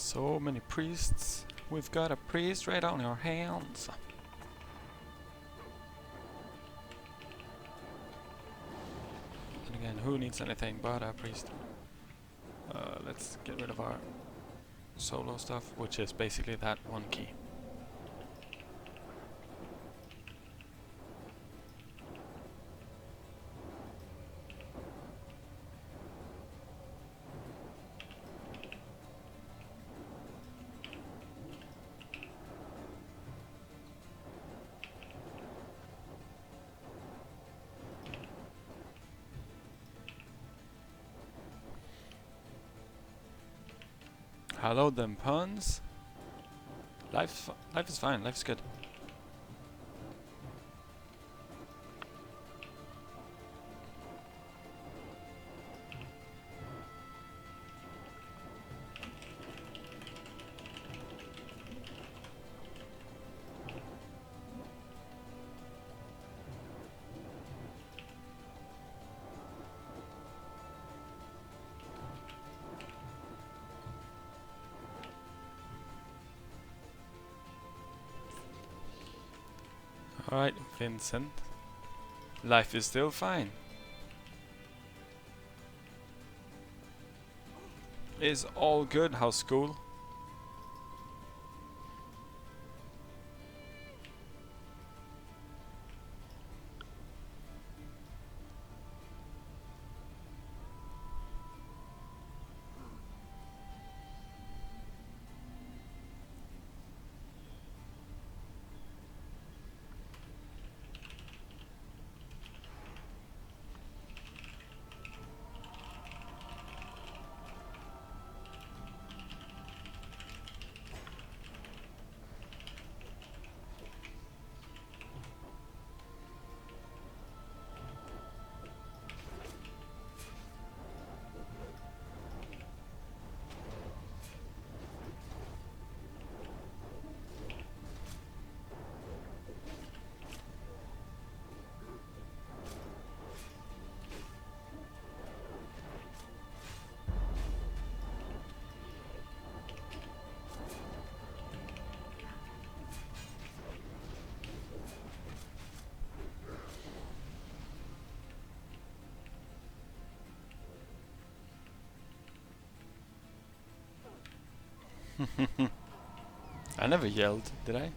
So many priests. We've got a priest right on our hands. And again, who needs anything but a priest? Let's get rid of our solo stuff, which is basically that one key. Hello, them puns. Life is fine. Life's good. Alright, Vincent. Life is still fine. Is all good? How's school? I never yelled, did I? I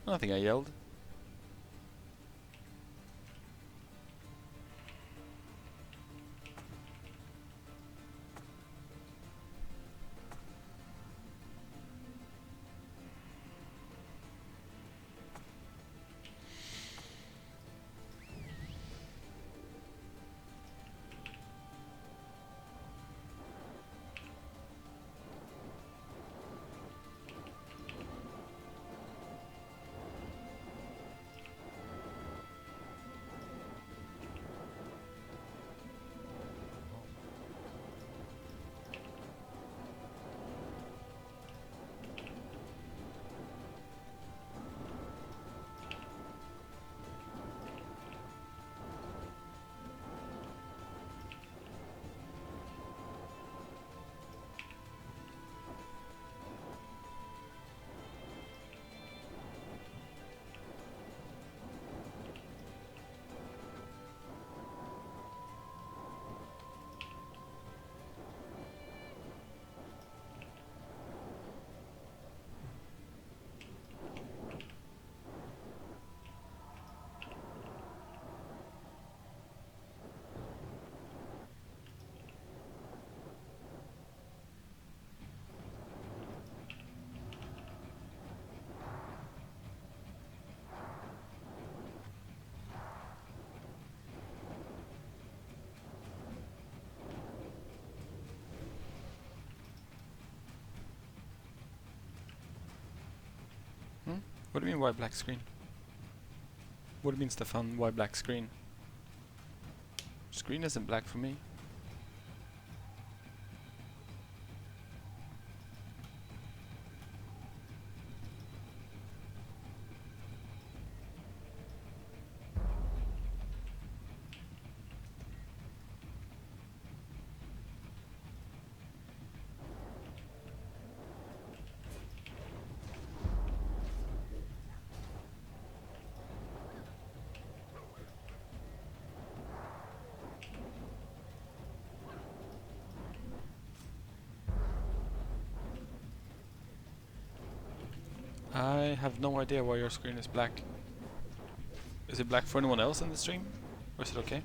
don't think I yelled. What do you mean, why black screen? What do you mean, Stefan, why black screen? Screen isn't black for me. I have no idea why your screen is black. Is it black for anyone else in the stream? Or is it okay?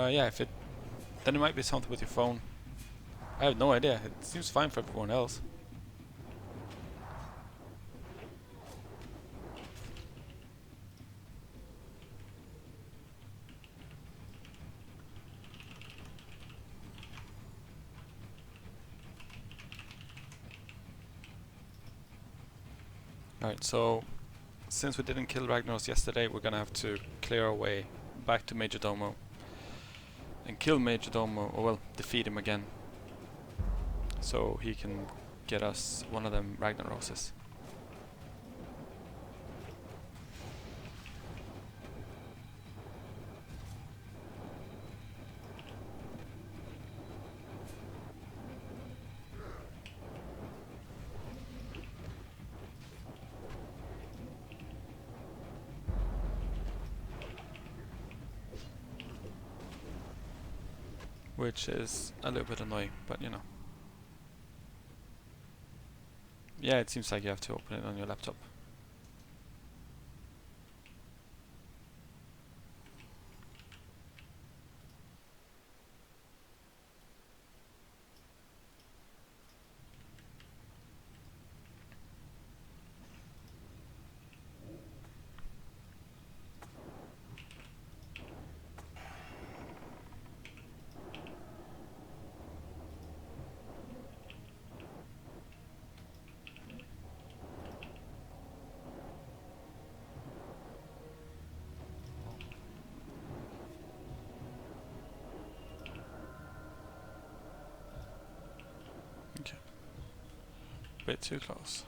Yeah, if it... then it might be something with your phone. I have no idea. It seems fine for everyone else. Alright, so since we didn't kill Ragnaros yesterday, we're gonna have to clear our way back to Majordomo and kill Majordomo, or well, defeat him again, so he can get us one of them Ragnaroses. Which is a little bit annoying, but you know. Yeah, it seems like you have to open it on your laptop. Okay. Bit too close.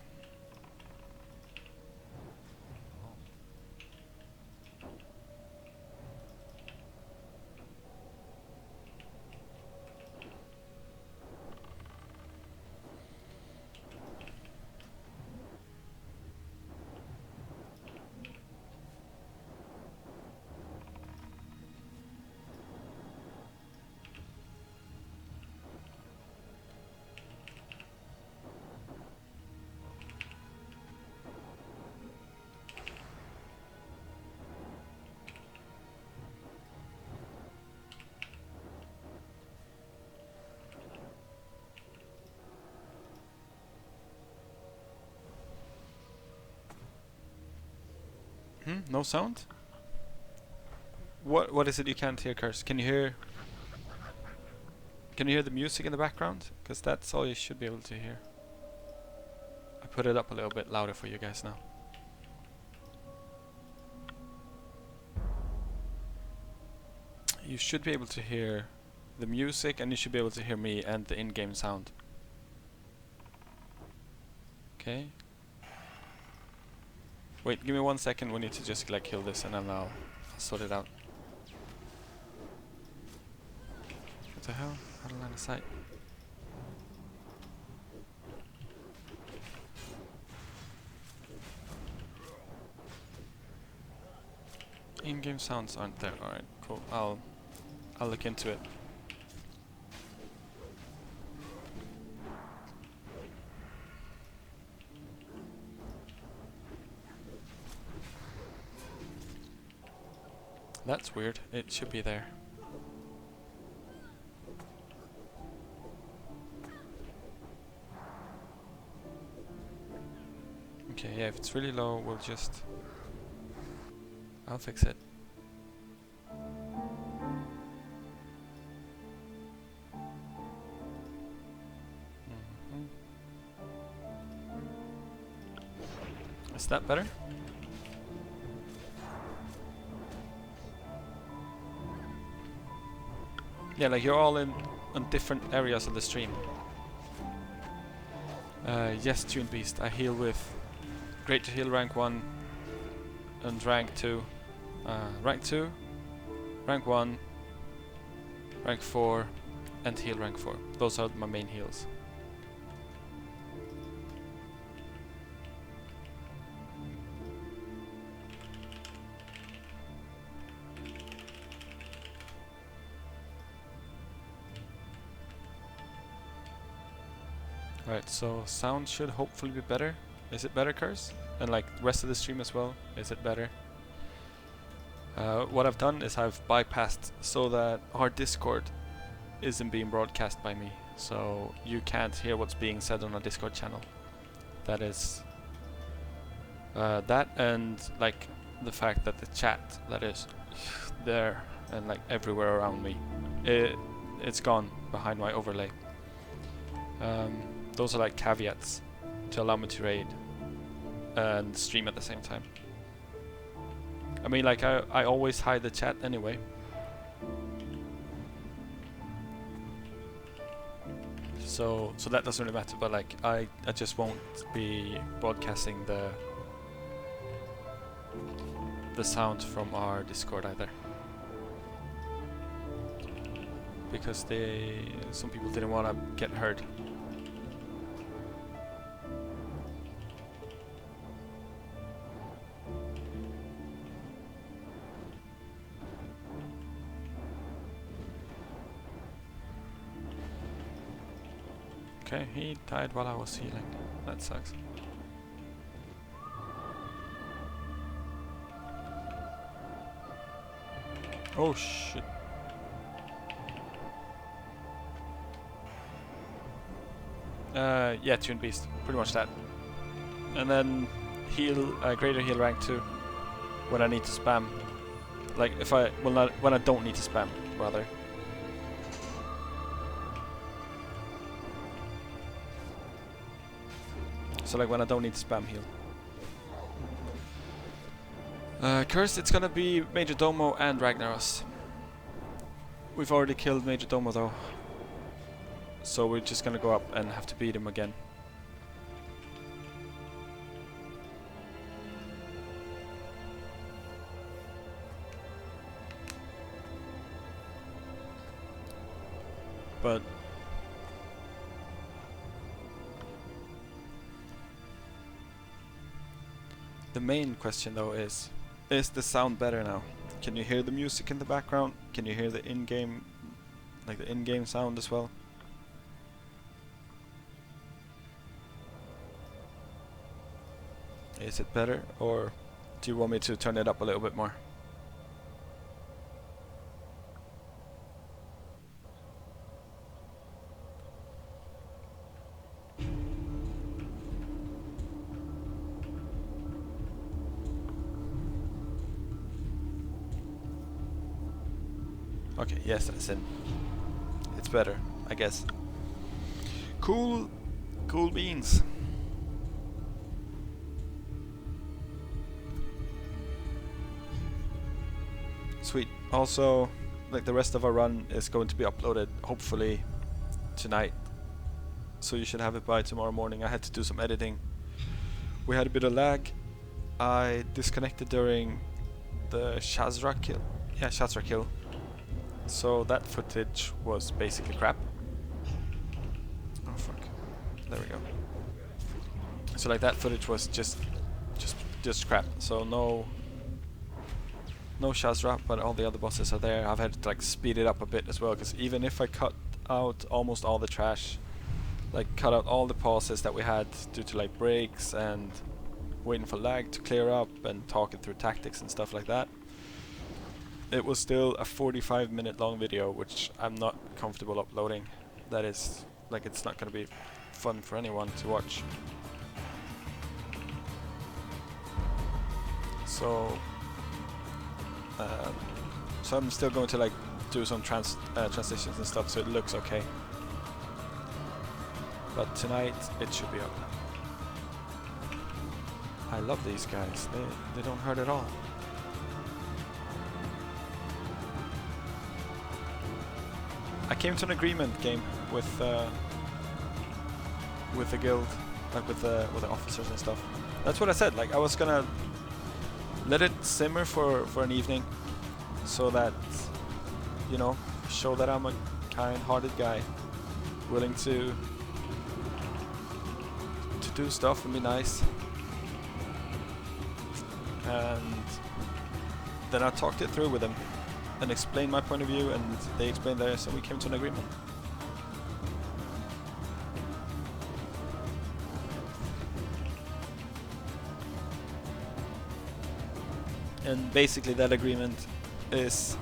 No sound? What is it you can't hear, Curse? Can you hear the music in the background? Because that's all you should be able to hear. I put it up a little bit louder for you guys now. You should be able to hear the music, and you should be able to hear me and the in-game sound. Okay. Wait, give me 1 second. We need to just like kill this, and then I'll sort it out. What the hell? Out of line of sight. In-game sounds aren't there. All right, cool. I'll look into it. That's weird. It should be there. Okay, yeah, if it's really low, we'll just... I'll fix it. Is that better? Yeah, like you're all in on different areas of the stream. Yes, Tune Beast. I heal with Great to Heal rank 1 and rank 2. Rank 2, rank 1, rank 4, and heal rank 4. Those are my main heals. Right, so sound should hopefully be better. Is it better, Curse? And like the rest of the stream as well, is it better? What I've done is I've bypassed so that our Discord isn't being broadcast by me, so you can't hear what's being said on our Discord channel. That is that, and like the fact that the chat that is there and like everywhere around me, it's gone behind my overlay. Those are like caveats to allow me to raid and stream at the same time. I mean, like I always hide the chat anyway. So that doesn't really matter, but like I just won't be broadcasting the sound from our Discord either. Because some people didn't want to get heard. Okay, he died while I was healing. That sucks. Oh shit. Yeah, Tune Beast. Pretty much that. And then heal, greater heal rank 2 when I need to spam. Like if I, well not, when I don't need to spam, rather. So like when I don't need to spam heal. Cursed, it's gonna be Major Domo and Ragnaros. We've already killed Major Domo though. So we're just gonna go up and have to beat him again. But the main question though is the sound better now? Can you hear the music in the background? Can you hear the in-game, like the in-game sound as well? Is it better, or do you want me to turn it up a little bit more? Okay, yes, that's in. It's better, I guess. Cool beans. Sweet. Also, like the rest of our run is going to be uploaded hopefully tonight. So you should have it by tomorrow morning. I had to do some editing. We had a bit of lag. I disconnected during the Shazra kill. Yeah, Shazra kill. So that footage was basically crap. Oh fuck. There we go. So like that footage was just crap. So no Shazra, but all the other bosses are there. I've had to like speed it up a bit as well, because even if I cut out almost all the trash, like cut out all the pauses that we had due to like breaks and waiting for lag to clear up and talking through tactics and stuff like that, it was still a 45-minute long video, which I'm not comfortable uploading. That is, like, it's not going to be fun for anyone to watch. So I'm still going to like do some transitions and stuff, so it looks okay. But tonight it should be up. I love these guys. They don't hurt at all. I came to an agreement game with the guild, like with the officers and stuff. That's what I said. Like I was gonna let it simmer for an evening, so that, you know, show that I'm a kind-hearted guy, willing to do stuff and be nice. And then I talked it through with them and explained my point of view, and they explained theirs, and we came to an agreement. And basically that agreement is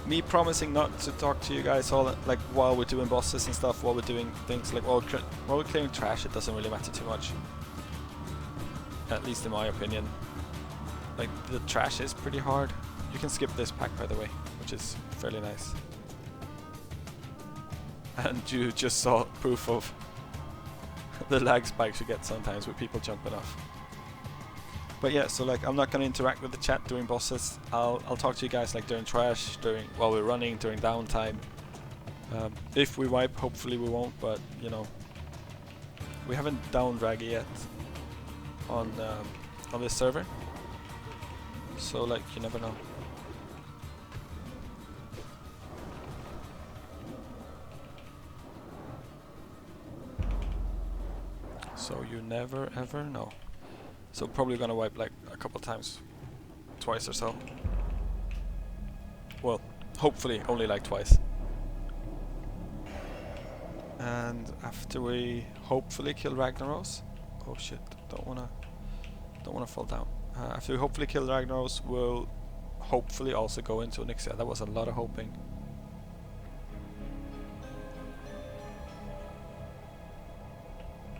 me promising not to talk to you guys all like while we're doing bosses and stuff, while we're doing things like while we're clearing trash. It doesn't really matter too much, at least in my opinion. Like, the trash is pretty hard. You can skip this pack, by the way, which is fairly nice. And you just saw proof of the lag spikes you get sometimes with people jumping off. But yeah, so like, I'm not gonna interact with the chat during bosses. I'll talk to you guys like during trash, while we're running, during downtime. If we wipe, hopefully we won't, but you know, we haven't downed Raggy yet on this server. So like, you never know. So you never ever know. So probably gonna wipe like a couple times, twice or so. Well, hopefully only like twice. And after we hopefully kill Ragnaros, oh shit, don't wanna fall down. After we hopefully kill Ragnaros, we'll hopefully also go into Onyxia. That was a lot of hoping.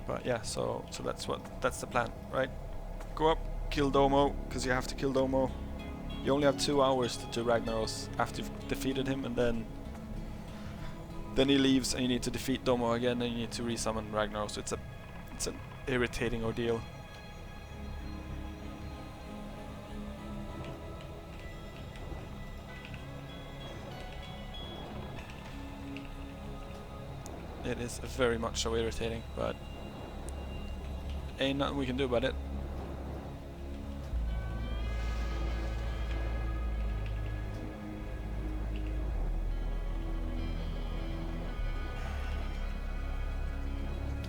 But yeah, so that's the plan, right? Go up, kill Domo, because you have to kill Domo. You only have 2 hours to do Ragnaros after you've defeated him, and then he leaves, and you need to defeat Domo again, and you need to resummon Ragnaros. It's an irritating ordeal. It is very much so irritating, but ain't nothing we can do about it.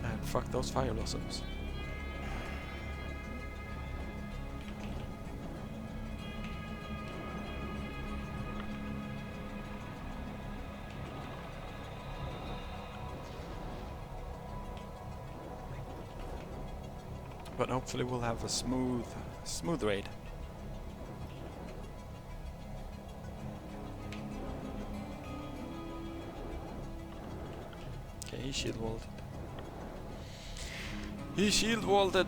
And fuck those fire blossoms. But hopefully we'll have a smooth raid. Okay, he shield walled. He shield walled. I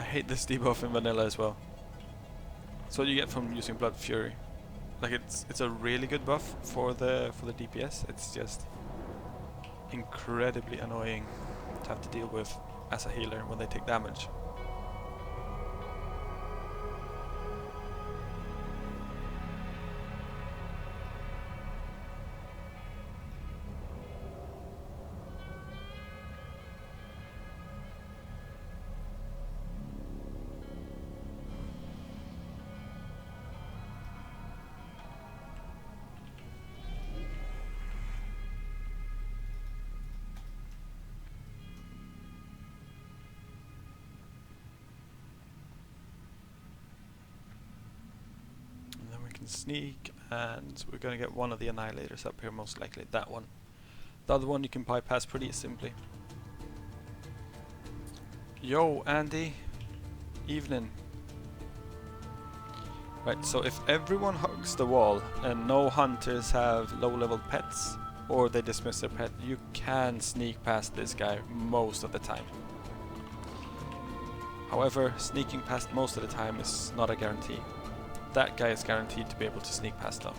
hate this debuff in vanilla as well. That's what you get from using Blood Fury. Like, it's a really good buff for the DPS. It's just incredibly annoying to have to deal with as a healer when they take damage. Sneak, and we're gonna get one of the annihilators up here, most likely that one. The other one you can bypass pretty simply. Yo, Andy. Evening. Right, so if everyone hugs the wall and no hunters have low-level pets, or they dismiss their pet, you can sneak past this guy most of the time. However, sneaking past most of the time is not a guarantee. That guy is guaranteed to be able to sneak past them.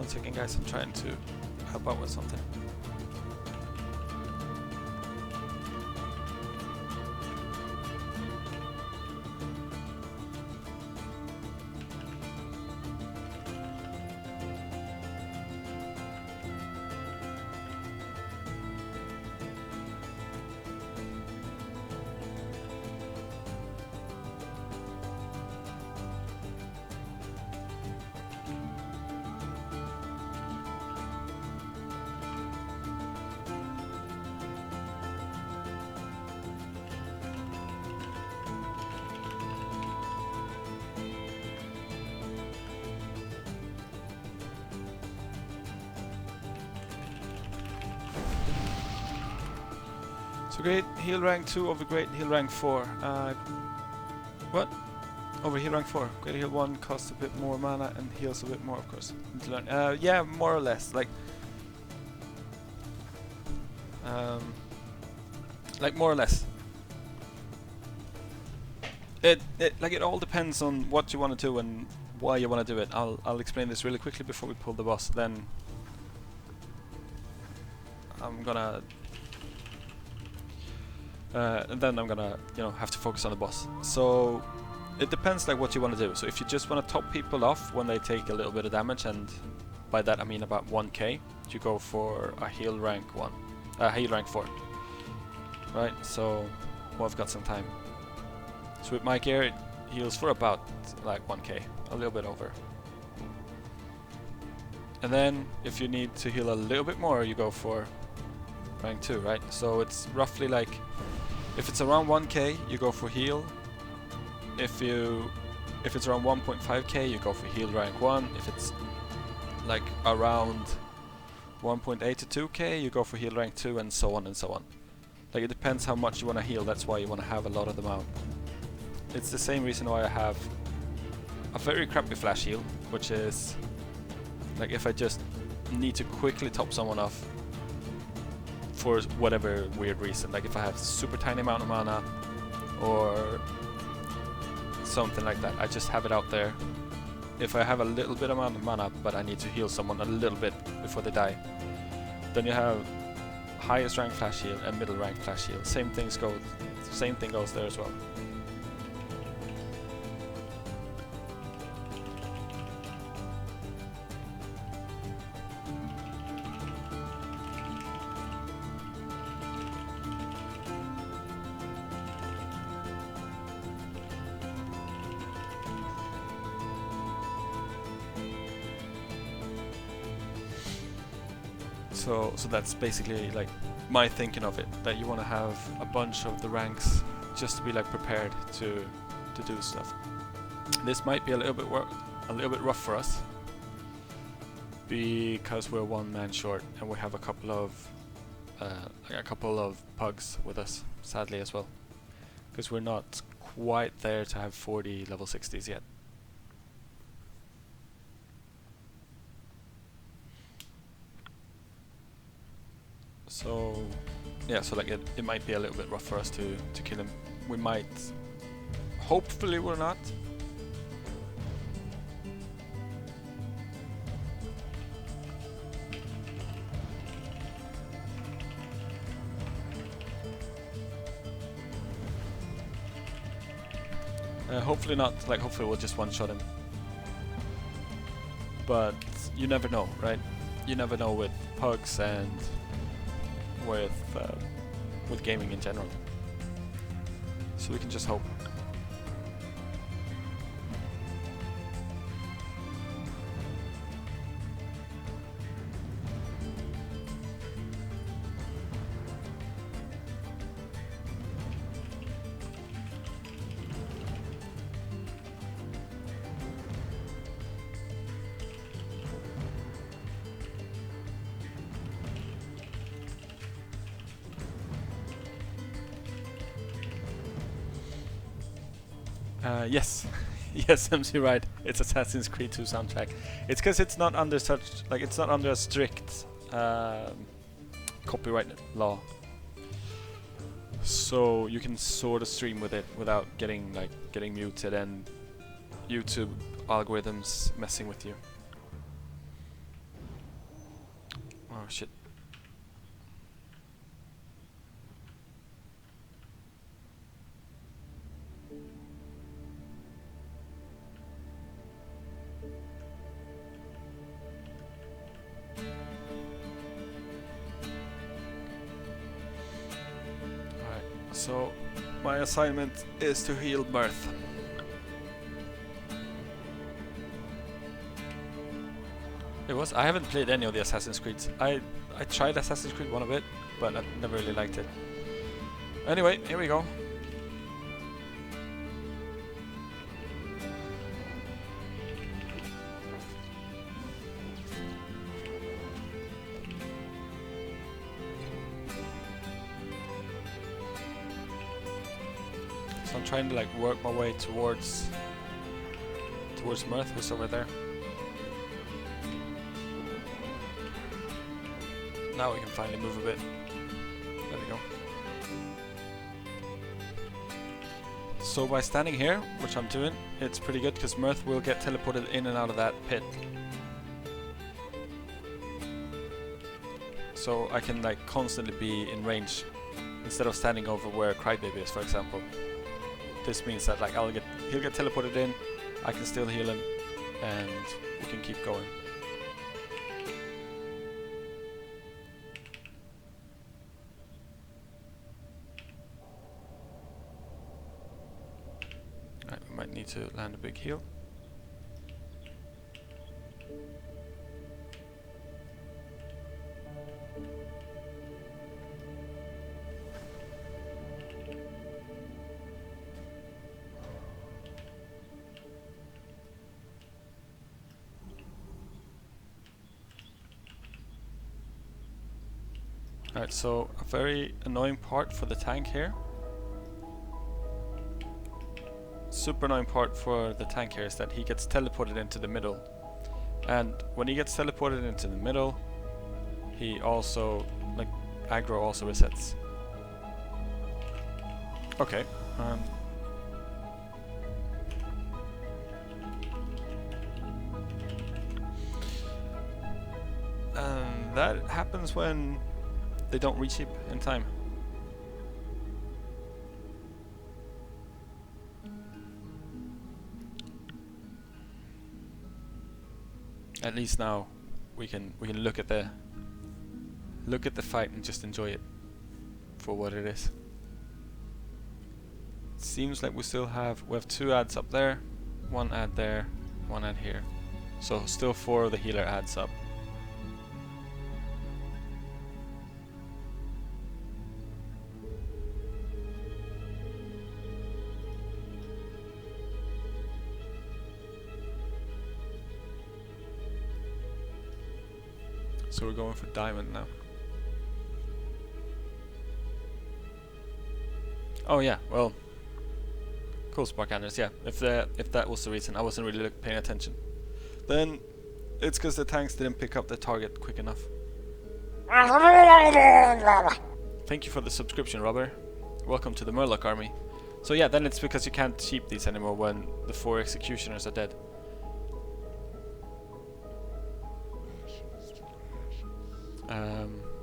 1 second, guys. I'm trying to help out with something. So great heal rank 2 over great heal rank 4. What? Over heal rank 4. Great heal 1 costs a bit more mana and heals a bit more, of course. To learn. Yeah, more or less. Like more or less. It all depends on what you want to do and why you want to do it. I'll explain this really quickly before we pull the boss. Then I'm gonna have to focus on the boss. So it depends like what you want to do. So if you just want to top people off when they take a little bit of damage, and by that I mean about 1k, you go for a heal rank 4. Right, so I've got some time. So with my gear it heals for about like 1k, a little bit over. And then if you need to heal a little bit more, you go for rank 2, right? So it's roughly like, if it's around 1k, you go for heal. If it's around 1.5k, you go for heal rank 1. If it's like around 1.8 to 2k, you go for heal rank 2, and so on and so on. Like it depends how much you want to heal. That's why you want to have a lot of them out. It's the same reason why I have a very crappy flash heal, which is like if I just need to quickly top someone off for whatever weird reason, like if I have super tiny amount of mana or something like that, I just have it out there. If I have a little bit amount of mana but I need to heal someone a little bit before they die, then you have highest rank flash heal and middle rank flash heal. Same thing goes there as well. So that's basically like my thinking of it, that you want to have a bunch of the ranks just to be like prepared to do stuff. This might be a little bit rough for us because we're 1 man short and we have a couple of pugs with us, sadly, as well, because we're not quite there to have 40 level 60s yet. So yeah, so like it might be a little bit rough for us to kill him. We might, hopefully we're not. Hopefully not, like hopefully we'll just one-shot him. But you never know, right? You never know with pugs and with gaming in general. So we can just hope. Yes, yes, MC, right. It's Assassin's Creed 2 soundtrack. It's because it's not under a strict copyright law, so you can sort of stream with it without getting muted and YouTube algorithms messing with you. Oh shit. Alright, so my assignment is to heal Mirth. I haven't played any of the Assassin's Creeds. I tried Assassin's Creed 1 a bit, but I never really liked it. Anyway, here we go. So I'm trying to like work my way towards Mirth, who's over there. Now we can finally move a bit. There we go. So by standing here, which I'm doing, it's pretty good because Mirth will get teleported in and out of that pit. So I can like constantly be in range instead of standing over where Crybaby is, for example. This means that like he'll get teleported in, I can still heal him, and we can keep going. Right, we might need to land a big heal. Alright, so a very annoying part for the tank here. Super annoying part for the tank here is that he gets teleported into the middle. And when he gets teleported into the middle, he also, like, aggro also resets. Okay. And that happens when they don't resheep in time. At least now we can look at the fight and just enjoy it for what it is. It seems like we have 2 ads up there, 1 ad there, 1 ad here. So still 4 of the healer ads up. So we're going for diamond now. Oh yeah, well, cool, Spark Anders. Yeah, if that was the reason, I wasn't really paying attention. Then it's because the tanks didn't pick up the target quick enough. Thank you for the subscription, Robert. Welcome to the Murloc army. So yeah, then it's because you can't sheep these anymore when the 4 executioners are dead.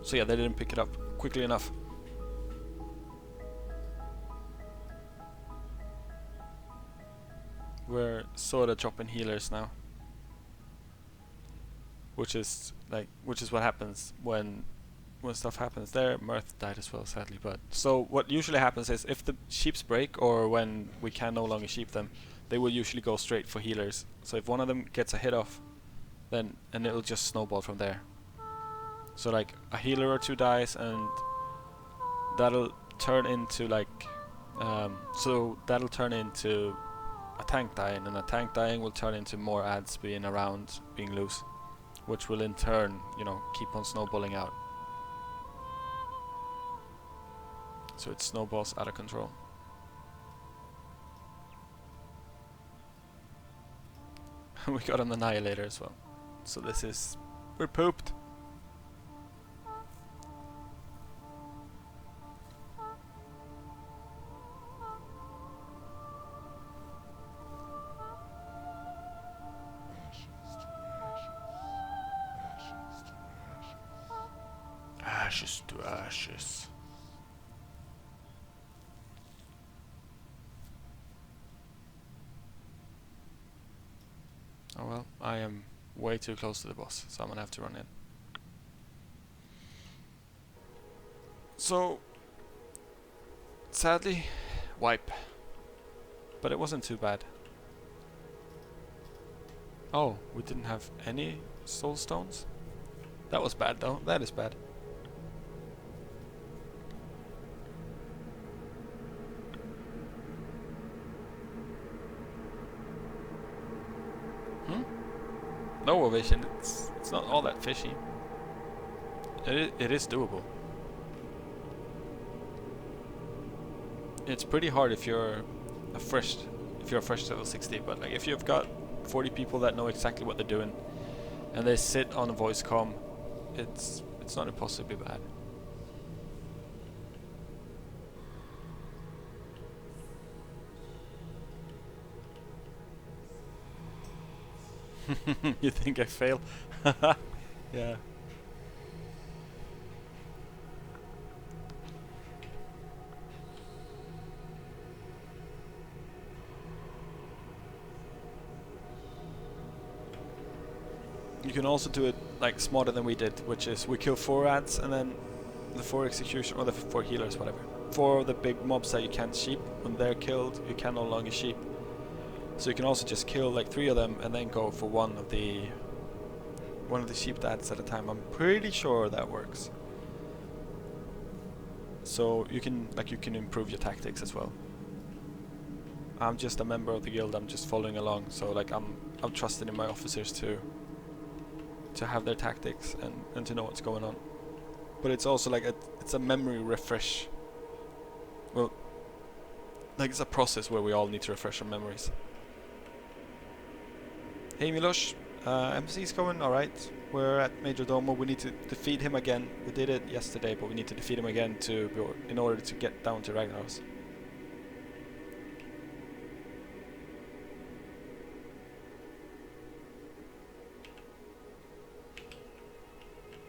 So yeah, they didn't pick it up quickly enough. We're sorta dropping healers now, which is what happens when stuff happens there. Mirth died as well, sadly. But so what usually happens is if the sheeps break or when we can no longer sheep them, they will usually go straight for healers. So if one of them gets a hit off, then it'll just snowball from there. So like a healer or 2 dies, and that'll turn into like that'll turn into a tank dying, and a tank dying will turn into more ads being around, being loose, which will in turn, keep on snowballing out. So it snowballs out of control. We got an annihilator as well. So we're pooped. ashes to ashes. Oh well, I am way too close to the boss, so I'm gonna have to run in. So, sadly, wipe. But it wasn't too bad. Oh, we didn't have any soul stones? That was bad though, that is bad. No ovation, it's not all that fishy. It is doable. It's pretty hard if you're a fresh level 60, but like if you've got 40 people that know exactly what they're doing and they sit on a voice comm, it's not impossibly bad. You think I fail? Yeah. You can also do it like smarter than we did, which is we kill 4 ads and then the 4 execution, or the 4 healers, whatever. 4 of the big mobs that you can't sheep, when they're killed, you can no longer sheep. So you can also just kill like 3 of them and then go for one of the sheep dads at a time. I'm pretty sure that works. So you can improve your tactics as well. I'm just a member of the guild. I'm just following along. So like I'm trusted in my officers to have their tactics and to know what's going on. But it's also like it's a memory refresh. Well, like it's a process where we all need to refresh our memories. Hey Milosh, MC's coming, alright. We're at Major Domo. We need to defeat him again. We did it yesterday, but we need to defeat him again in order to get down to Ragnaros.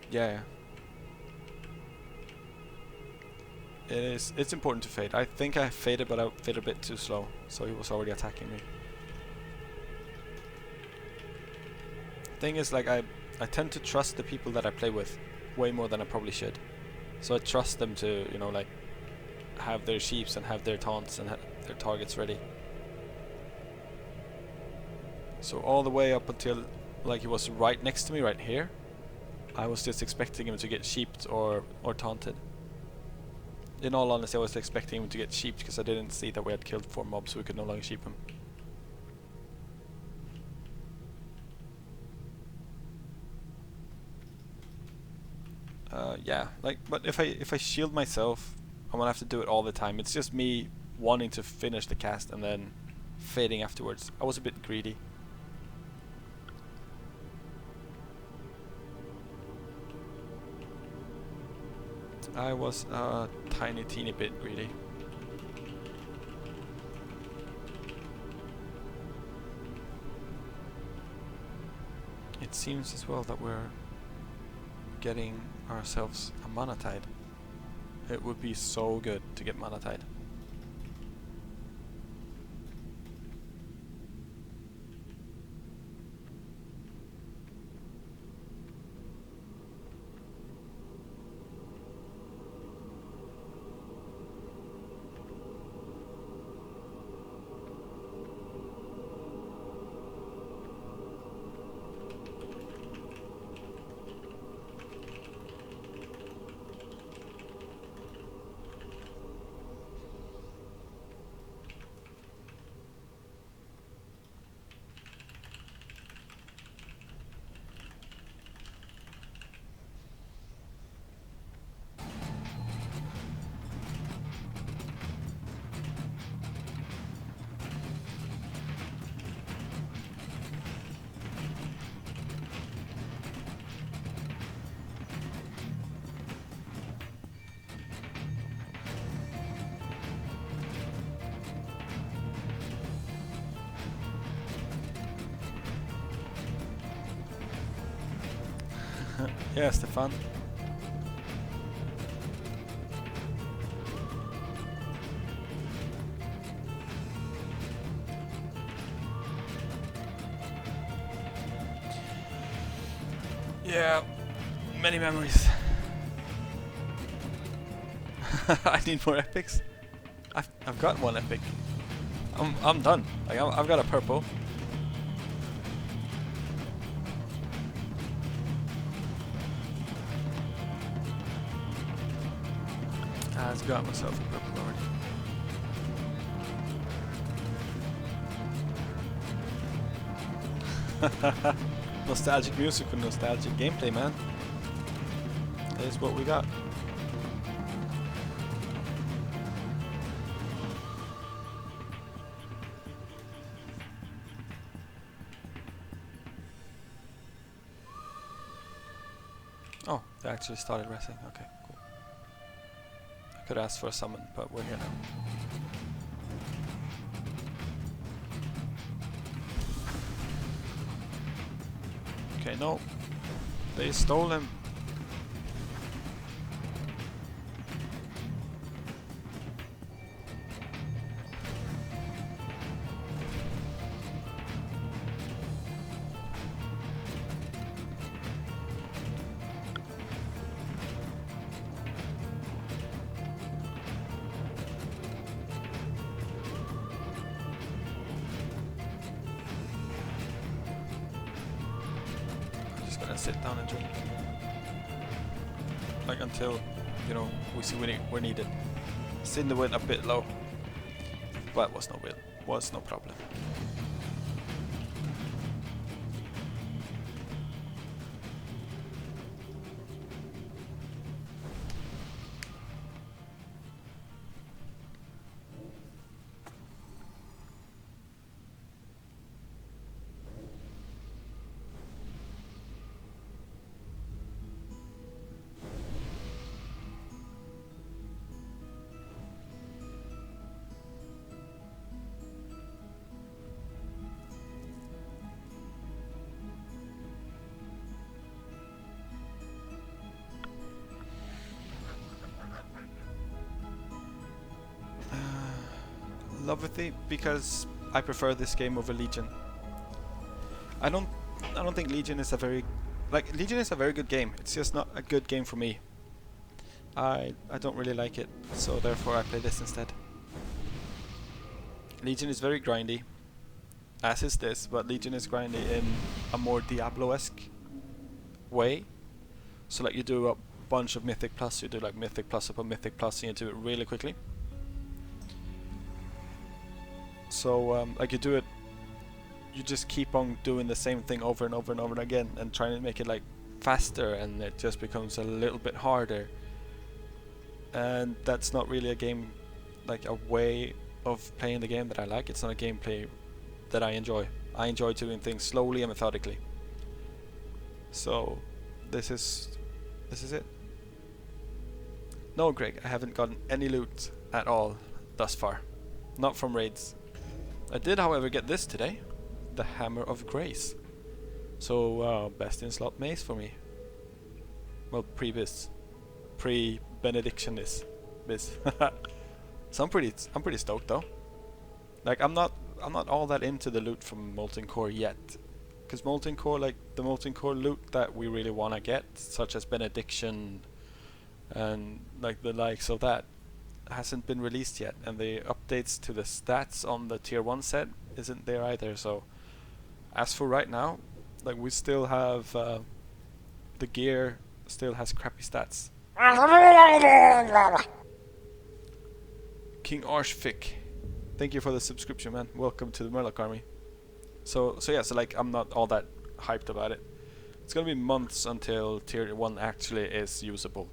Yeah. It's important to fade. I think I faded, but I faded a bit too slow, so he was already attacking me. Thing is, like I tend to trust the people that I play with way more than I probably should. So I trust them to, you know, like have their sheeps and have their taunts and their targets ready. So all the way up until like he was right next to me, right here, I was just expecting him to get sheeped or taunted. In all honesty, I was expecting him to get sheeped because I didn't see that we had killed 4 mobs, so we could no longer sheep him. Yeah, like, but if I shield myself, I'm gonna have to do it all the time. It's just me wanting to finish the cast and then fading afterwards. I was a bit greedy. I was a teeny bit greedy. It seems as well that we're getting ourselves a mana tide. It would be so good to get mana tide. Yeah, Stefan. Yeah, many memories. I need more epics. I've got one epic. I'm done. Like I've got a purple. I've got myself a purple already. Nostalgic music with nostalgic gameplay, man. That is what we got. Oh, they actually started resting. Okay, cool. I could ask for a summon, but we're here now. Okay, no. They stole him. Gonna sit down and drink, like until, you know, we see we're needed. Seen the wind a bit low, but was no problem. Love with it because I prefer this game over Legion. I don't think Legion is a very good game. It's just not a good game for me. I don't really like it, so therefore I play this instead. Legion is very grindy, as is this, but Legion is grindy in a more Diablo-esque way. So like you do a bunch of Mythic Plus, you do like Mythic Plus upon Mythic Plus, and you do it really quickly. So like you do it, you just keep on doing the same thing over and over and over again and trying to make it like faster, and it just becomes a little bit harder. And that's not really a game, like a way of playing the game that I like. It's not a gameplay that I enjoy. I enjoy doing things slowly and methodically. So this is it. No, Greg, I haven't gotten any loot at all thus far. Not from raids. I did, however, get this today. The Hammer of Grace. So, best in slot maze for me. Well, pre-biz. Pre-benediction is biz. So I'm pretty stoked though. Like I'm not all that into the loot from Molten Core yet. Because Molten Core, like the Molten Core loot that we really wanna get, such as benediction and like the likes of that, hasn't been released yet, and the updates to the stats on the tier 1 set isn't there either. So as for right now, like we still have the gear still has crappy stats. King Arshvik, thank you for the subscription, man. Welcome to the Murloc army. So yeah, so like I'm not all that hyped about it. It's gonna be months until tier 1 actually is usable,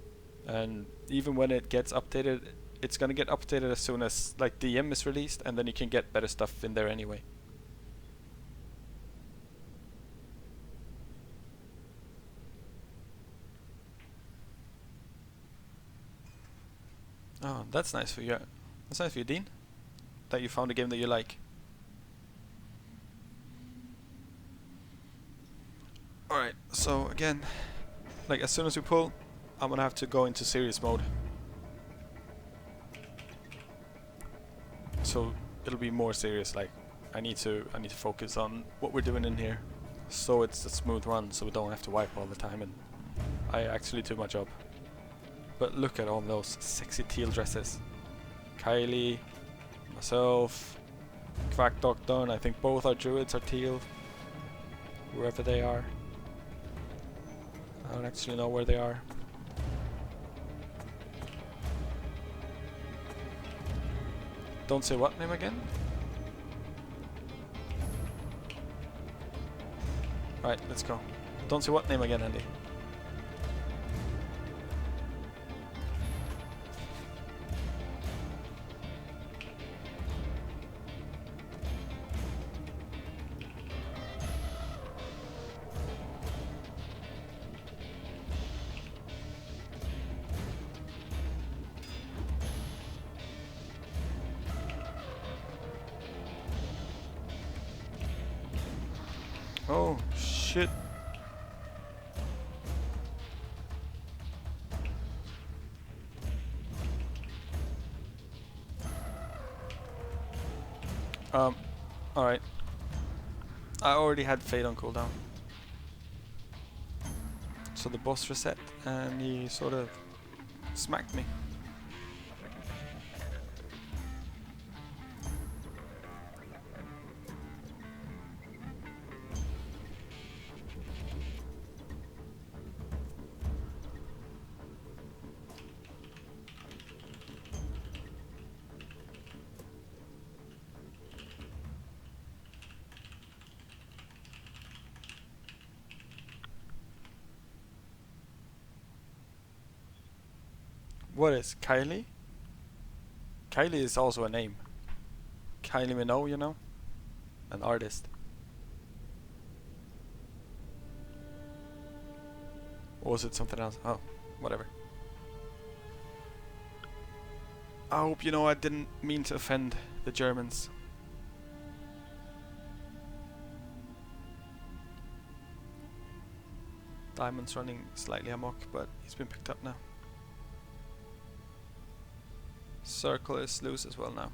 and even when it gets updated, it's gonna get updated as soon as like DM is released, and then you can get better stuff in there anyway. Oh, that's nice for you. That's nice for you, Dean. That you found a game that you like. Alright, so again, like as soon as we pull, I'm gonna have to go into serious mode. So it'll be more serious, like I need to focus on what we're doing in here. so it's a smooth run, so we don't have to wipe all the time, and I actually do my job. But look at all those sexy teal dresses. Kylie, myself, Quack Doctor, and I think both our druids are teal. Wherever they are. I don't actually know where they are. Don't say what name again? Right, let's go. Don't say what name again, Andy. Oh, shit. Alright. I already had Fade on cooldown. So the boss reset and he sort of smacked me. What is Kylie? Kylie is also a name. Kylie Minogue, you know? An artist. Or was it something else? Oh, whatever. I hope you know I didn't mean to offend the Germans. Diamond's running slightly amok, but he's been picked up now. Circle is loose as well now.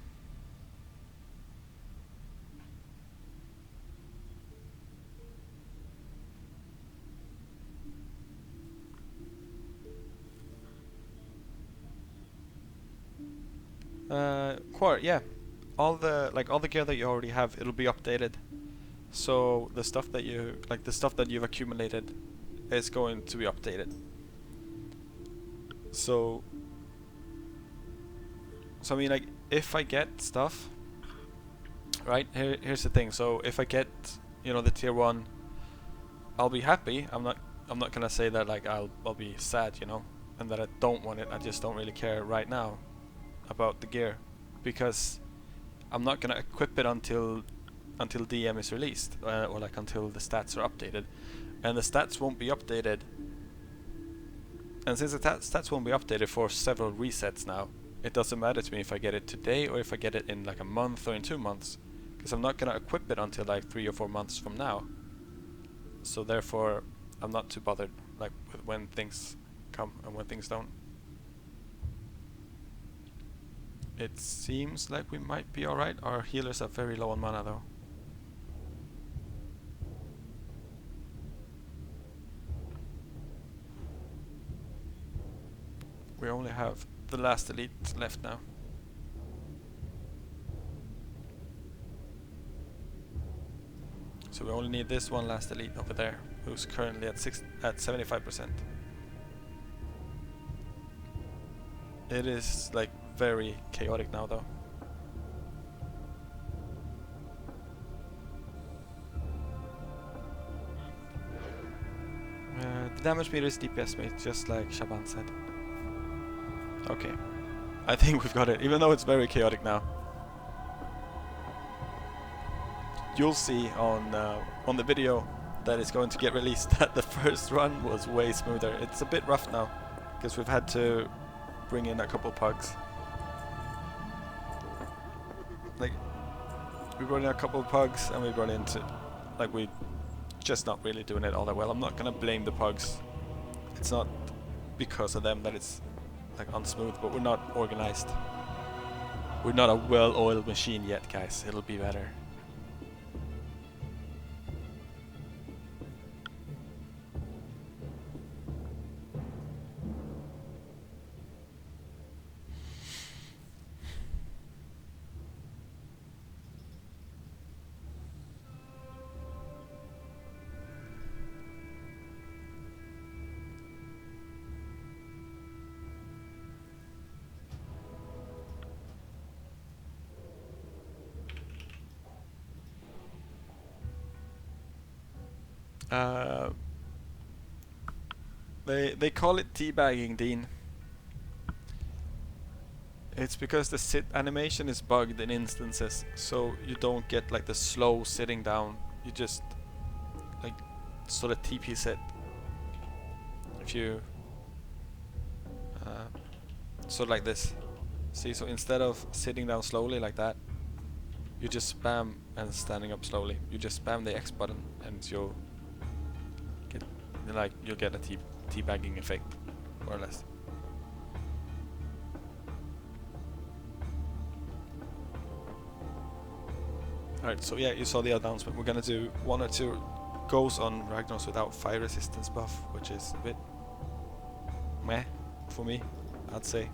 Quart, yeah. All the gear that you already have, it'll be updated. So the stuff that you've accumulated is going to be updated. So I mean, like, if I get stuff, right? Here's the thing. So if I get, you know, the tier 1, I'll be happy. I'm not gonna say that like I'll be sad, you know, and that I don't want it. I just don't really care right now about the gear, because I'm not gonna equip it until DM is released, or like until the stats are updated, and the stats won't be updated. And since the stats won't be updated for several resets now, it doesn't matter to me if I get it today or if I get it in like a month or in 2 months, because I'm not gonna equip it until like 3 or 4 months from now. So therefore, I'm not too bothered like with when things come and when things don't. It seems like we might be alright. Our healers are very low on mana though. We only have the last elite left now. So we only need this one last elite over there, who's currently at 75%. It is like very chaotic now though. The damage meter is DPS mate, just like Shaban said. Okay, I think we've got it, even though it's very chaotic now. You'll see on the video that is going to get released that the first run was way smoother. It's a bit rough now, because we've had to bring in a couple pugs. Like, we brought in a couple of pugs, and we brought into, like, we just not really doing it all that well. I'm not gonna blame the pugs. It's not because of them that it's like unsmooth, but we're not organized. We're not a well-oiled machine yet, guys. It'll be better. They call it teabagging, Dean. It's because the sit animation is bugged in instances, so you don't get like the slow sitting down. You just like sort of TP sit. If you sort of like this. See, so instead of sitting down slowly like that, you just spam and standing up slowly. You just spam the X button and you'll get a teabagging effect, more or less. Alright, so yeah, you saw the announcement. We're gonna do 1 or 2 goes on Ragnaros without fire resistance buff, which is a bit meh for me, I'd say.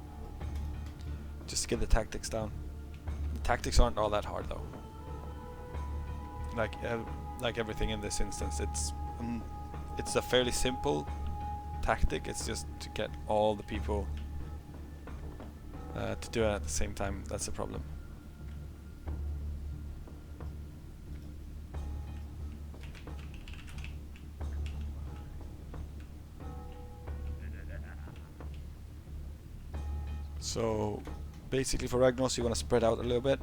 Just to get the tactics down. The tactics aren't all that hard though. Like everything in this instance, it's a fairly simple tactic. It's just to get all the people to do it at the same time. That's the problem. So basically for Ragnaros you want to spread out a little bit,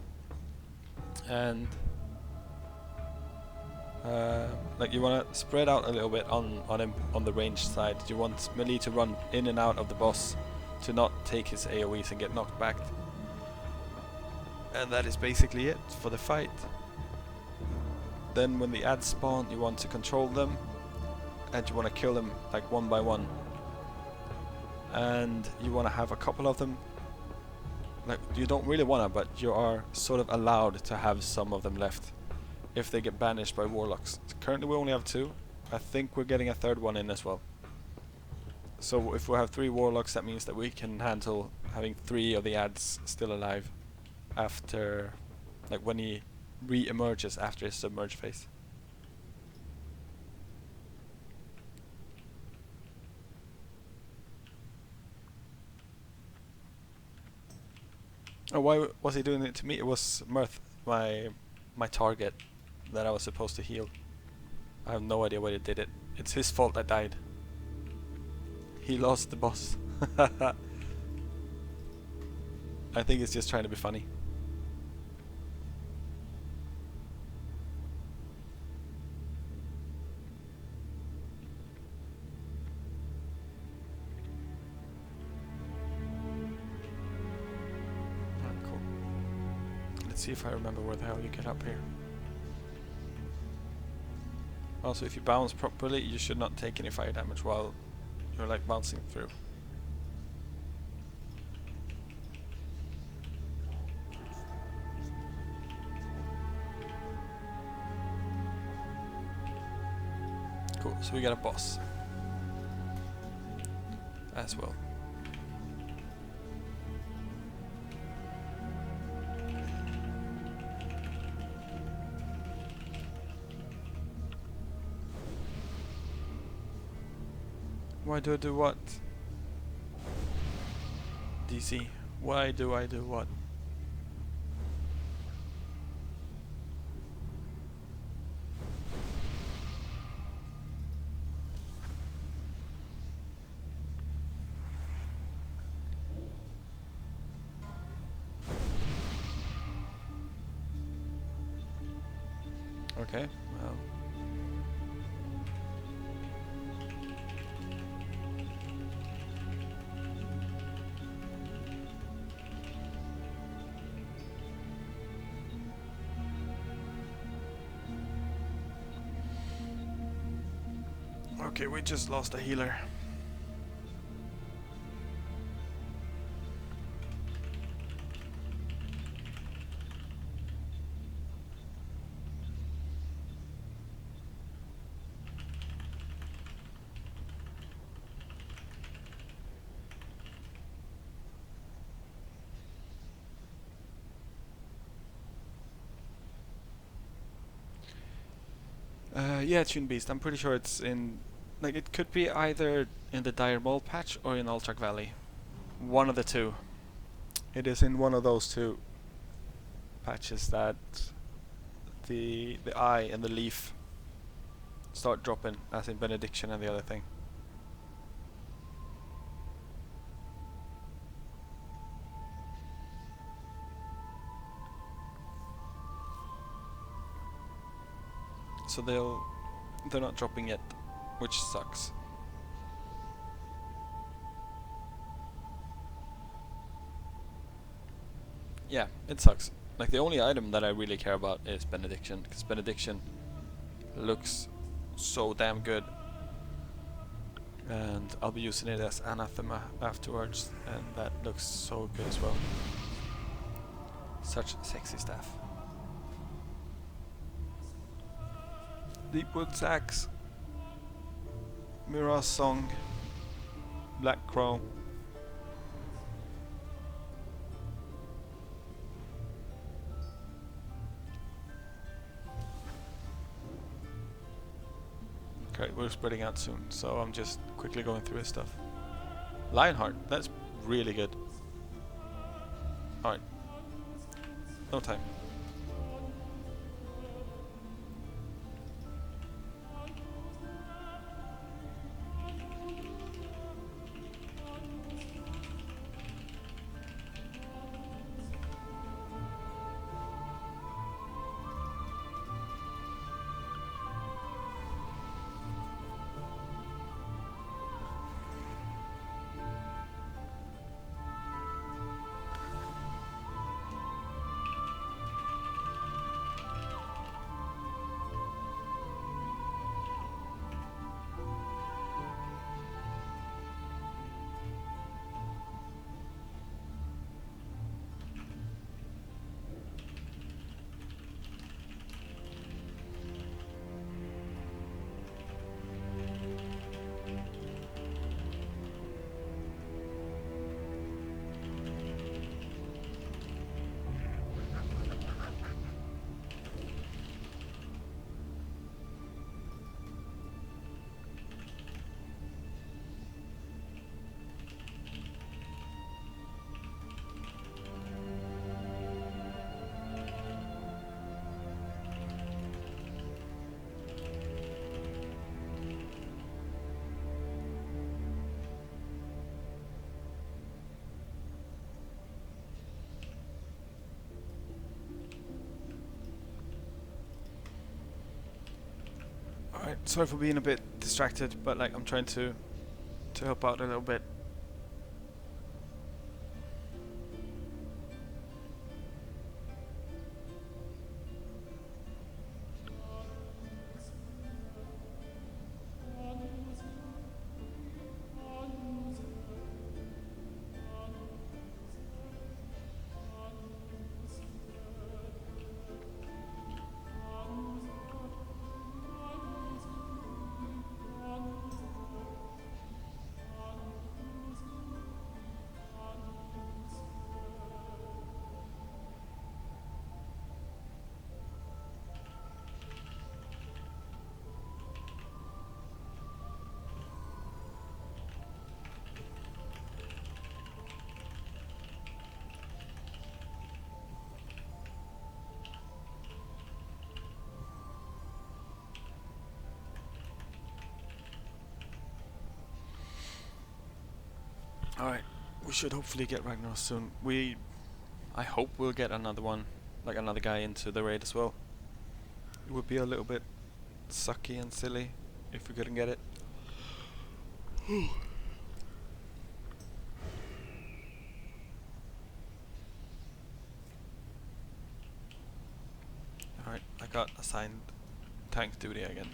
and like you want to spread out a little bit on the ranged side. You want melee to run in and out of the boss to not take his AoEs and get knocked back. And that is basically it for the fight. Then when the ads spawn, you want to control them and you want to kill them like one by one. And you want to have a couple of them. Like, you don't really want to, but you are sort of allowed to have some of them left if they get banished by warlocks. Currently we only have 2. I think we're getting a 3rd one in as well. So if we have 3 warlocks, that means that we can handle having 3 of the ads still alive after, like, when he re-emerges after his submerge phase. Oh, why was he doing it to me? It was Mirth, my target that I was supposed to heal. I have no idea why he did it. It's his fault I died. He lost the boss. I think he's just trying to be funny. Cool. Let's see if I remember where the hell you get up here. Also, if you bounce properly, you should not take any fire damage while you're like bouncing through. Cool, so we got a boss as well. Why do I do what? DC, why do I do what? Okay, well. Okay, we just lost a healer. Yeah, Tune Beast. I'm pretty sure it's in, like, it could be either in the Dire Maul patch or in Altrak Valley. One of the two. It is in one of those 2 patches that the eye and the leaf start dropping, as in benediction and the other thing. So they're not dropping yet, which sucks. Yeah, it sucks. Like, the only item that I really care about is benediction, because benediction looks so damn good, and I'll be using it as anathema afterwards, and that looks so good as well. Such sexy stuff. Deepwood Sax, Mira's Song, Black Crow. Okay, we're spreading out soon, so I'm just quickly going through his stuff. Lionheart, that's really good. Alright. No time. Alright, sorry for being a bit distracted, but like I'm trying to help out a little bit. Alright, we should hopefully get Ragnaros soon. I hope we'll get another one, like another guy into the raid as well. It would be a little bit sucky and silly if we couldn't get it. Alright, I got assigned tank duty again.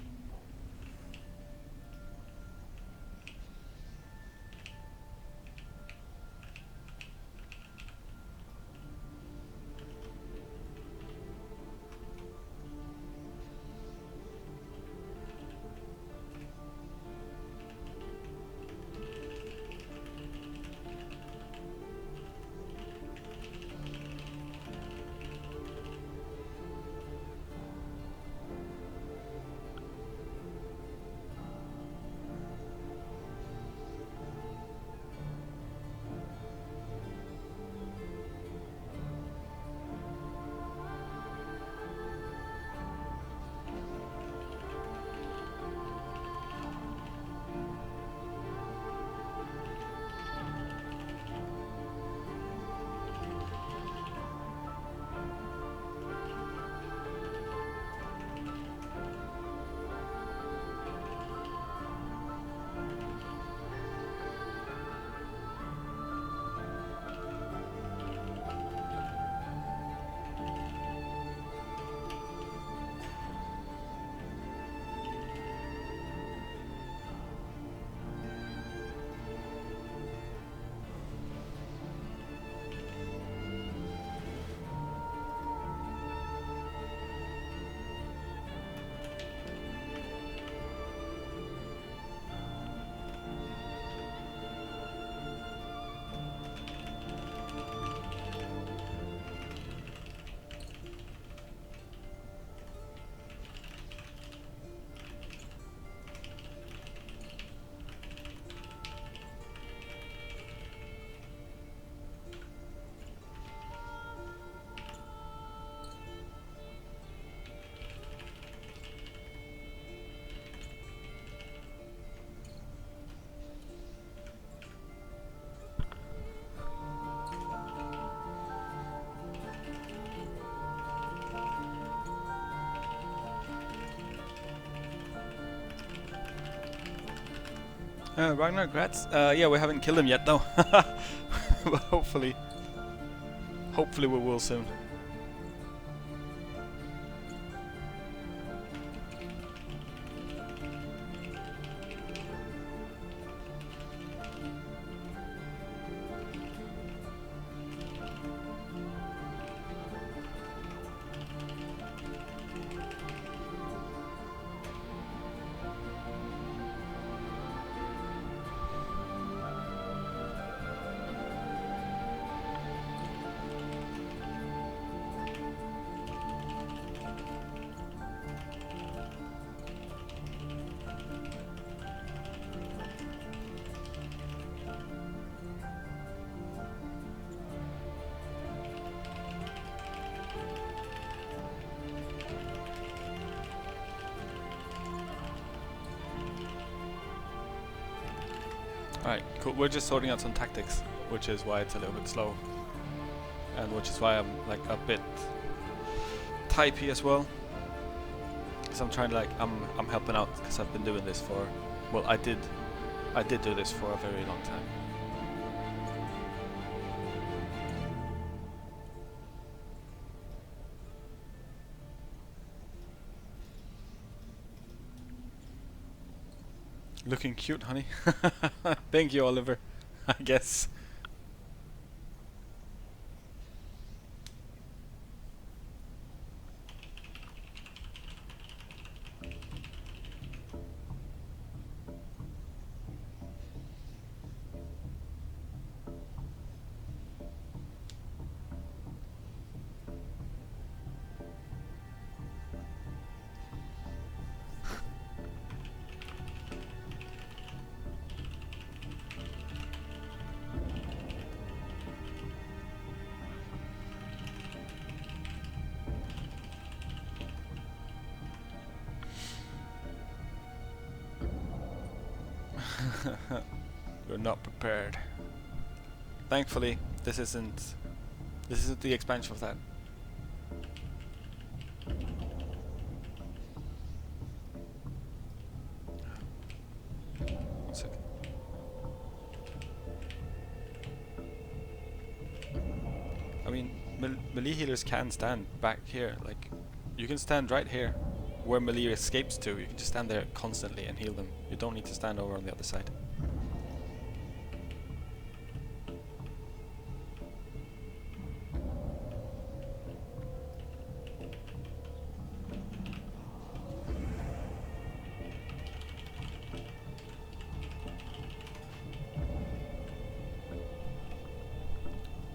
Ragnaros. Yeah, we haven't killed him yet though. But hopefully we will soon. Alright, cool. We're just sorting out some tactics, which is why it's a little bit slow. And which is why I'm like a bit typey as well. Because I'm trying to like, I'm helping out because I've been doing this for, well, I did do this for a very long time. Looking cute, honey. Thank you, Oliver. I guess. We're not prepared. Thankfully, this isn't the expansion of that. One second. I mean, melee healers can stand back here. Like, you can stand right here, where melee escapes to. You can just stand there constantly and heal them. You don't need to stand over on the other side.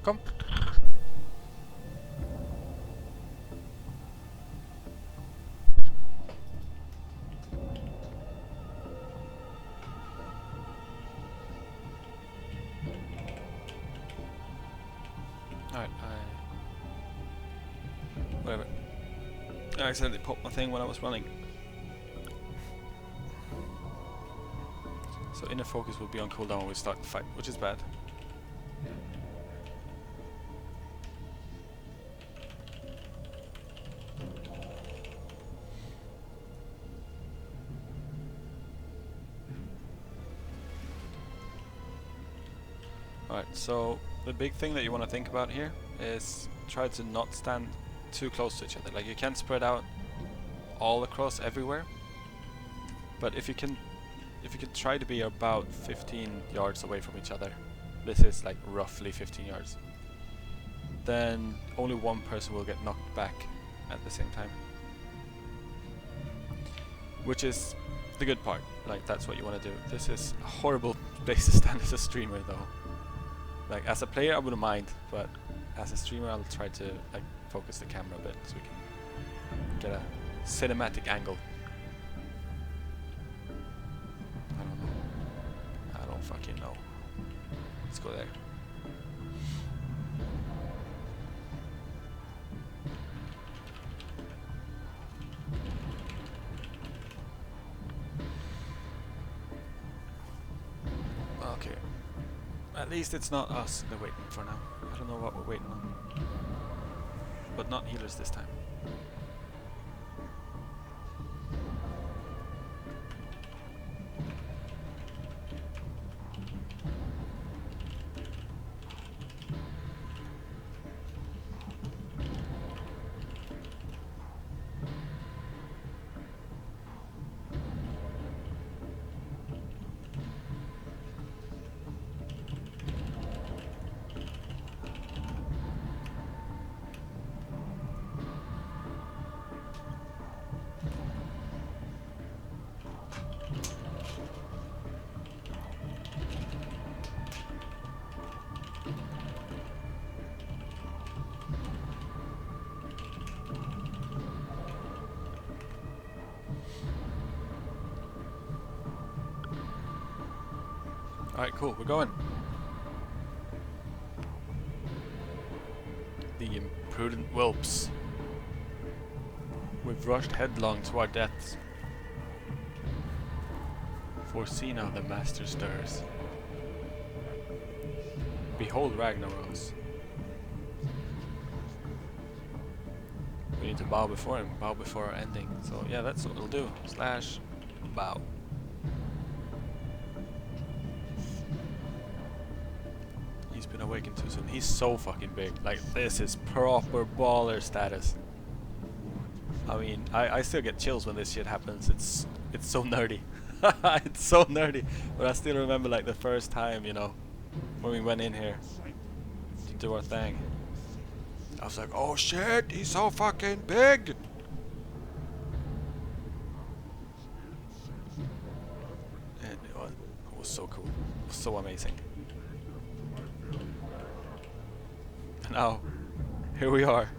Come. Alright, whatever. I accidentally popped my thing when I was running. So inner focus will be on cooldown when we start the fight, which is bad. Alright, so the big thing that you want to think about here is try to not stand too close to each other. Like, you can't spread out all across everywhere, but if you can try to be about 15 yards away from each other, this is like roughly 15 yards, then only one person will get knocked back at the same time, which is the good part. Like, that's what you want to do. This is a horrible place to stand as a streamer though. Like, as a player I wouldn't mind, but as a streamer I'll try to like focus the camera a bit so we can get a cinematic angle. I don't know. I don't fucking know. Let's go there. Okay. At least it's not us they're waiting for now. I don't know what we're waiting on. But not healers this time. Alright, cool, we're going. The imprudent whelps. We've rushed headlong to our deaths. Foresee now the master stirs. Behold Ragnaros. We need to bow before him, bow before our ending. So yeah, that's what we'll do. Slash bow. He's been awakened too soon. He's so fucking big. Like, this is proper baller status. I mean, I still get chills when this shit happens. It's so nerdy. It's so nerdy. But I still remember like the first time, you know, when we went in here to do our thing. I was like, oh shit, he's so fucking big! And it was so cool. It was so amazing. And now, here we are.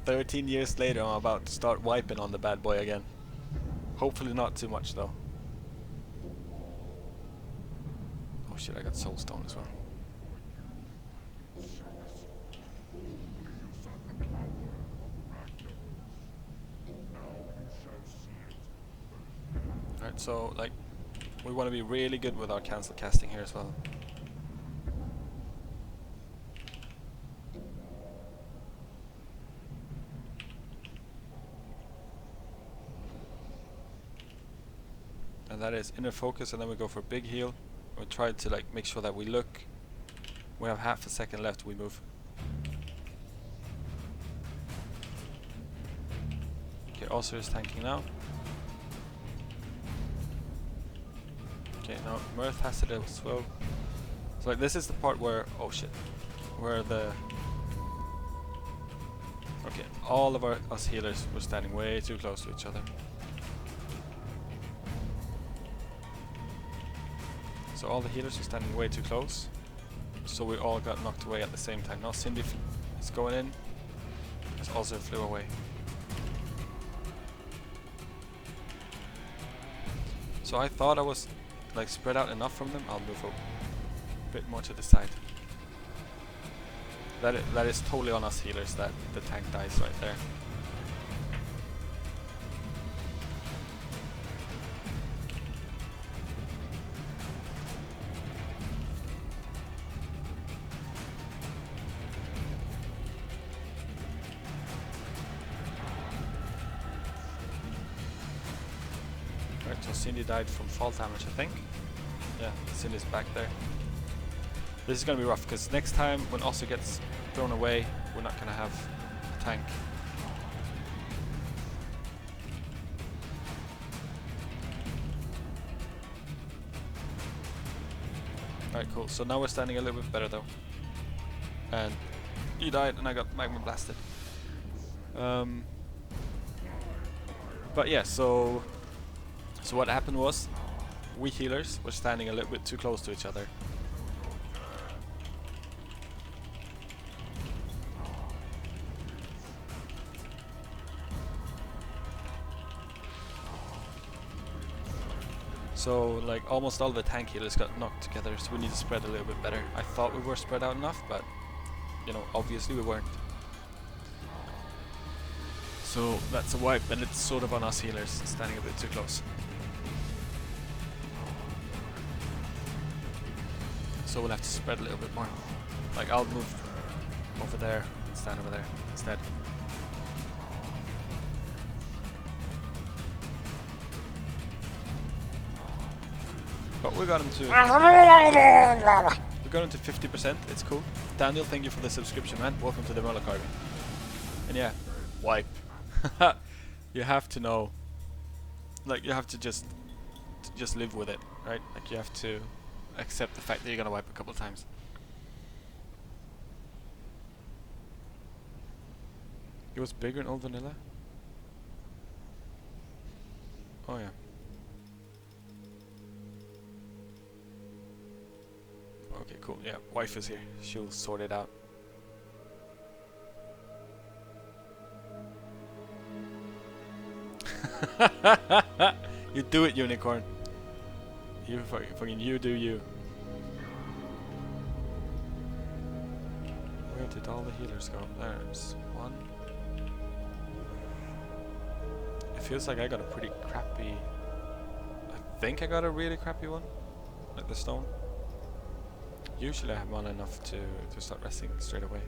13 years later, I'm about to start wiping on the bad boy again. Hopefully not too much though. Oh shit, I got soulstone as well. Alright, so like, we want to be really good with our cancel casting here as well. And that is inner focus, and then we go for big heal. We try to like make sure that we look. We have half a second left, we move. Okay, also is tanking now. Okay, now Mirth has it as well. So like this is the part where, oh shit, where the, okay, all of us healers were standing way too close to each other. So all the healers are standing way too close. So we all got knocked away at the same time. Now Cindy is going in. It also flew away. So I thought I was like spread out enough from them. I'll move a bit more to the side. That is totally on us healers that the tank dies right there. Right, so Cindy died from fall damage, I think. Yeah, Cindy's back there. This is gonna be rough because next time when Osso gets thrown away, we're not gonna have a tank. Alright, cool. So now we're standing a little bit better though. And he died and I got magma blasted. But yeah, so what happened was we healers were standing a little bit too close to each other. So like almost all the tank healers got knocked together, so we need to spread a little bit better. I thought we were spread out enough, but you know, obviously we weren't. So that's a wipe, and it's sort of on us healers standing a bit too close. So we'll have to spread a little bit more. Like I'll move over there and stand over there instead. But we got him to 50%, it's cool. Daniel, thank you for the subscription, man. Welcome to the Murloc Army. And yeah, wipe. You have to know, like you have to just live with it, right? Like you have to accept the fact that you're gonna wipe a couple times. It was bigger in old vanilla? Oh yeah. Okay, cool. Yeah, wife is here. She'll sort it out. You do it, unicorn. You fucking you do you. did all the healers go? There's one. It feels like I got a pretty crappy... I think I got a really crappy one. Like the stone. Usually I have mana enough to start resting straight away.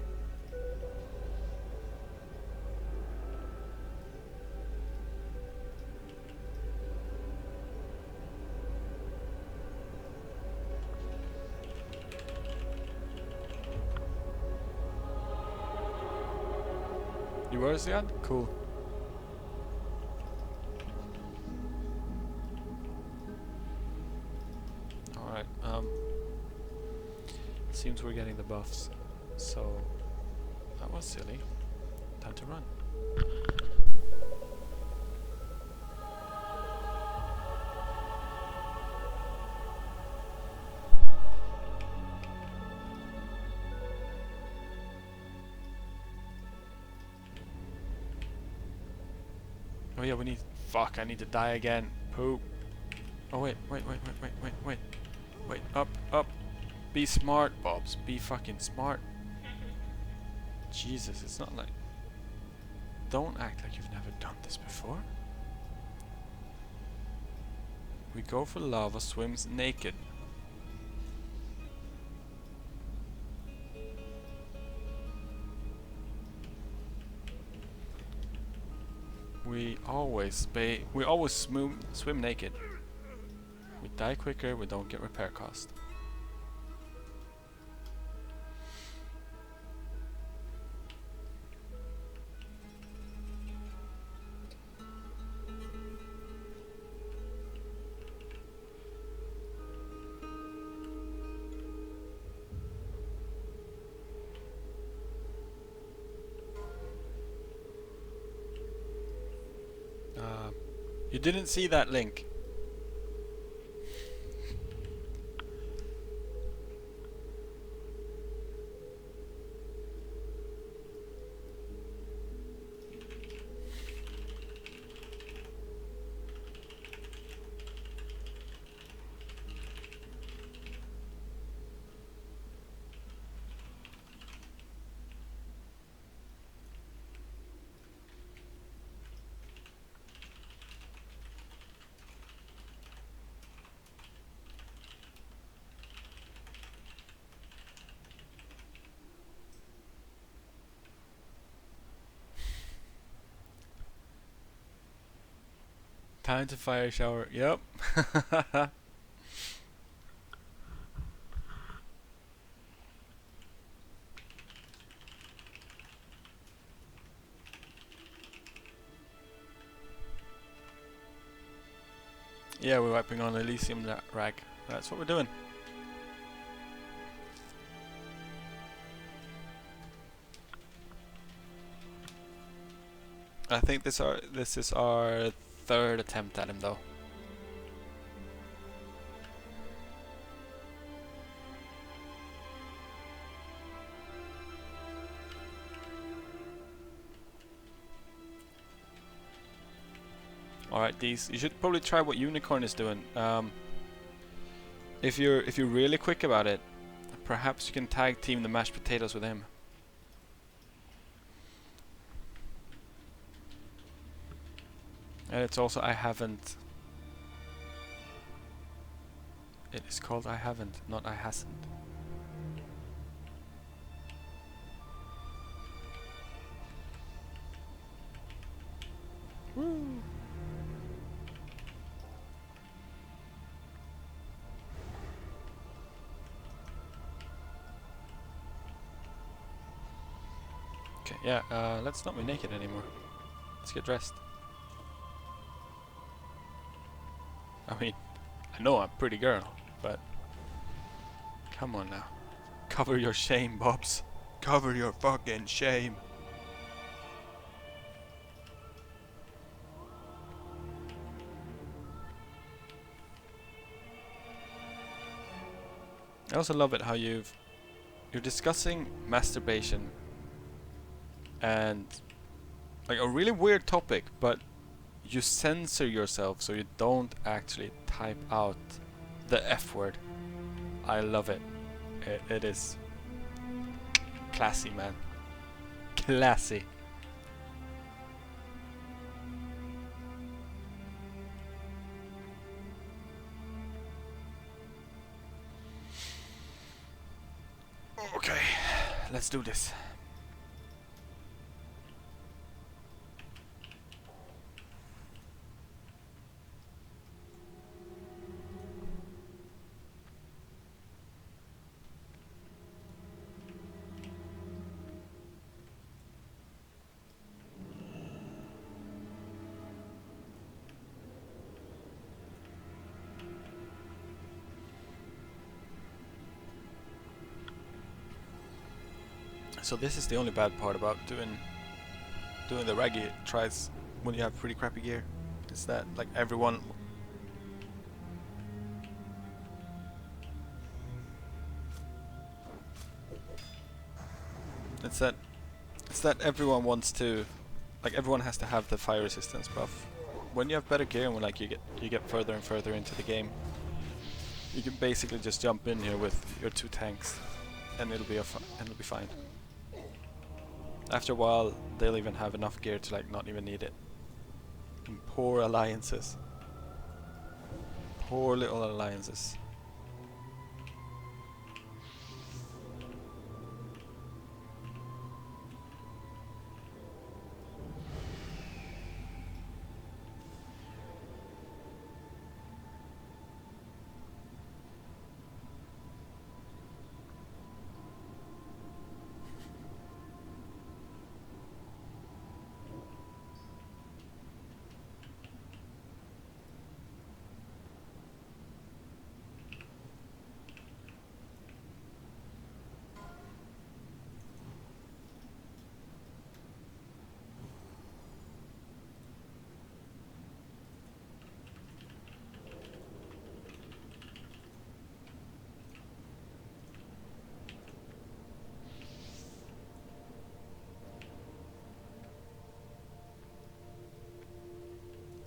UBRS again? Cool. Alright, seems we're getting the buffs, so that was silly. Time to run. Oh yeah, we need... Fuck, I need to die again. Poop. Oh wait, wait, up. Be smart, Bobs. Be fucking smart. Jesus, it's not like... Don't act like you've never done this before. We go for lava, swims naked. We always swim naked. We die quicker, we don't get repair cost. You didn't see that link. Time to fire shower. Yep. Yeah, we're wiping on Elysium rag. That's what we're doing. I think this is our third attempt at him though. Alright, these you should probably try what Unicorn is doing. If you're really quick about it, perhaps you can tag team the mashed potatoes with him. And it's also I haven't. It is called I haven't, not I hasn't. Woo! Okay, yeah, let's not be naked anymore. Let's get dressed. I mean, I know I'm a pretty girl, but come on now. Cover your shame, Bobs. Cover your fucking shame. I also love it how you're discussing masturbation and like a really weird topic, but you censor yourself so you don't actually type out the F word. I love it. It is Classy, man. Classy. Okay, let's do this. So this is the only bad part about doing the Raggy tries when you have pretty crappy gear. Is that like everyone it's that everyone wants to, like, everyone has to have the fire resistance buff. When you have better gear and when like you get further and further into the game, you can basically just jump in here with your 2 tanks and it'll be fine. After a while, they'll even have enough gear to like not even need it. And poor alliances. Poor little alliances.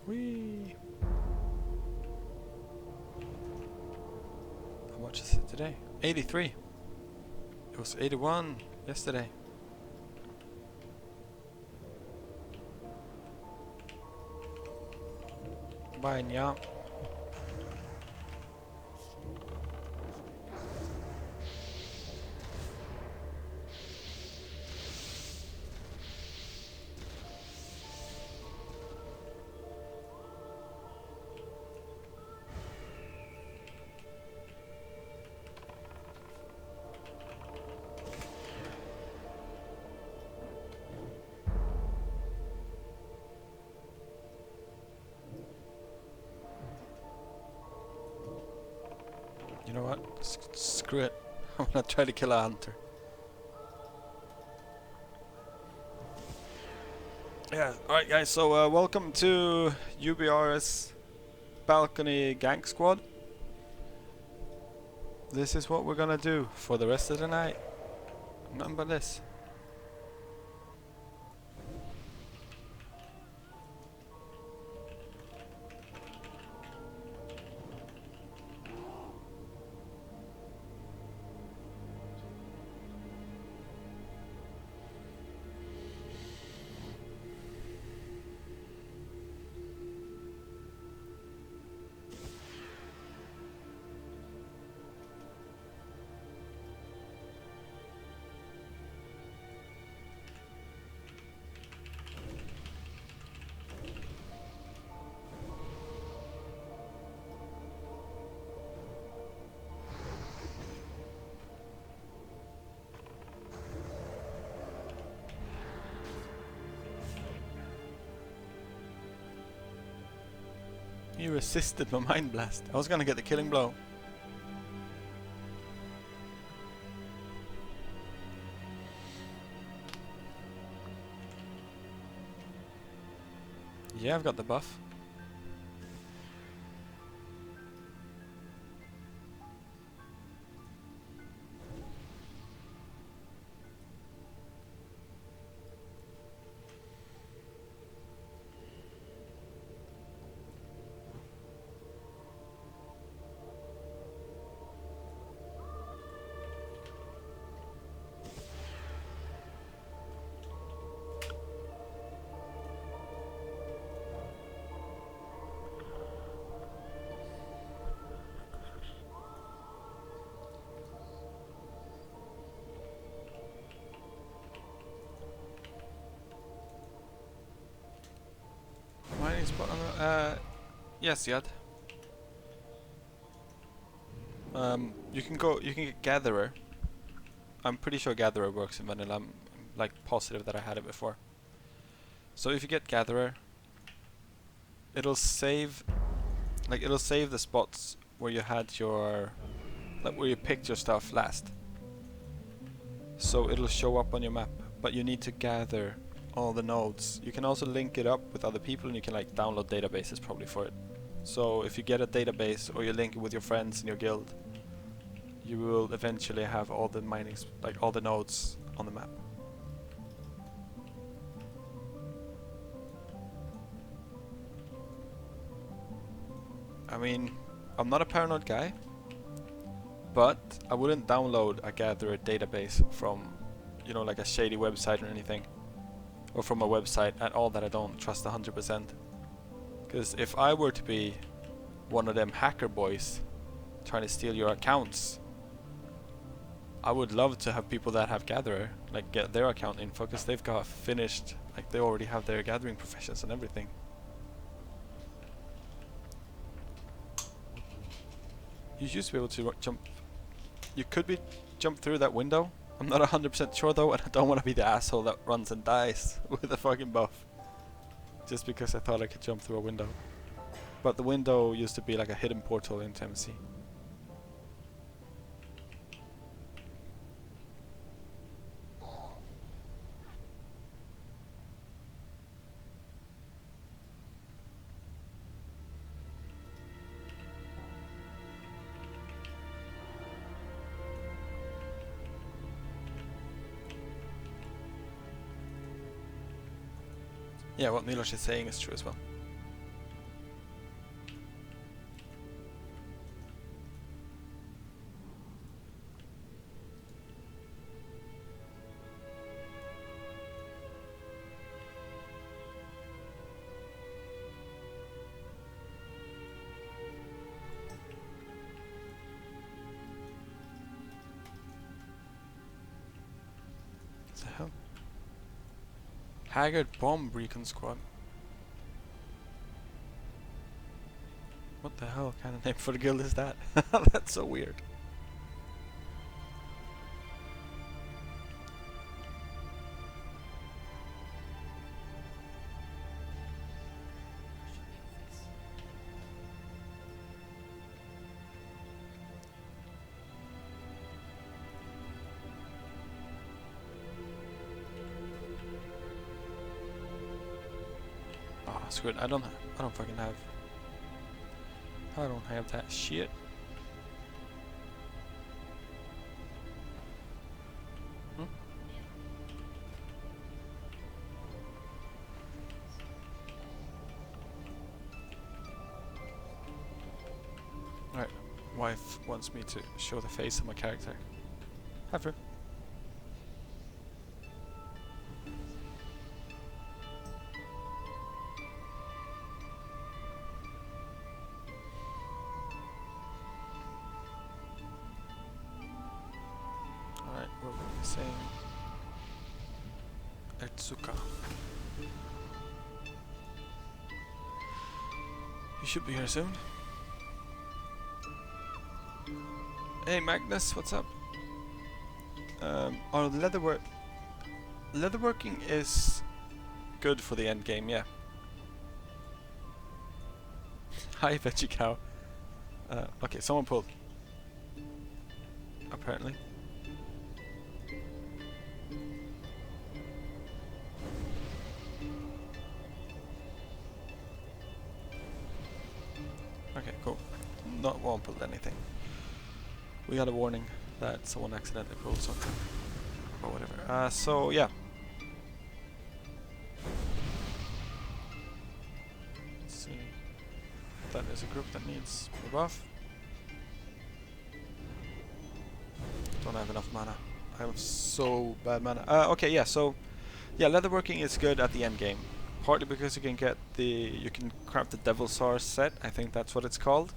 Whee! How much is it today? 83. It was 81 yesterday. Bye, yeah. You know what? Screw it. I'm gonna try to kill a hunter. Yeah, alright guys, so welcome to UBRS Balcony Gang Squad. This is what we're gonna do for the rest of the night. Remember this. You resisted my mind blast. I was gonna get the killing blow. Yeah, I've got the buff. Yes, Yad. You can get Gatherer. I'm pretty sure Gatherer works in vanilla. I'm like positive that I had it before. So if you get Gatherer, it'll save the spots where you had your, like where you picked your stuff last. So it'll show up on your map, but you need to gather all the nodes. You can also link it up with other people, and you can like download databases probably for it. So if you get a database or you link it with your friends in your guild, you will eventually have all the like all the nodes on the map. I mean, I'm not a paranoid guy, but I wouldn't download a gatherer database from, you know, like a shady website or anything, or from a website at all that I don't trust 100%. Because if I were to be one of them hacker boys trying to steal your accounts, I would love to have people that have gatherer like get their account info, because they've got finished, like they already have their gathering professions and everything. You used to be able to jump. You could be jump through that window. I'm not 100% sure though, and I don't want to be the asshole that runs and dies with a fucking buff just because I thought I could jump through a window. But the window used to be like a hidden portal into MC. Yeah, what Milos is saying is true as well. What the hell? Haggard Bomb Recon Squad. What the hell kind of name for the guild is that? That's so weird. Oh, screw it. I don't fucking have. I don't have that shit. Hmm? Alright, wife wants me to show the face of my character. Have her. Alright, what were we saying? Etsuka. You should be here soon. Hey Magnus, what's up? Oh, leatherworking is good for the end game, yeah. Hi, Veggie Cow. Okay, someone pulled. Apparently. Okay, cool. Not one pulled anything. We got a warning that someone accidentally pulled something. Or whatever. So yeah. Let's see. That is a group that needs a buff. Don't have enough mana. I have so bad mana. Okay, yeah, so yeah, leatherworking is good at the end game. Partly because you can craft the Devil Sar set, I think that's what it's called.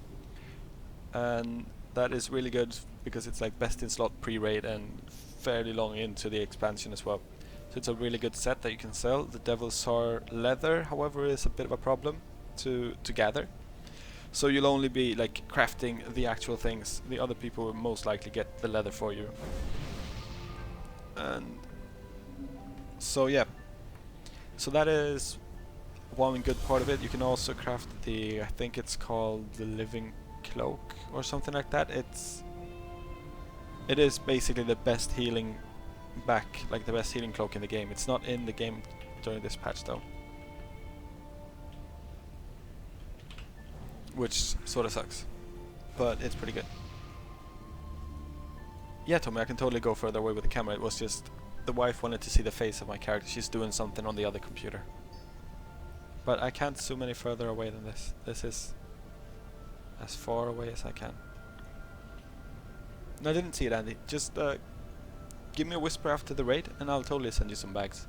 And that is really good because it's like best in slot pre-raid and fairly long into the expansion as well. So it's a really good set that you can sell. The Devil Sar leather, however, is a bit of a problem to gather. So you'll only be like crafting the actual things. The other people will most likely get the leather for you. And so yeah, so that is one good part of it. You can also craft the, I think it's called the living cloak or something like that. It is basically the best healing like the best healing cloak in the game. It's not in the game during this patch though, which sort of sucks, but it's pretty good. Yeah, Tommy, I can totally go further away with the camera. It was just the wife wanted to see the face of my character. She's doing something on the other computer. But I can't zoom any further away than this. This is as far away as I can. No, I didn't see it, Andy. Just give me a whisper after the raid and I'll totally send you some bags.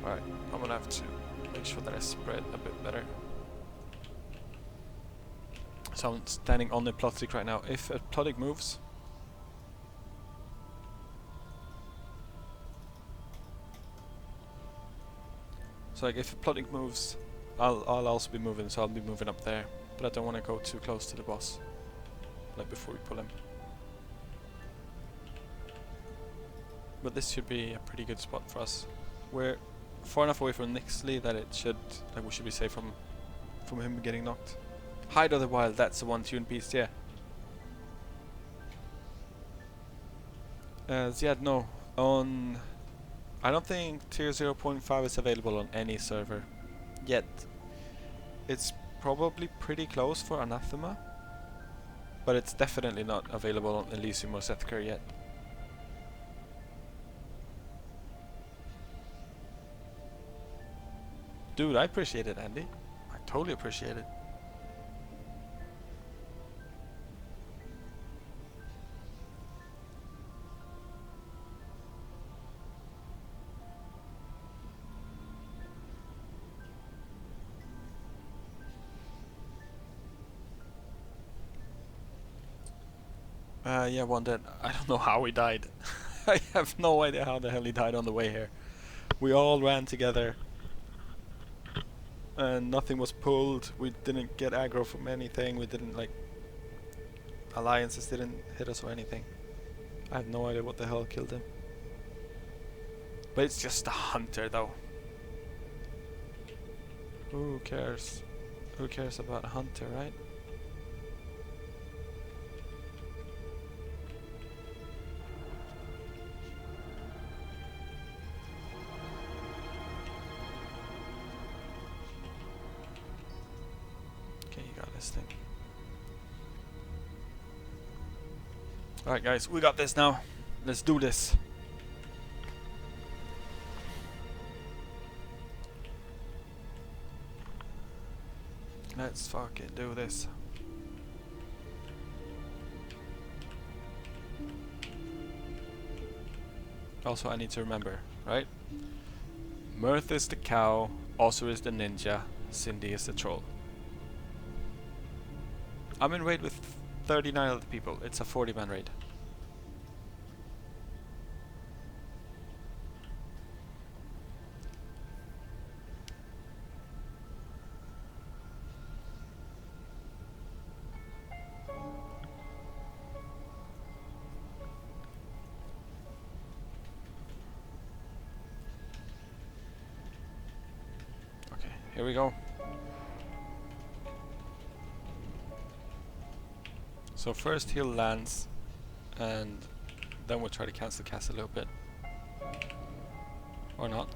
Alright, I'm gonna have to make sure that I spread a bit better. So I'm standing on the plot stick right now. If a plot stick moves, so like if a plot stick moves, I'll also be moving, so I'll be moving up there. But I don't want to go too close to the boss, like before we pull him. But this should be a pretty good spot for us. We're far enough away from Nixley that it should, like, we should be safe from him getting knocked. Hide of the Wild, that's the one tune piece, yeah. Ziad, no. I don't think tier 0.5 is available on any server yet. It's probably pretty close for Anathema, but it's definitely not available on Elysium or Sethker yet. Dude, I appreciate it, Andy. I totally appreciate it. Yeah, one dead. I don't know how he died. I have no idea how the hell he died on the way here. We all ran together and nothing was pulled. We didn't get aggro from anything. We didn't, like, alliances didn't hit us or anything. I have no idea what the hell killed him. But it's just a hunter though. Who cares? Who cares about a hunter, right? Okay, you got this thing. Alright guys, we got this now. Let's do this. Let's fucking do this. Also, I need to remember, right? Mirth is the cow, Osir is the ninja, Cindy is the troll. I'm in raid with 39 other people. It's a 40-man raid. Okay, here we go. So first he'll lands, and then we'll try to cancel cast a little bit. Or not.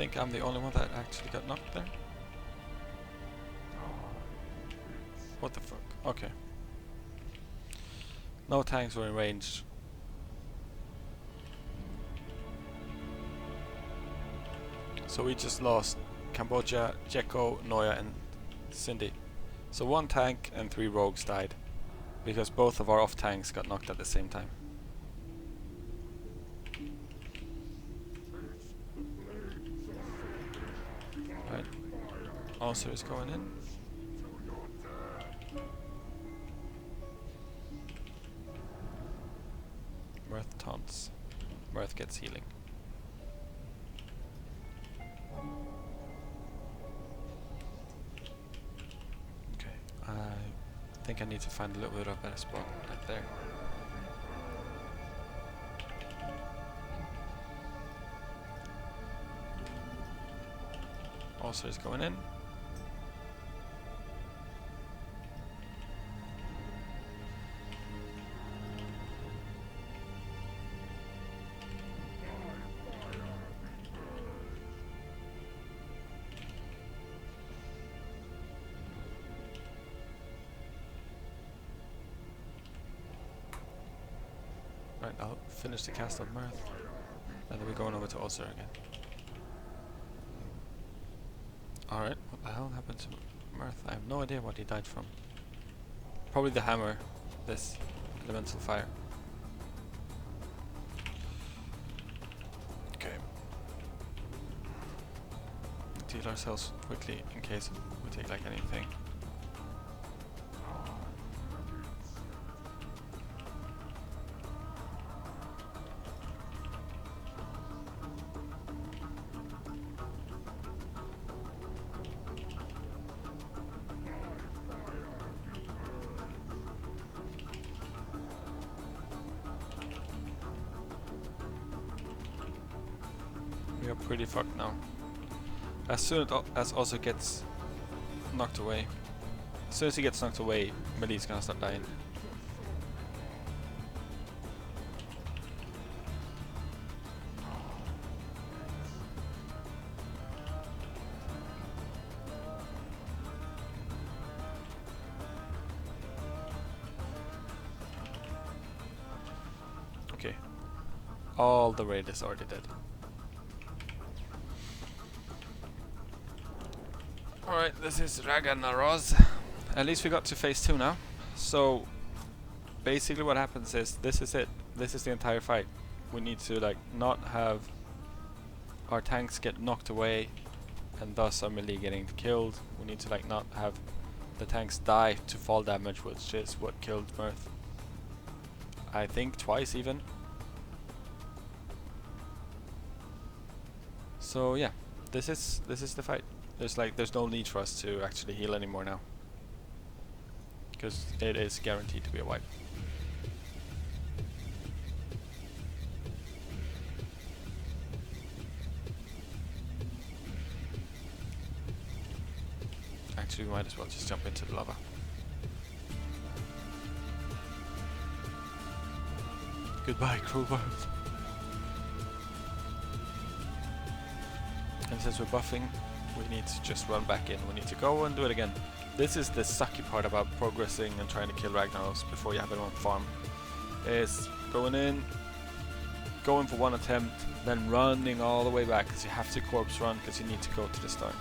think I'm the only one that actually got knocked there. What the fuck? Okay. No tanks were in range. So we just lost Cambodia, Jekko, Noya and Cindy. So 1 tank and 3 rogues died because both of our off tanks got knocked at the same time. Right. Officer is going in. Mirth taunts. Mirth gets healing. Okay, I think I need to find a little bit of a better spot like there. Also is going in. Right, I'll finish the cast on Mirth, and then we're going over to Ulcer again. Alright, what the hell happened to Mirth? I have no idea what he died from. Probably the hammer, this elemental fire. Okay. Heal ourselves quickly in case we take like anything. We are pretty fucked now. As soon as also gets knocked away, as soon as he gets knocked away, Millie's gonna start dying. Okay, all the raid is already dead. Alright, this is Ragnaros. At least we got to phase 2 now. So basically what happens is, this is it. This is the entire fight. We need to like not have our tanks get knocked away and thus our melee getting killed. We need to like not have the tanks die to fall damage, which is what killed Mirth. I think twice even. So yeah, this is the fight. There's no need for us to actually heal anymore now, because it is guaranteed to be a wipe. Actually, we might as well just jump into the lava. Goodbye, cruel world. And since we're buffing, we need to just run back in. We need to go and do it again. This is the sucky part about progressing and trying to kill Ragnaros before you have anyone farm. Is going in, going for one attempt, then running all the way back, because you have to corpse run because you need to go to the start.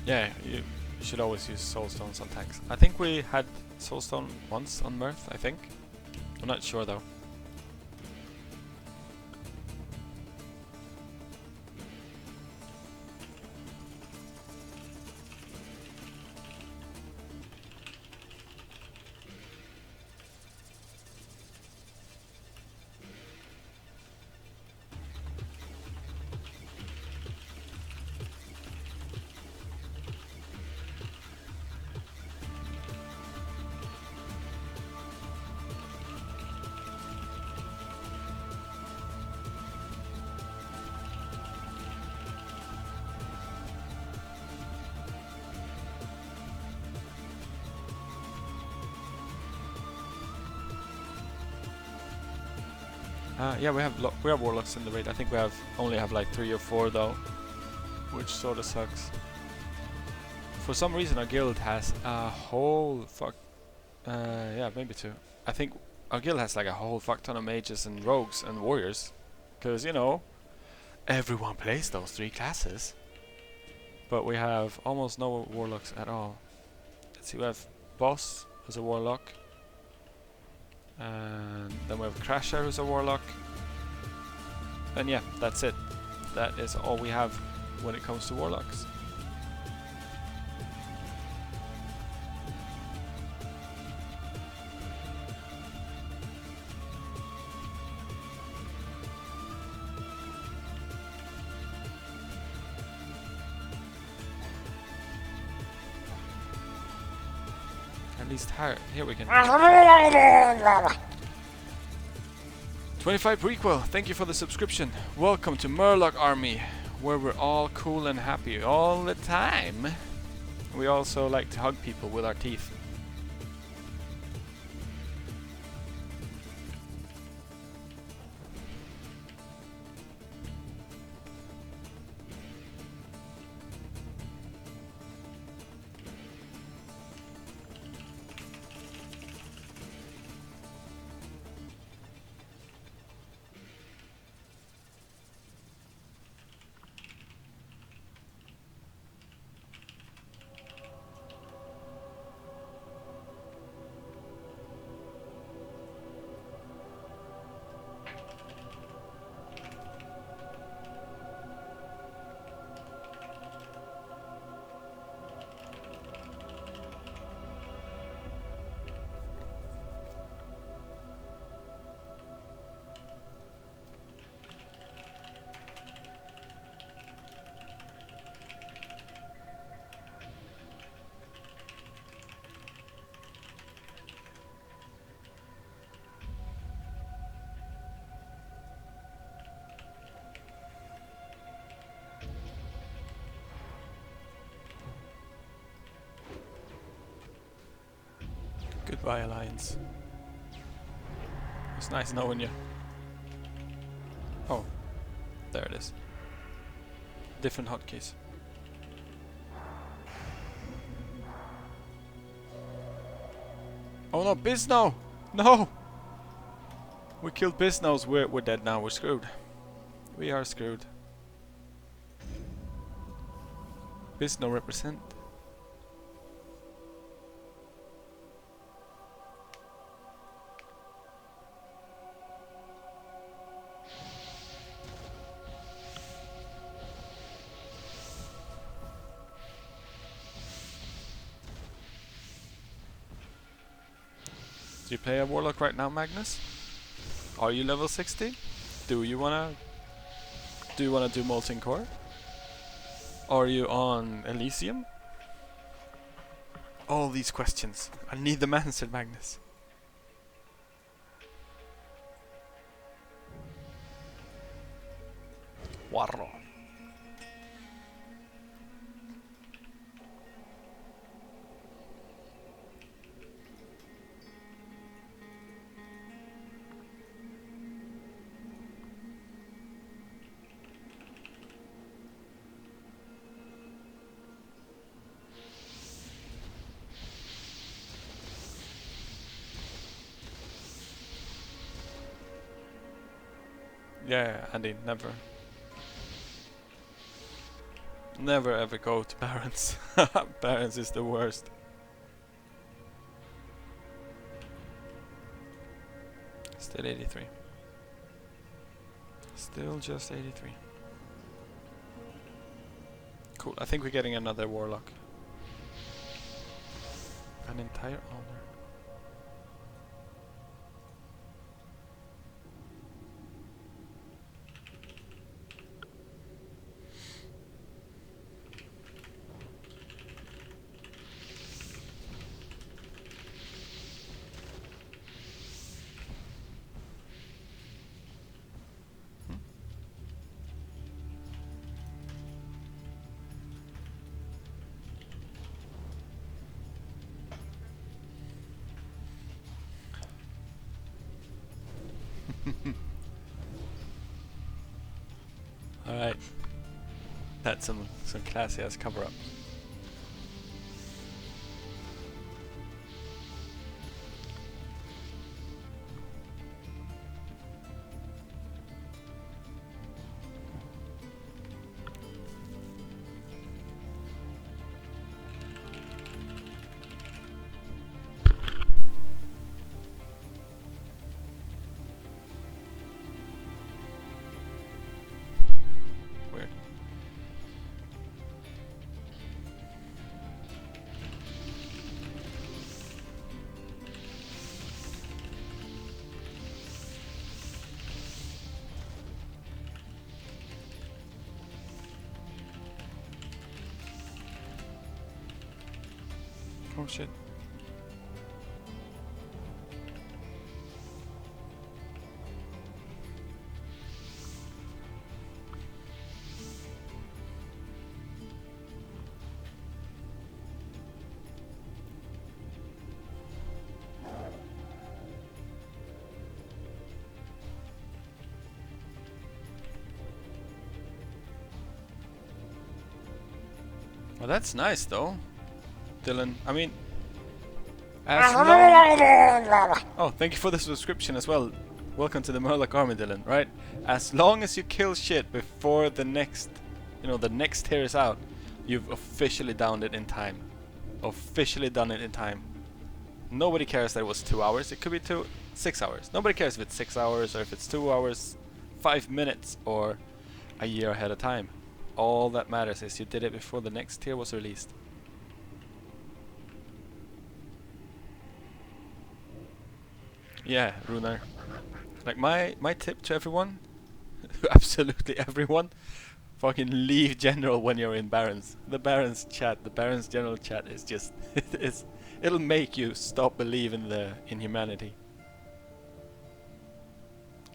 Yeah, you should always use soulstones on tanks. I think we had soulstone once on Mirth, I think. I'm not sure though. Yeah, we have warlocks in the raid. I think we only have like 3 or 4 though, which sort of sucks. For some reason, our guild has a whole yeah, maybe 2. I think our guild has like a whole fuck ton of mages and rogues and warriors, because you know, everyone plays those 3 classes. But we have almost no warlocks at all. Let's see, we have Boss who's a warlock, and then we have Crasher who's a warlock, and yeah, that's it. That is all we have when it comes to warlocks. At least here we can. 25 prequel, thank you for the subscription. Welcome to Murloc Army, where we're all cool and happy all the time. We also like to hug people with our teeth. Goodbye, Alliance. It's nice knowing you. Oh, there it is. Different hotkeys. Oh no, Bisno! No! We killed Bisnos. We're dead now. We're screwed. We are screwed. Bisno represent. Do you play a warlock right now, Magnus? Are you level 60? Do you wanna do Molten Core? Are you on Elysium? All these questions. I need them answered, Magnus. Warro. Yeah, Andy, never ever go to Barons. Barons is the worst. Still 83. Still just 83. Cool, I think we're getting another warlock. An entire honor. Alright. That's some classy ass cover up. Weird. Oh shit. Well, that's nice though, Dylan. I mean, as long... Oh, thank you for the subscription as well. Welcome to the Murloc army, Dylan. Right? As long as you kill shit before the next, the next tier is out, you've officially downed it in time. Officially done it in time. Nobody cares that it was 2 hours. It could be 6 hours. Nobody cares if it's 6 hours or if it's 2 hours, 5 minutes, or a year ahead of time. All that matters is you did it before the next tier was released. Yeah, Runar. Like my tip to everyone, absolutely everyone, fucking leave general when you're in Barons. The Barons chat, the Barons general chat is just it'll make you stop believing in humanity.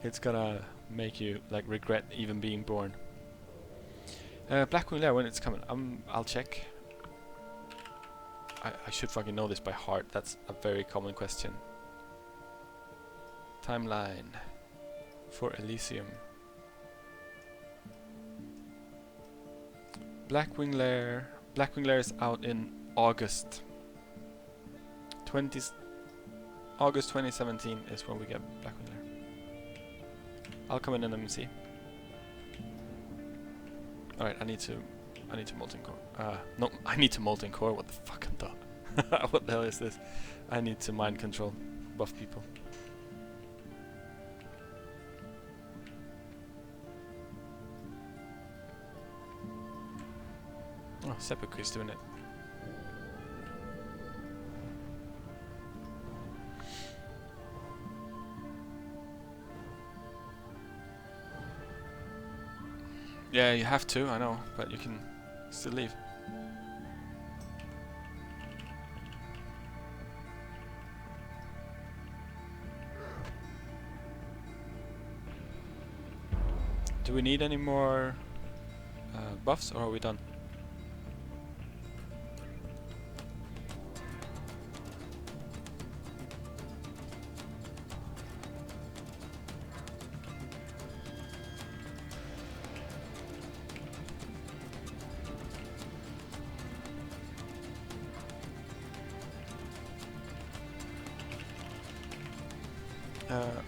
It's gonna make you like regret even being born. Blackwing Lair, when it's coming? I'll check. I should fucking know this by heart. That's a very common question. Timeline for Elysium. Blackwing Lair. Blackwing Lair is out in August. August 2017 is when we get Blackwing Lair. I'll come in and see. Alright, I need to molten core. No, I need to molten core. What the fucking thought? What the hell is this? I need to mind control. Buff people. Oh, Seppuku's doing it. Yeah, you have to, I know, but you can still leave. Do we need any more buffs, or are we done?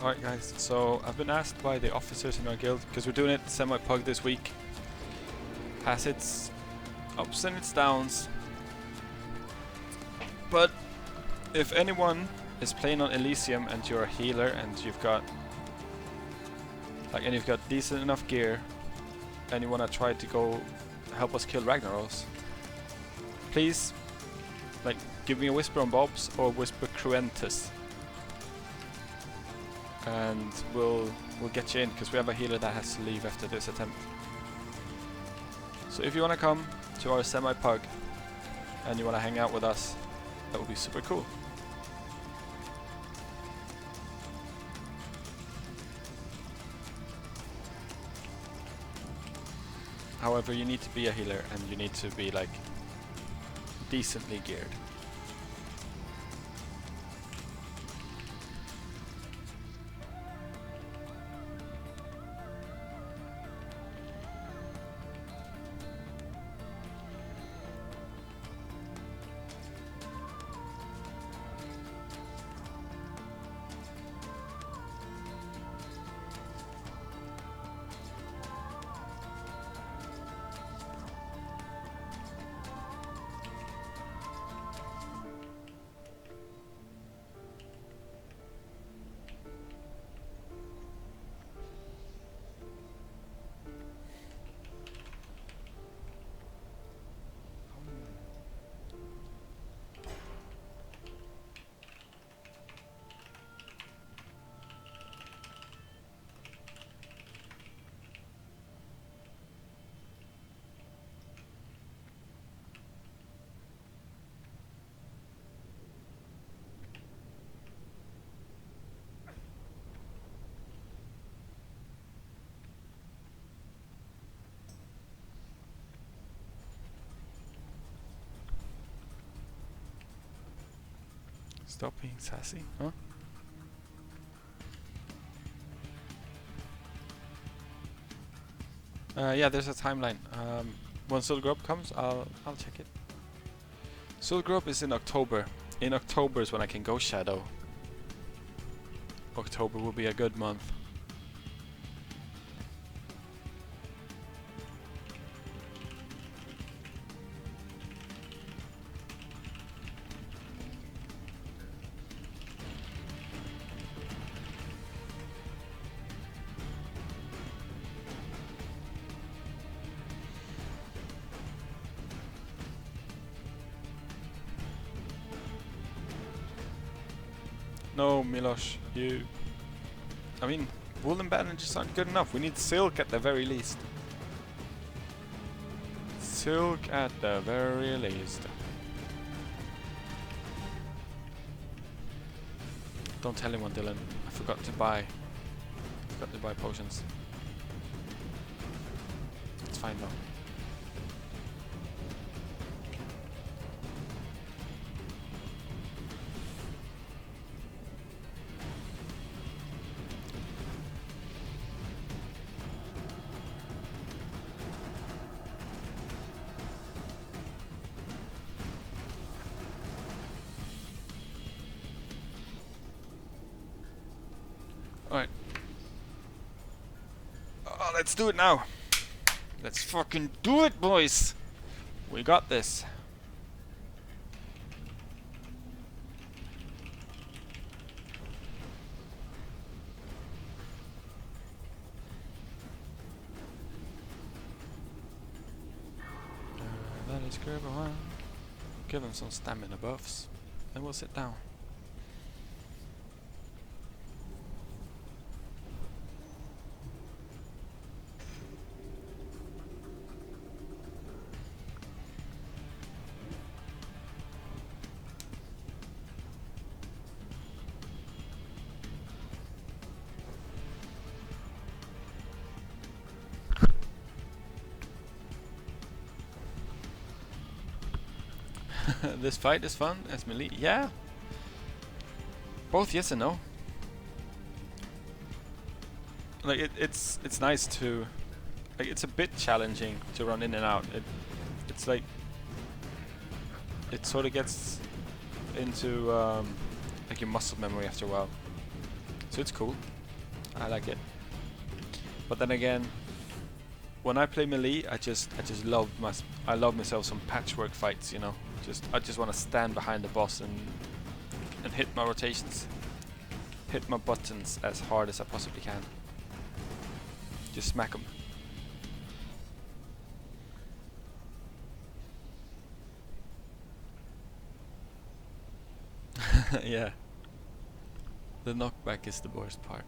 Alright guys, so I've been asked by the officers in our guild, because we're doing it semi-pug this week, has its ups and its downs, but if anyone is playing on Elysium and you're a healer and you've got decent enough gear and you want to try to go help us kill Ragnaros, please give me a whisper on Bob's or whisper Cruentus. And we'll get you in, because we have a healer that has to leave after this attempt. So if you want to come to our semi-pug and you want to hang out with us, that would be super cool. However, you need to be a healer and you need to be decently geared. Stop being sassy, huh? Yeah, there's a timeline. When Soul Grub comes, I'll check it. Soul Grub is in October. In October is when I can go Shadow. October will be a good month. No, Milosh, you... I mean, woolen bandages aren't good enough. We need silk at the very least. Silk at the very least. Don't tell anyone, Dylan. I forgot to buy potions. It's fine though. Alright. Oh, let's do it now. Let's fucking do it, boys. We got this. That is good. Give them some stamina buffs, and we'll sit down. This fight is fun as melee. Yeah. Both yes and no. Like it's nice to, like, it's a bit challenging to run in and out. It's like it sort of gets into like your muscle memory after a while. So it's cool. I like it. But then again, when I play melee, I just love myself some patchwork fights, you know. I just want to stand behind the boss and hit my rotations, hit my buttons as hard as I possibly can. Just smack them. Yeah. The knockback is the worst part.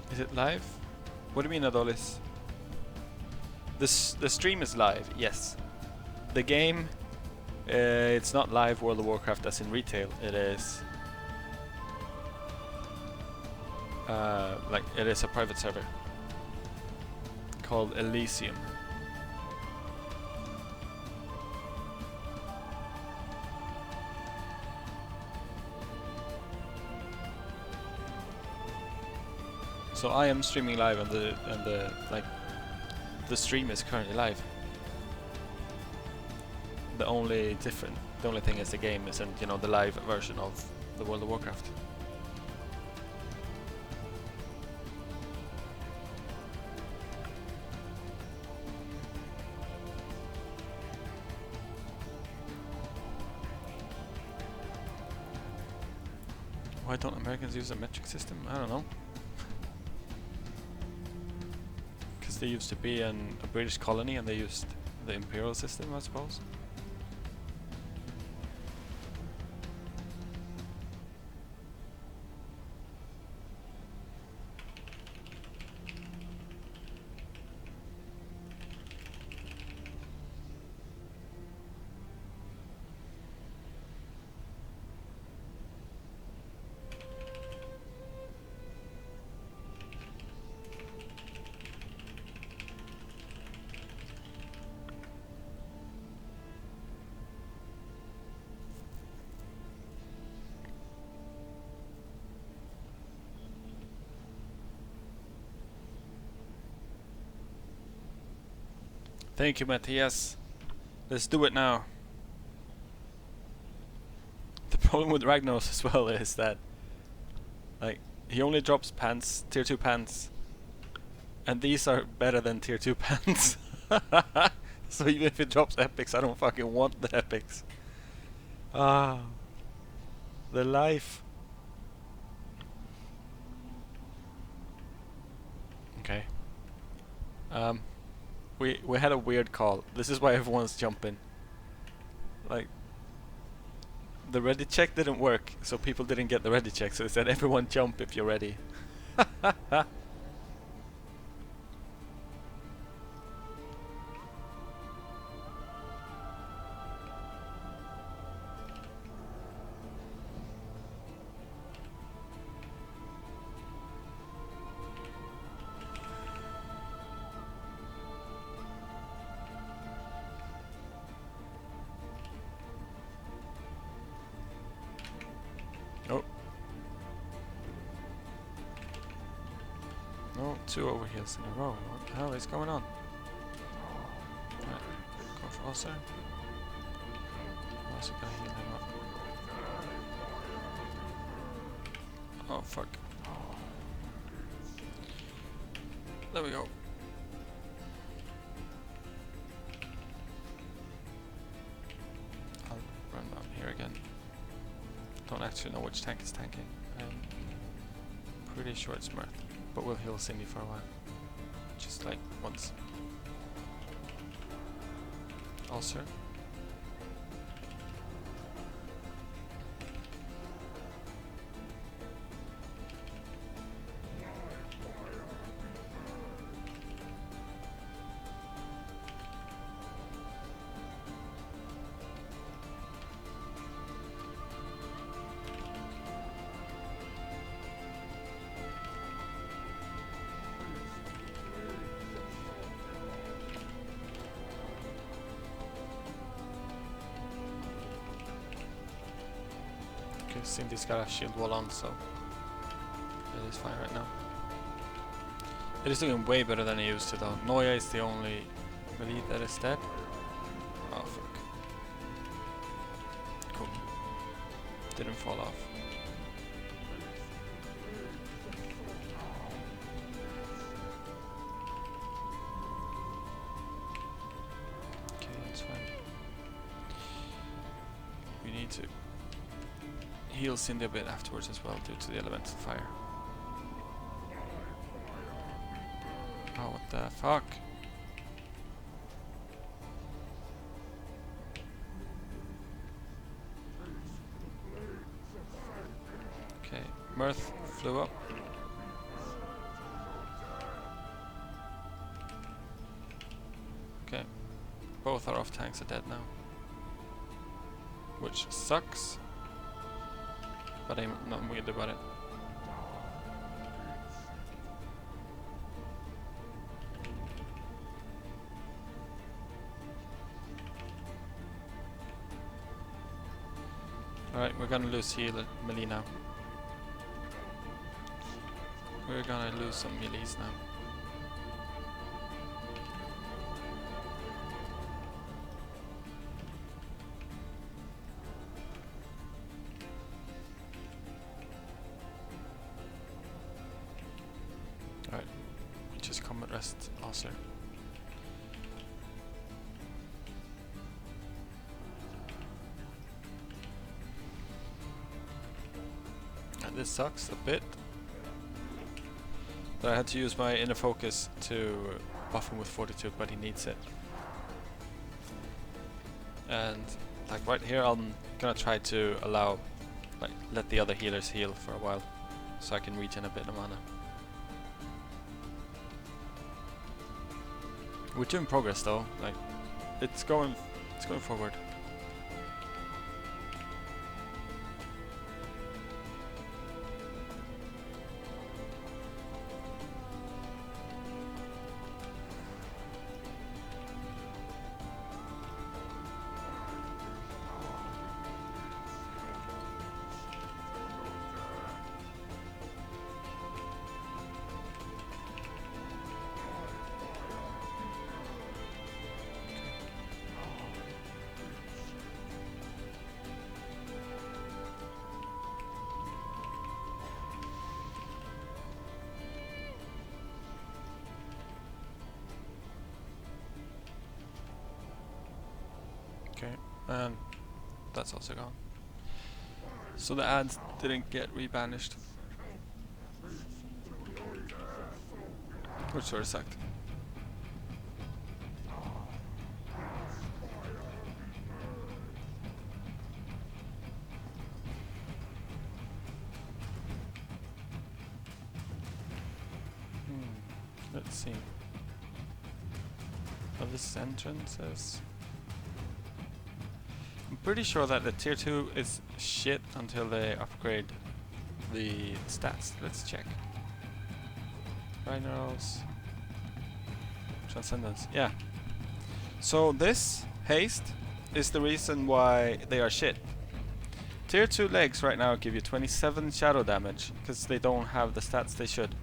Is it live? What do you mean, Adolis? The stream is live, yes. The game, it's not live World of Warcraft as in retail. It is like it is a private server called Elysium. So I am streaming live and the like the stream is currently live. The only thing is the game isn't, you know, the live version of the World of Warcraft. Why don't Americans use a metric system? I don't know. Because they used to be a British colony and they used the imperial system, I suppose. Thank you, Matthias. Let's do it now. The problem with Ragnaros as well is that, like, he only drops pants, tier 2 pants, and these are better than tier 2 pants. So even if it drops epics, I don't fucking want the epics. Ah, the life. Okay. We had a weird call. This is why everyone's jumping. Like, the ready check didn't work, so people didn't get the ready check. So they said everyone jump if you're ready. Oh. No, 2 overheals in a row. What the hell is going on? Right. Go for Ulcer. Also gonna heal him up. Oh fuck. There we go. I'll run up here again. Don't actually know which tank is tanking. I'm pretty sure it's Mirth, but we'll heal Cindy for a while. Just like once. Ulcer. Cindy's got a shield wall on, so it is fine right now. It is doing way better than it used to though. Noya is the only melee that is dead. Oh fuck. Cool. Didn't fall off. Okay, that's fine. We need to heal Cindy a bit afterwards as well due to the elemental fire. Oh, what the fuck? Okay, Mirth flew up. Okay, both our off tanks are dead now, which sucks. But I'm not weird about it. Alright, we're gonna lose heal melee now. We're gonna lose some melees now. Alright, we just come at rest also. And this sucks a bit. But I had to use my inner focus to buff him with fortitude, but he needs it. And like right here, I'm gonna try to allow, like, let the other healers heal for a while, so I can regen a bit of mana. We're doing progress though. Like, it's going forward. Okay, and that's also gone. So the ads didn't get rebanished, which sort of sucked. Let's see. Oh, this is entrances. I'm pretty sure that the tier 2 is shit until they upgrade the stats. Let's check. Ragnaros. Transcendence. Yeah. So this haste is the reason why they are shit. Tier 2 legs right now give you 27 shadow damage because they don't have the stats they should.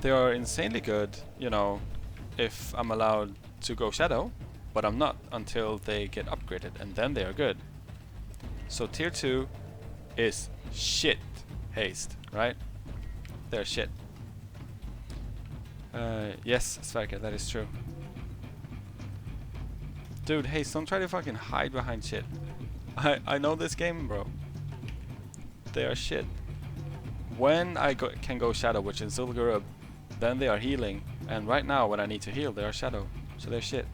They are insanely good, you know, if I'm allowed to go shadow, but I'm not until they get upgraded, and then they are good. So tier 2 is shit haste, right? They're shit. Yes, Sverker, that is true. Dude, haste, don't try to fucking hide behind shit. I know this game, bro. They are shit. When I can go shadow, which is Zul'Gurub, then they are healing, and right now when I need to heal, they are shadow, so they're shit.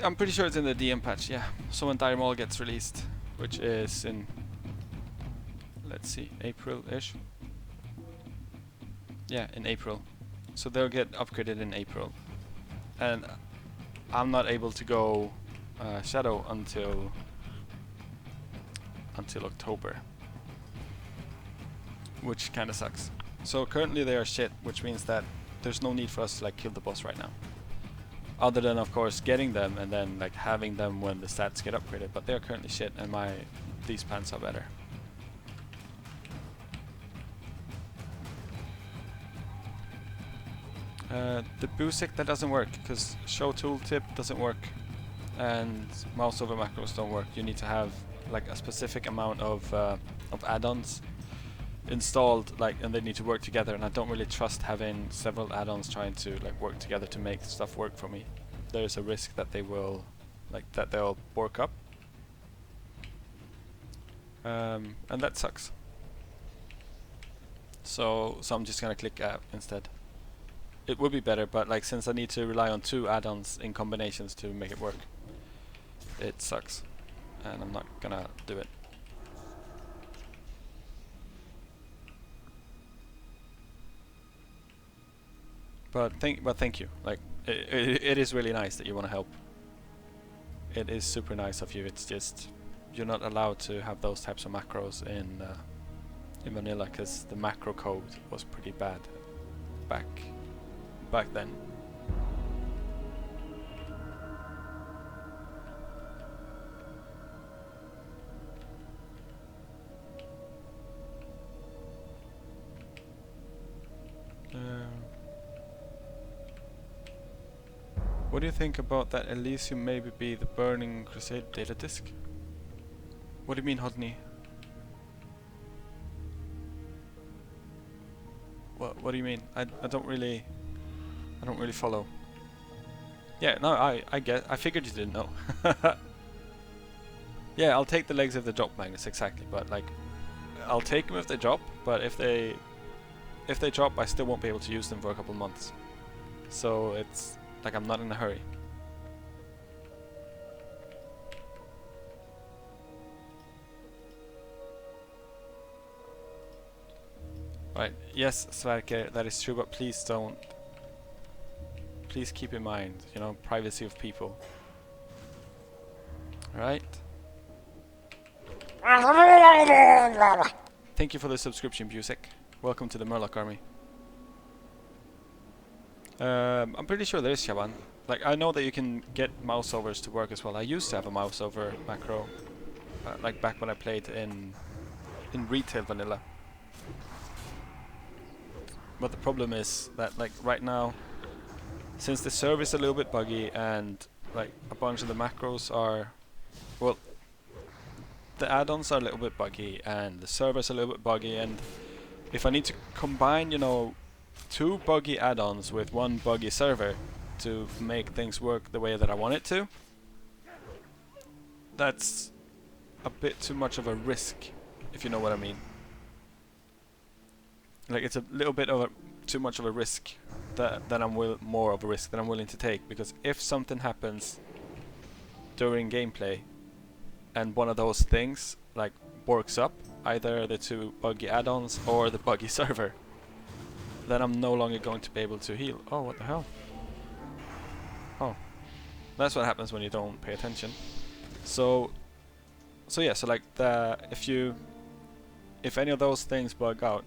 I'm pretty sure it's in the DM patch, yeah. So when Dire Maul gets released, which is in, let's see, April-ish. Yeah, in April. So they'll get upgraded in April. And I'm not able to go shadow until October, which kind of sucks. So currently they are shit, which means that there's no need for us to like kill the boss right now. Other than of course getting them and then like having them when the stats get upgraded, but they're currently shit and these pants are better. The Boosik, that doesn't work because show tooltip doesn't work and mouse over macros don't work. You need to have like a specific amount of add-ons installed, like, and they need to work together, and I don't really trust having several add-ons trying to like work together to make stuff work for me. There's a risk that they will they'll bork up, and that sucks. So I'm just gonna click out instead. It would be better, but like since I need to rely on 2 add-ons in combinations to make it work, it sucks, and I'm not gonna do it. But thank you. Like it is really nice that you want to help. It is super nice of you. It's just you're not allowed to have those types of macros in vanilla, because the macro code was pretty bad back then. What do you think about that Elysium maybe be the Burning Crusade data disk? What do you mean, Hodney? What do you mean? I don't really follow. Yeah, no, I figured you didn't know. Yeah, I'll take the legs if they drop, Magnus, exactly. But like, I'll take them if they drop. But if they drop, I still won't be able to use them for a couple months. So it's like I'm not in a hurry. Right, yes, Sverker, that is true, but please don't. Please keep in mind, you know, privacy of people. Right? Thank you for the subscription, Busek. Welcome to the Murloc army. I'm pretty sure there is, Shaban. Like, I know that you can get mouse overs to work as well. I used to have a mouse over macro, like back when I played in retail vanilla. But the problem is that, like, right now, since the server is a little bit buggy and like a bunch of the macros are, well, the add-ons are a little bit buggy and the server's a little bit buggy, and if I need to combine, you know, 2 buggy add-ons with 1 buggy server to make things work the way that I want it to, that's a bit too much of a risk, if you know what I mean. Like, it's a little bit of too much of a risk that I'm more of a risk that I'm willing to take, because if something happens during gameplay and one of those things like works up, either the 2 buggy add-ons or the buggy server, then I'm no longer going to be able to heal. Oh, what the hell? Oh, that's what happens when you don't pay attention. So yeah, so like if any of those things bug out,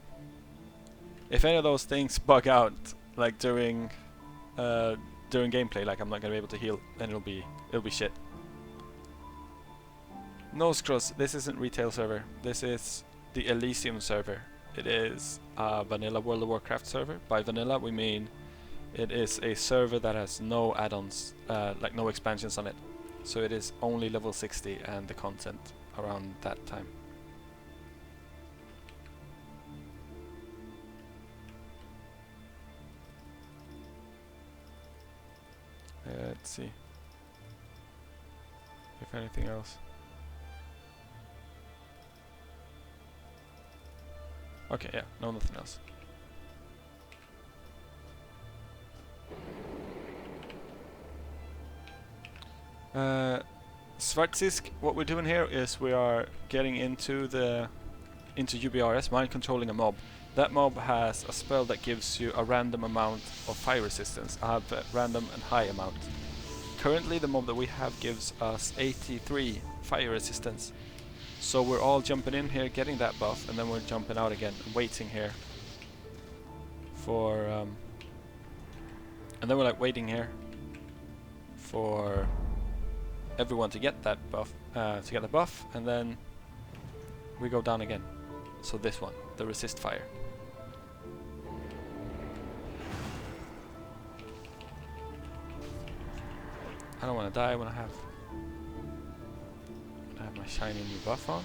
like during gameplay, like I'm not gonna be able to heal, then it'll be shit. No, Scross, this isn't retail server. This is the Elysium server. It is a vanilla World of Warcraft server. By vanilla, we mean it is a server that has no add-ons, like no expansions on it. So it is only level 60 and the content around that time. Let's see if anything else. Okay, yeah, no, nothing else. Svartsisk, what we're doing here is we are getting into UBRS, mind controlling a mob. That mob has a spell that gives you a random amount of fire resistance. I have a random and high amount. Currently the mob that we have gives us 83 fire resistance. So we're all jumping in here, getting that buff, and then we're jumping out again, and waiting here for and then we're like waiting here for everyone to get that buff, and then we go down again. So this one, the resist fire. I don't want to die when I have my shiny new buff on.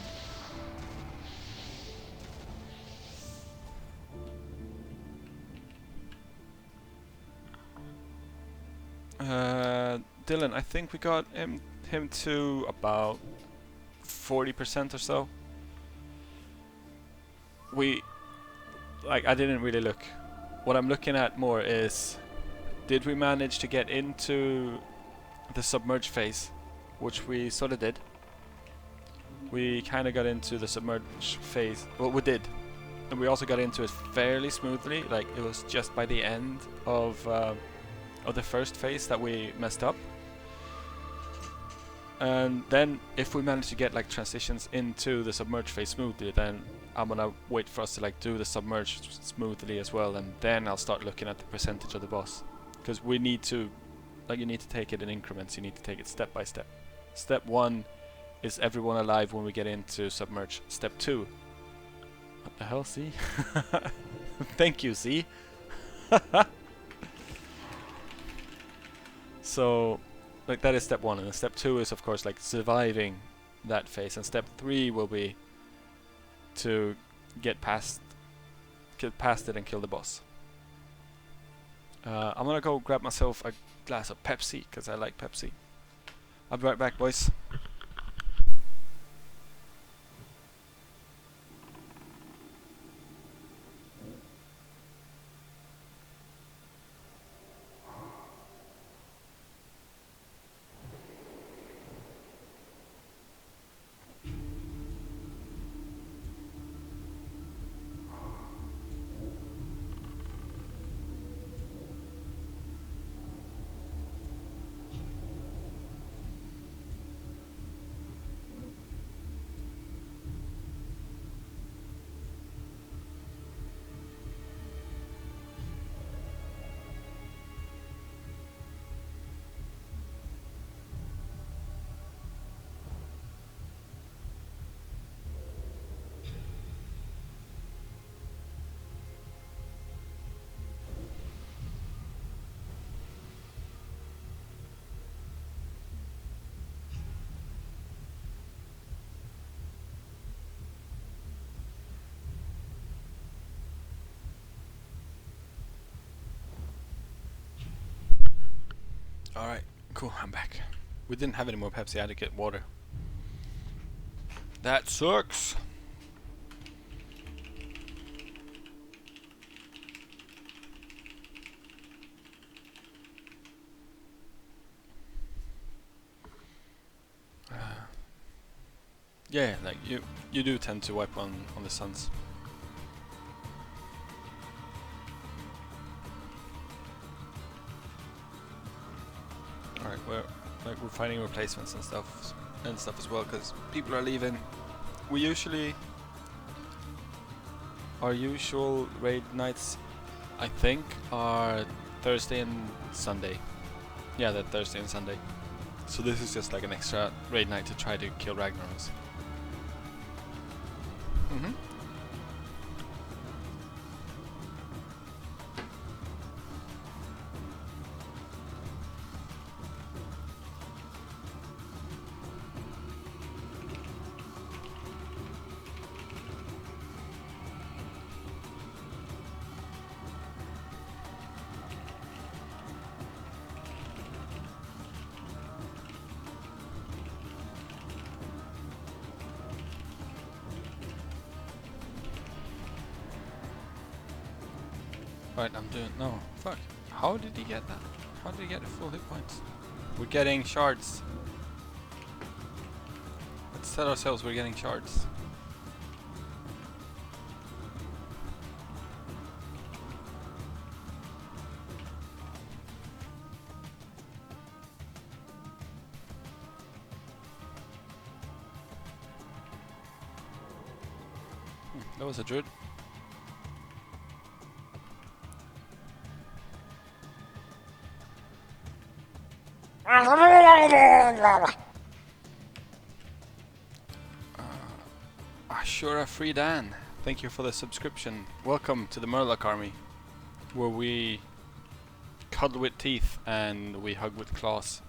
Dylan, I think we got him to about 40% or so. I didn't really look. What I'm looking at more is, did we manage to get into the submerge phase, which we sort of did. We kind of got into the submerge phase. Well, we did, and we also got into it fairly smoothly. Like, it was just by the end of the first phase that we messed up. And then if we manage to get like transitions into the submerge phase smoothly, then I'm gonna wait for us to like do the submerge smoothly as well, and then I'll start looking at the percentage of the boss. Because we need to, like, you need to take it in increments. You need to take it step by step. Step 1 is everyone alive when we get into submerge. Step 2. What the hell, see? Thank you, see? So, like, that is step 1, and then step 2 is of course like surviving that phase, and step 3 will be to get past it and kill the boss. I'm gonna go grab myself a glass of Pepsi, because I like Pepsi. I'll be right back, boys. Alright, cool, I'm back. We didn't have any more Pepsi, I had to get water. That sucks! Yeah, like you do tend to wipe on the suns. Alright, we're finding replacements and stuff as well, because people are leaving. We usually, our usual raid nights, I think, are Thursday and Sunday. Yeah, that Thursday and Sunday. So this is just like an extra raid night to try to kill Ragnaros. Right, I'm doing... No, fuck. How did he get that? How did he get the full hit points? We're getting shards. Let's tell ourselves we're getting shards. That was a druid. Ashura Freedan, thank you for the subscription. Welcome to the Murloc army, where we cuddle with teeth and we hug with claws.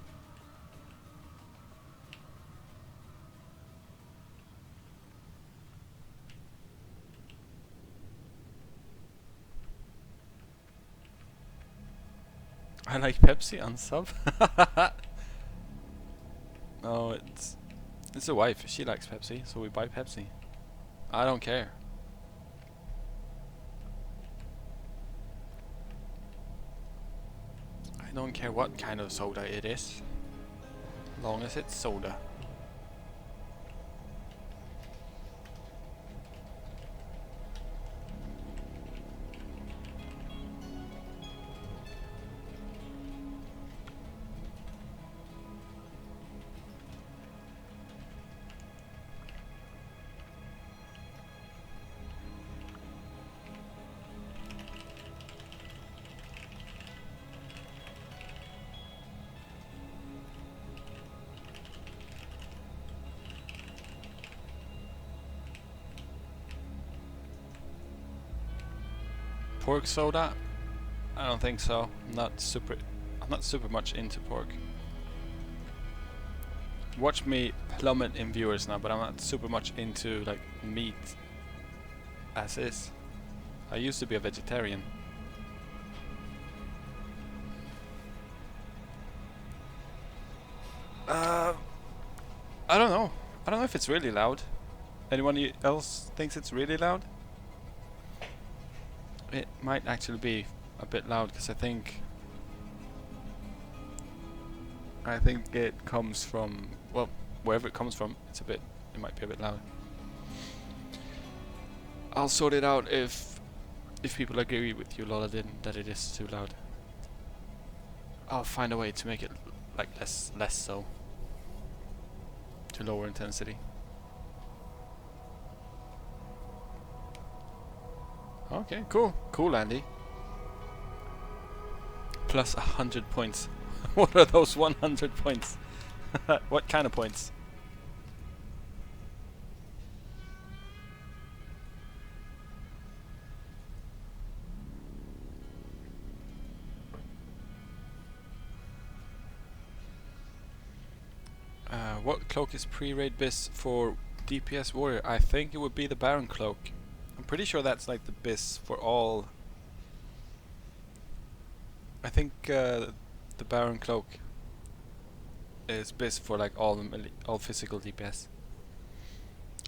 I like Pepsi on sub. No, it's a wife. She likes Pepsi, so we buy Pepsi. I don't care. I don't care what kind of soda it is, long as it's soda. Pork soda? I don't think so. I'm not super much into pork. Watch me plummet in viewers now, but I'm not super much into like meat as is. I used to be a vegetarian. I don't know. I don't know if it's really loud. Anyone else thinks it's really loud? It might actually be a bit loud because I think it comes from, well, wherever it comes from, it might be a bit loud. I'll sort it out if people agree with you, Loladin, that it is too loud. I'll find a way to make it like less so, to lower intensity. Okay, cool, Andy. Plus 100 points. What are those 100 points? What kind of points? What cloak is pre-raid bis for DPS warrior? I think it would be the Baron cloak. I'm pretty sure that's like the bis for all. I think the Baron cloak is bis for like all physical DPS.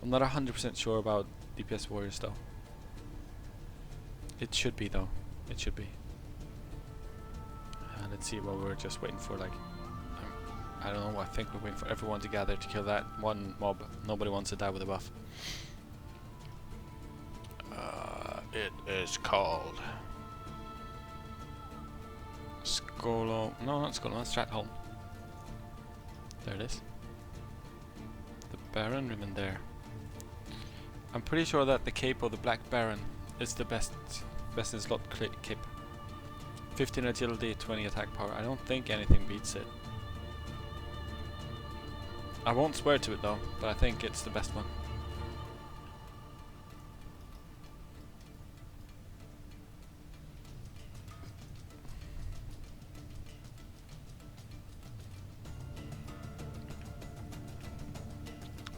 I'm not 100% sure about DPS warriors though. It should be though. It should be. Let's see what we're just waiting for. Like, I don't know. I think we're waiting for everyone to gather to kill that one mob. Nobody wants to die with a buff. It is called Skolo. No, not Skolo. That's Stratholm. There it is. The Baron ribbon there. I'm pretty sure that the cape of the Black Baron is the best in slot cape. 15 agility, 20 attack power. I don't think anything beats it. I won't swear to it though, but I think it's the best one.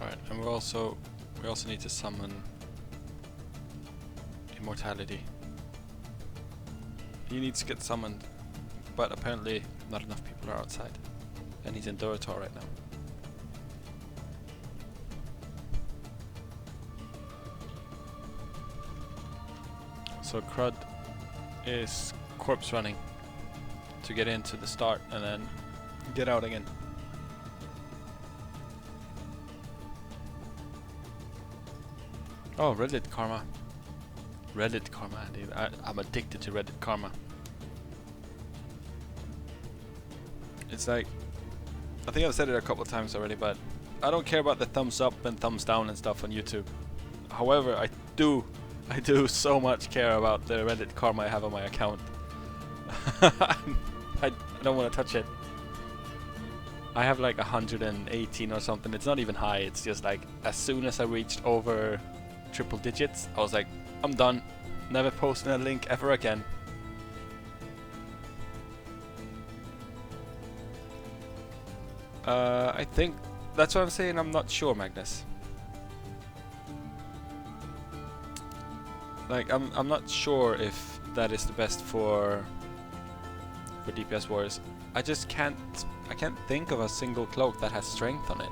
Alright, and we also need to summon Immortality. He needs to get summoned, but apparently not enough people are outside. And he's in Durator right now. So Crud is corpse running to get into the start and then get out again. Oh, Reddit karma. Reddit karma, dude. I'm addicted to Reddit karma. It's like, I think I've said it a couple of times already, but I don't care about the thumbs up and thumbs down and stuff on YouTube. However, I do so much care about the Reddit karma I have on my account. I don't want to touch it. I have like 118 or something. It's not even high. It's just like as soon as I reached over triple digits, I was like, I'm done. Never posting a link ever again. I think that's what I'm saying. I'm not sure, Magnus. Like I'm not sure if that is the best for DPS warriors. I can't think of a single cloak that has strength on it.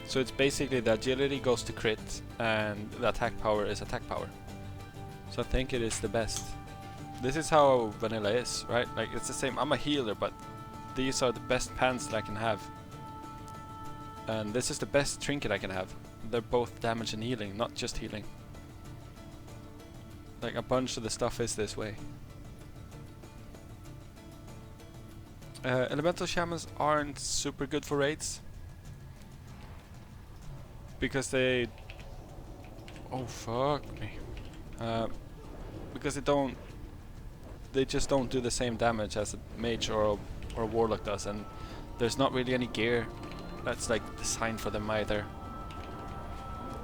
So it's basically the agility goes to crit and the attack power is attack power. So I think it is the best. This is how vanilla is, right? Like it's the same. I'm a healer, but these are the best pants that I can have. And this is the best trinket I can have. They're both damage and healing, not just healing. Like a bunch of the stuff is this way. Elemental shamans aren't super good for raids because they because they just don't do the same damage as a mage or a warlock does, and there's not really any gear that's like designed for them either.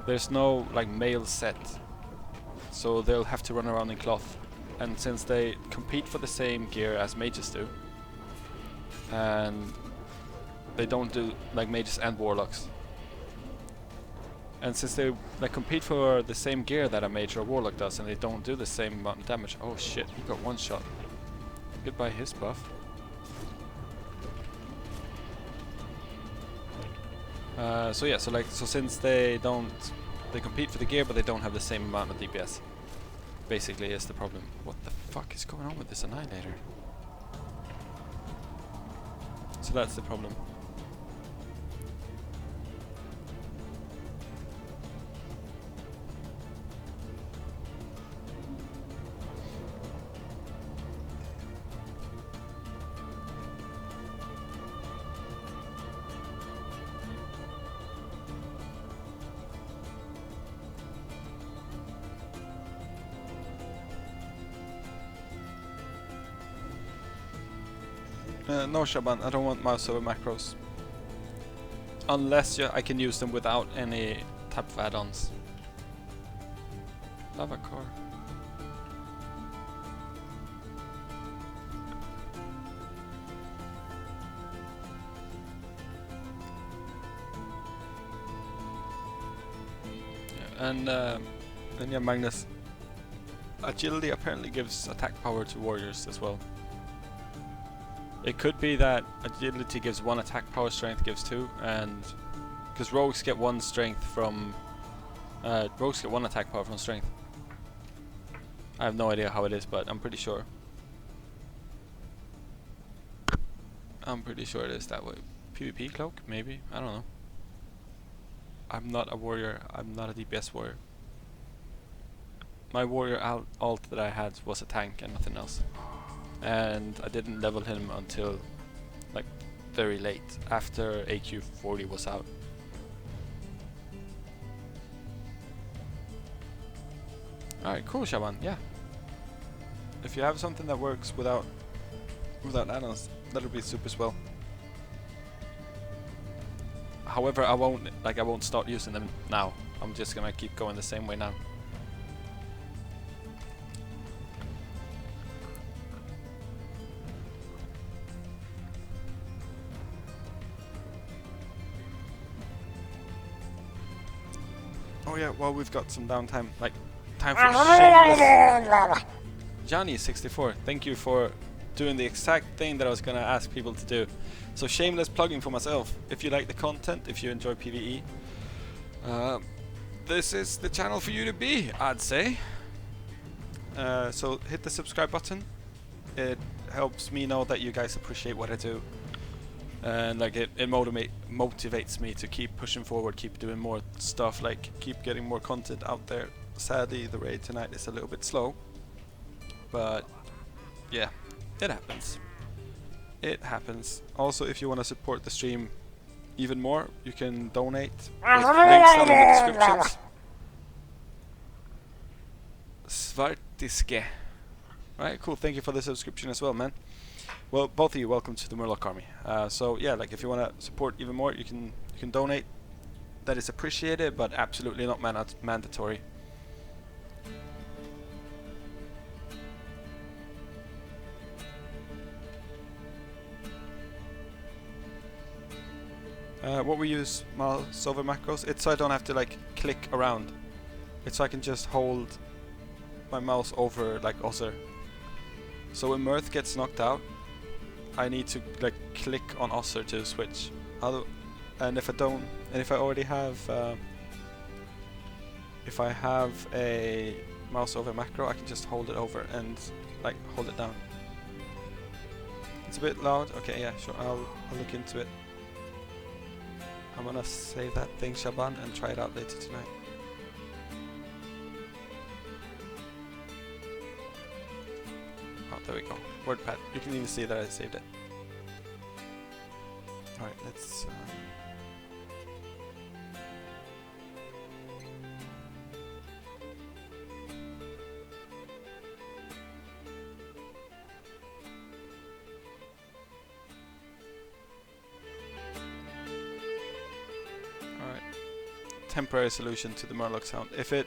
There's no like mail set, so they'll have to run around in cloth. and since they compete for the same gear as mages do, and they don't do like mages and warlocks, and since they like compete for the same gear that a mage or warlock does, and they don't do the same amount of damage. Oh shit, he got one shot. Goodbye his buff. So yeah, so since they compete for the gear, but they don't have the same amount of DPS. Basically, is the problem. What the fuck is going on with this annihilator? So that's the problem. No, Shaban, I don't want mouse over macros. Unless I can use them without any type of add-ons. Lava core. Yeah, and yeah, Magnus. Agility apparently gives attack power to warriors as well. It could be that agility gives 1 attack power, strength gives 2, and because rogues get 1 strength from rogues get 1 attack power from strength. I have no idea how it is, but I'm pretty sure. I'm pretty sure it is that way. PvP cloak, maybe, I don't know. I'm not a warrior. I'm not a DPS warrior. My warrior alt that I had was a tank and nothing else. And I didn't level him until like very late, after AQ 40 was out. Alright, cool, Shaban, yeah. If you have something that works without add-ons, that'll be super swell. However, I won't start using them now. I'm just gonna keep going the same way now. Oh yeah, well, we've got some downtime, like time for shameless. Johnny64, thank you for doing the exact thing that I was gonna ask people to do. So shameless plugging for myself. If you like the content, if you enjoy PvE, this is the channel for you to be, I'd say. So hit the subscribe button. It helps me know that you guys appreciate what I do. And like it motivates me to keep pushing forward, keep doing more stuff, like keep getting more content out there. Sadly, the raid tonight is a little bit slow, but yeah, it happens. It happens. Also, if you want to support the stream even more, you can donate with links down in the descriptions. Svartiske. Alright, cool. Thank you for the subscription as well, man. Well, both of you, welcome to the Murloc Army. So yeah, like if you want to support even more, you can donate. That is appreciated, but absolutely not mandatory. What we use mouse over macros, it's so I don't have to like click around. It's so I can just hold my mouse over like Osir. So when Mirth gets knocked out, I need to like click on Osir to switch. And if I don't, and if I already have, if I have a mouse over macro, I can just hold it over and like hold it down. It's a bit loud. Okay, yeah, sure. I'll look into it. I'm gonna save that thing, Shaban, and try it out later tonight. Oh, there we go. WordPad. You can even see that I saved it. Alright, let's... Alright. Temporary solution to the Murloc sound. If it...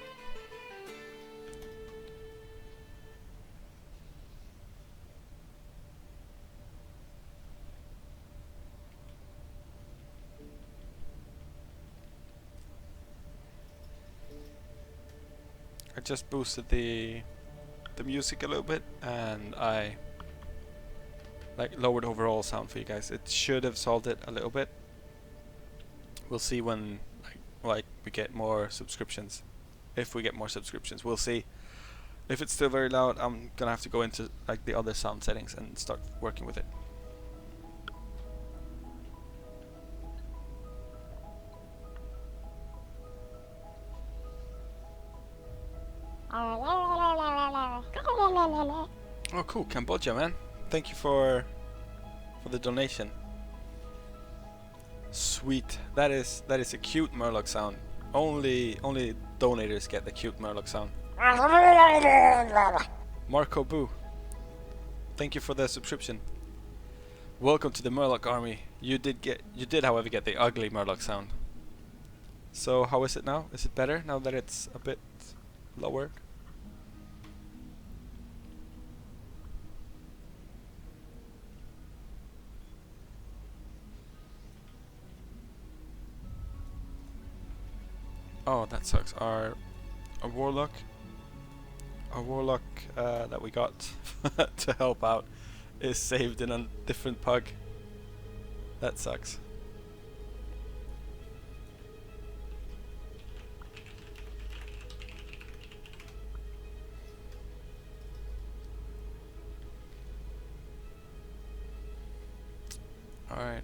just boosted the music a little bit, and I like lowered overall sound for you guys. It should have solved it a little bit. We'll see when like we get more subscriptions. If we get more subscriptions, we'll see. If it's still very loud, I'm gonna have to go into like the other sound settings and start working with it. Oh cool, Cambodia, man. Thank you for the donation. Sweet. That is a cute Murloc sound. Only donators get the cute Murloc sound. Marco Boo, thank you for the subscription. Welcome to the Murloc army. You did however get the ugly Murloc sound. So how is it now? Is it better now that it's a bit lowered? Oh, that sucks. Our warlock that we got to help out is saved in a different pug. That sucks. All right.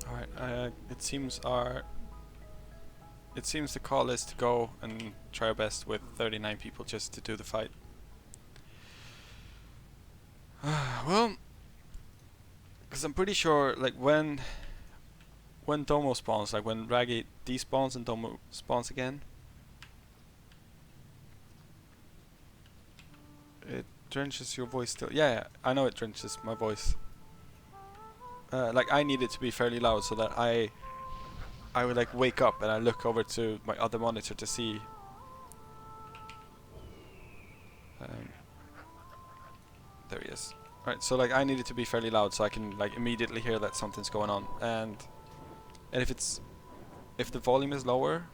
Alright, it seems the call is to go and try our best with 39 people just to do the fight. Well, because I'm pretty sure like when Domo spawns, like when Raggy despawns and Domo spawns again, it drenches your voice still. Yeah, I know it drenches my voice. Like I need it to be fairly loud so that I would like wake up and I look over to my other monitor to see. There he is. Right, so like I need it to be fairly loud so I can like immediately hear that something's going on. And if the volume is lower,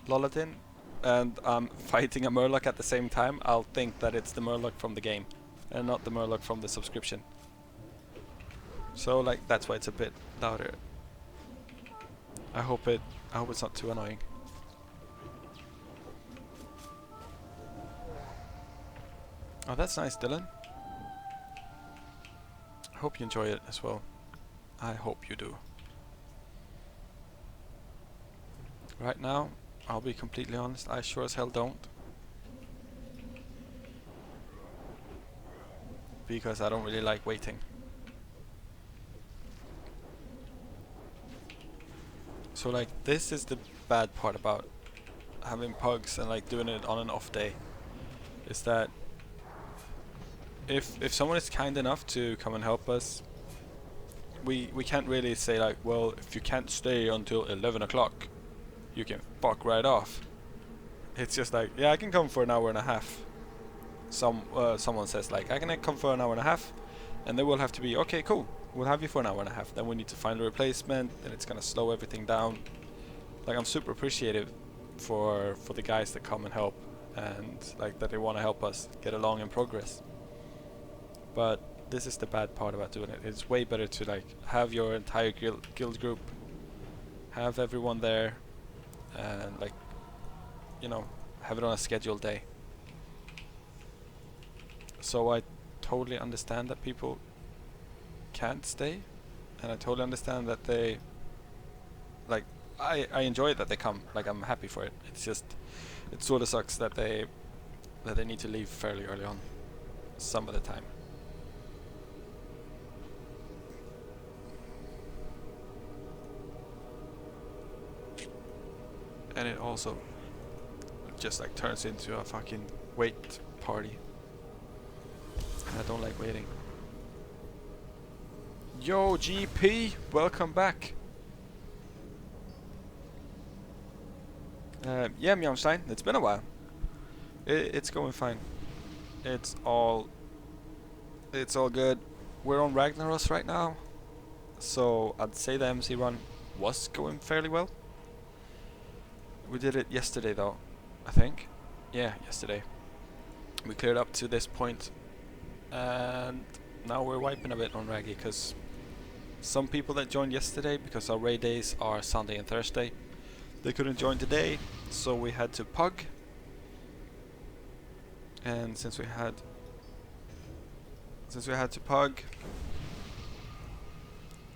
Lolatin, and I'm fighting a Murloc at the same time, I'll think that it's the Murloc from the game and not the Murloc from the subscription. So like that's why it's a bit louder. I hope it's not too annoying. Oh, that's nice, Dylan. I hope you enjoy it as well. I hope you do. Right now, I'll be completely honest, I sure as hell don't. Because I don't really like waiting. So like this is the bad part about having pugs and like doing it on an off day, is that if someone is kind enough to come and help us, we can't really say like, well, if you can't stay until 11 o'clock, you can fuck right off. It's just like, yeah, I can come for an hour and a half. Someone says like, I can come for an hour and a half, and then we'll have to be, okay, cool, we'll have you for an hour and a half. Then we need to find a replacement, and it's gonna slow everything down. Like I'm super appreciative for the guys that come and help, and like that they want to help us get along in progress. But this is the bad part about doing it. It's way better to like have your entire guild group, have everyone there, and like, you know, have it on a scheduled day. So I totally understand that people can't stay, and I totally understand that they like, I enjoy it that they come. Like I'm happy for it. It's just, it sort of sucks that they need to leave fairly early on some of the time. And it also just like turns into a fucking wait party. And I don't like waiting. Yo, GP, welcome back. Yeah, Mjomstein, it's been a while. It's going fine. It's all good. We're on Ragnaros right now, so I'd say the MC run was going fairly well. We did it yesterday though, I think. Yeah, yesterday. We cleared up to this point, and now we're wiping a bit on Raggy because some people that joined yesterday, because our raid days are Sunday and Thursday, they couldn't join today, so we had to pug. And since we had to pug,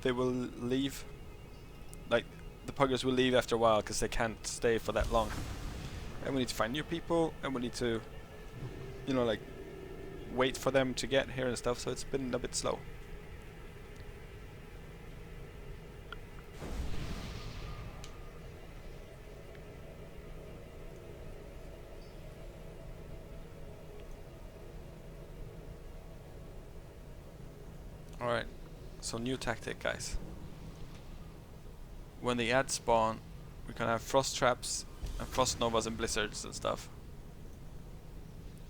they will leave. Like, the puggers will leave after a while because they can't stay for that long. And we need to find new people, and we need to, you know, like, wait for them to get here and stuff, so it's been a bit slow. Alright, so new tactic, guys. When the ads spawn, we're gonna have frost traps and frost novas and blizzards and stuff.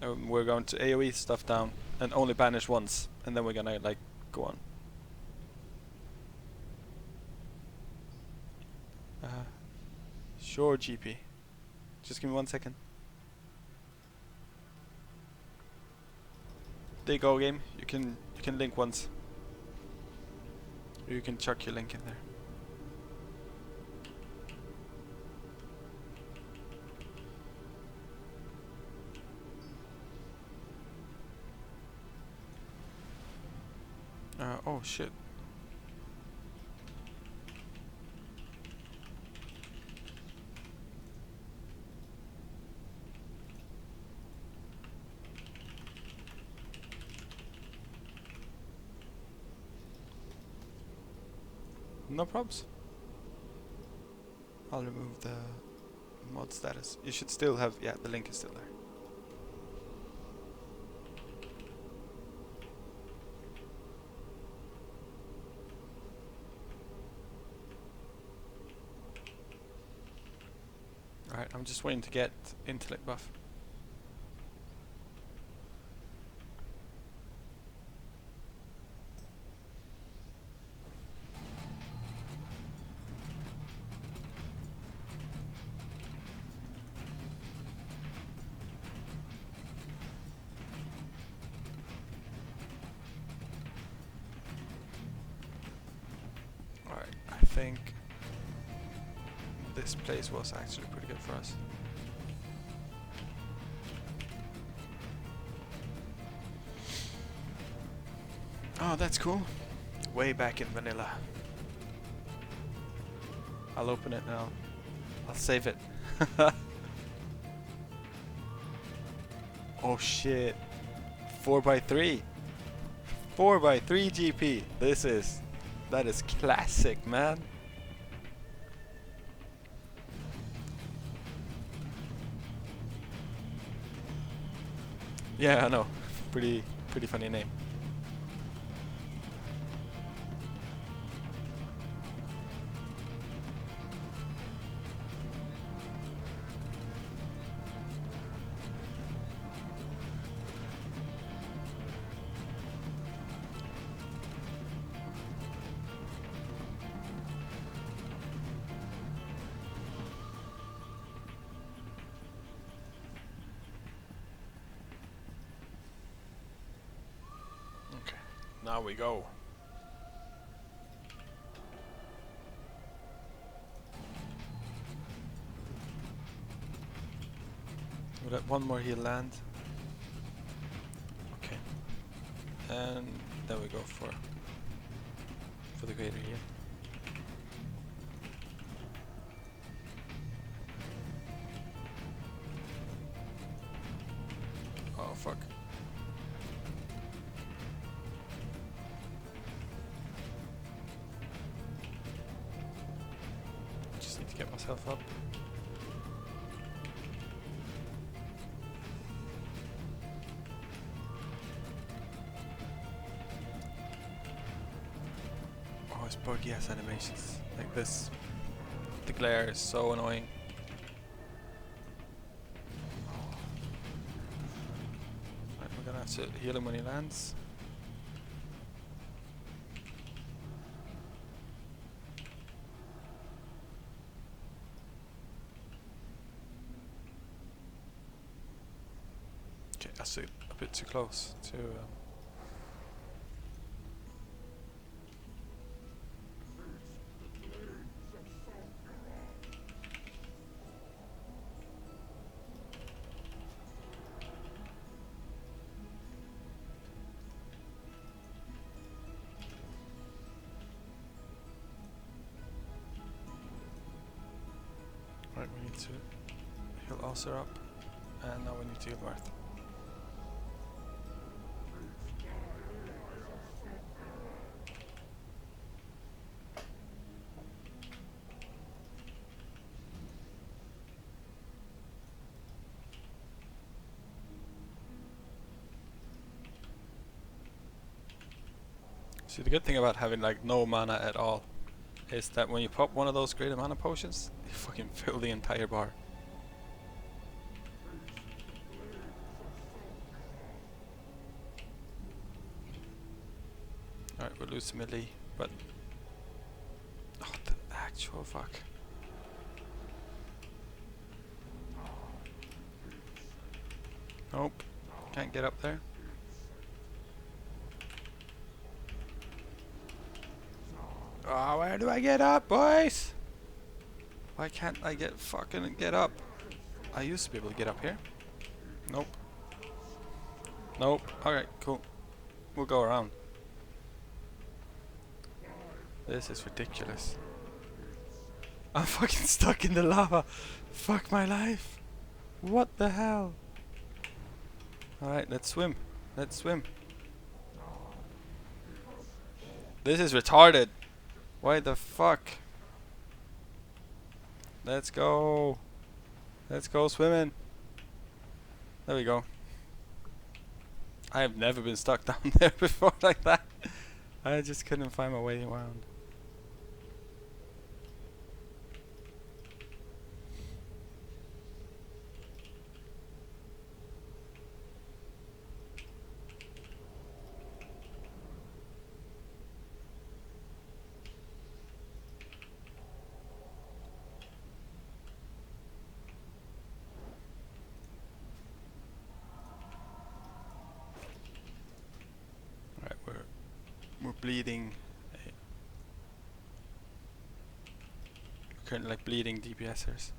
And we're going to AoE stuff down and only banish once, and then we're gonna like go on. Sure, GP. Just give me 1 second. There you go, game. You can link once. Or you can chuck your link in there. Oh shit. No probs. I'll remove the mod status. You should still have, yeah, the link is still there. Alright, I'm just waiting to get intellect buff. Alright, I think this place was actually pretty good for us. Oh, that's cool. Way back in vanilla. I'll open it now. I'll save it. Oh shit. 4x3. 4x3 GP. That is classic, man. Yeah, I know. Pretty funny name. Now we go. We'll let one more heal land. Okay. And then we go for the greater heal. Oh fuck. Get myself up. buggy ass animations like this. The glare is so annoying. Right, we're gonna have to heal him when he lands. Okay, that's a bit too close to. Right, we need to heal Osir up, and now we need to heal Marth. See, the good thing about having like no mana at all is that when you pop one of those greater mana potions, you fucking fill the entire bar. Alright, we'll lose some melee, but... Oh, the actual fuck. Nope, can't get up there. Oh, where do I get up, boys? Why can't I get up? I used to be able to get up here. Nope. Nope. Alright, cool. We'll go around. This is ridiculous. I'm fucking stuck in the lava. Fuck my life. What the hell? Alright, let's swim. Let's swim. This is retarded. Why the fuck? Let's go. Let's go swimming. There we go. I have never been stuck down there before like that. I just couldn't find my way around. We're bleeding. We're currently like bleeding DPSers.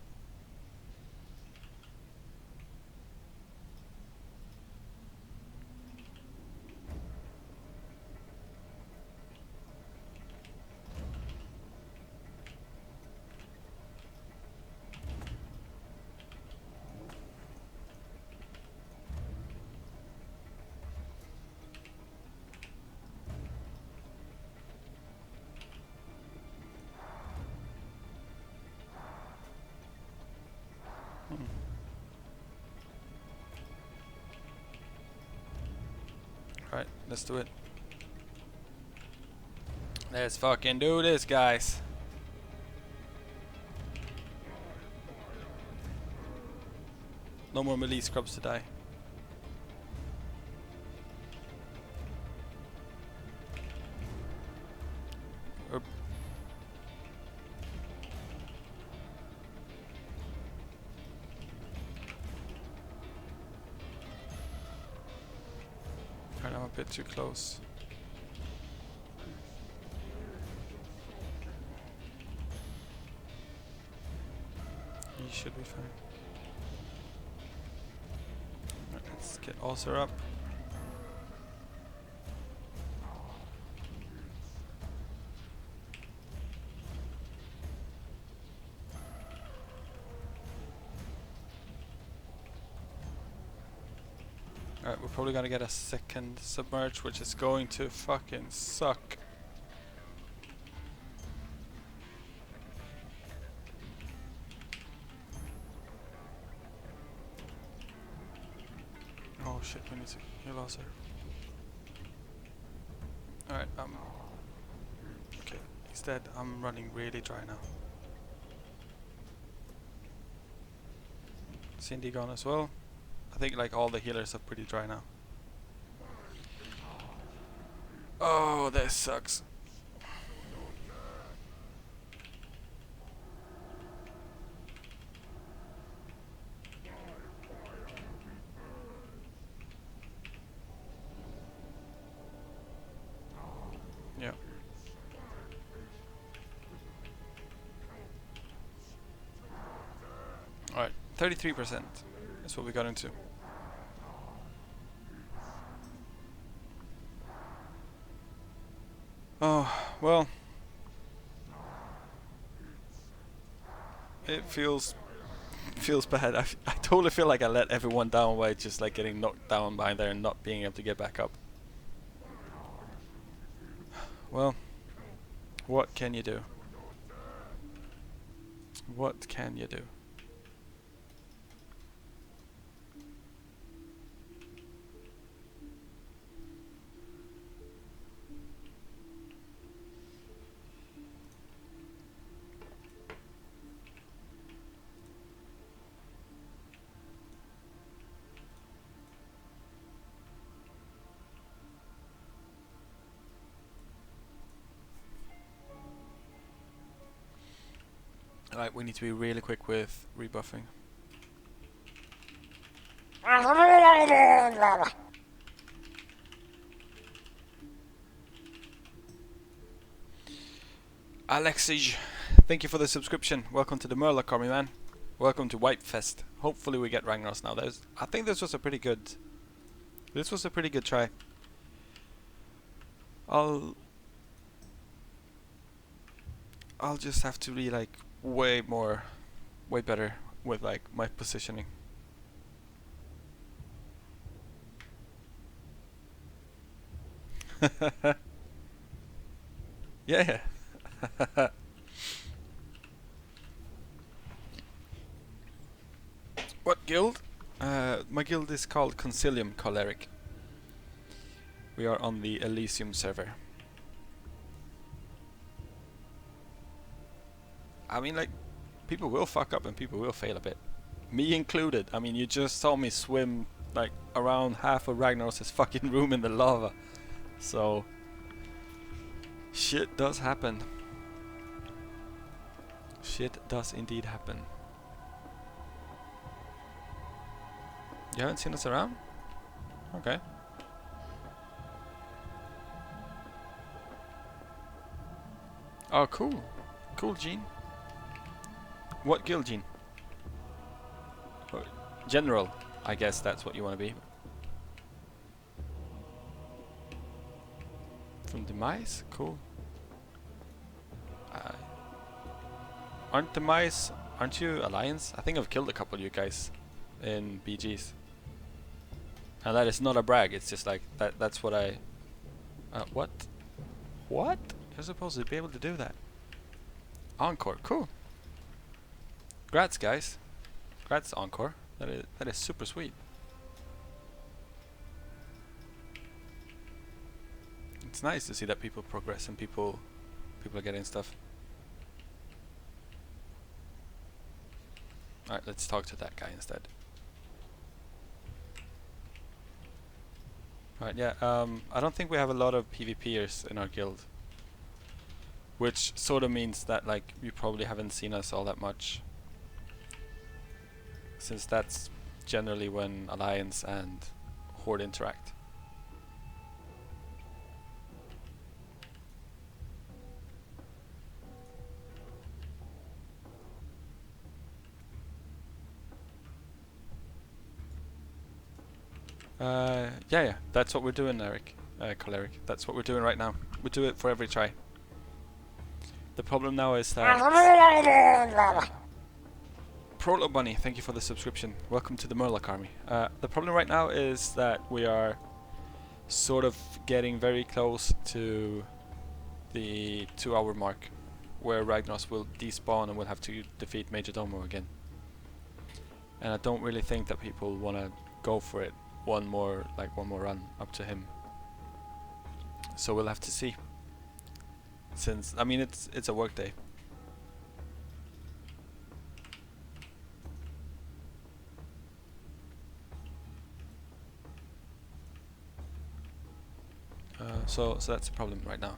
Right, let's do it. Let's fucking do this, guys. No more melee scrubs to die. I'm a bit too close. He should be fine. Right, let's get Ulcer up. Alright, we're probably gonna get a second submerge, which is going to fucking suck. Oh shit, we need to heal also. Alright, okay, He's dead. I'm running really dry now. Cindy gone as well. I think like all the healers are pretty dry now. Oh, this sucks. Yeah. Alright, 33%. That's what we got into. Oh, well. It feels bad. I totally feel like I let everyone down by just like getting knocked down by there and not being able to get back up. Well, what can you do? What can you do? Alright, we need to be really quick with rebuffing. Alexij, thank you for the subscription. Welcome to the Murloc army, man. Welcome to Wipefest. Hopefully we get Ragnaros now. I think this was a pretty good try. I'll just have to be like way better with like my positioning. Yeah. What guild? My guild is called Concilium Choleric. We are on the Elysium server. I mean, like, people will fuck up and people will fail a bit. Me included. I mean, you just saw me swim like around half of Ragnaros' fucking room in the lava. So, shit does happen. Shit does indeed happen. You haven't seen us around? Okay. Oh, cool. Cool, Gene. What guild, Gene? Oh, General. I guess that's what you want to be. From Demise? Cool. Aren't you Alliance? I think I've killed a couple of you guys in BGs. And that is not a brag, it's just like, that's what I... what? What? You're supposed to be able to do that. Encore, cool. Grats, guys. Grats, Encore. That is super sweet. It's nice to see that people progress and people are getting stuff. Alright, let's talk to that guy instead. Alright, yeah, I don't think we have a lot of PvPers in our guild. Which sort of means that, like, you probably haven't seen us all that much. Since that's generally when Alliance and Horde interact. Yeah, that's what we're doing, Eric. Choleric. That's what we're doing right now. We do it for every try. The problem now is that... Prolo Bunny, thank you for the subscription. Welcome to the Murloc army. The problem right now is that we are sort of getting very close to the 2-hour mark, where Ragnaros will despawn and we'll have to defeat Major Domo again. And I don't really think that people want to go for it one more run up to him. So we'll have to see. since I mean it's a work day. So that's the problem right now.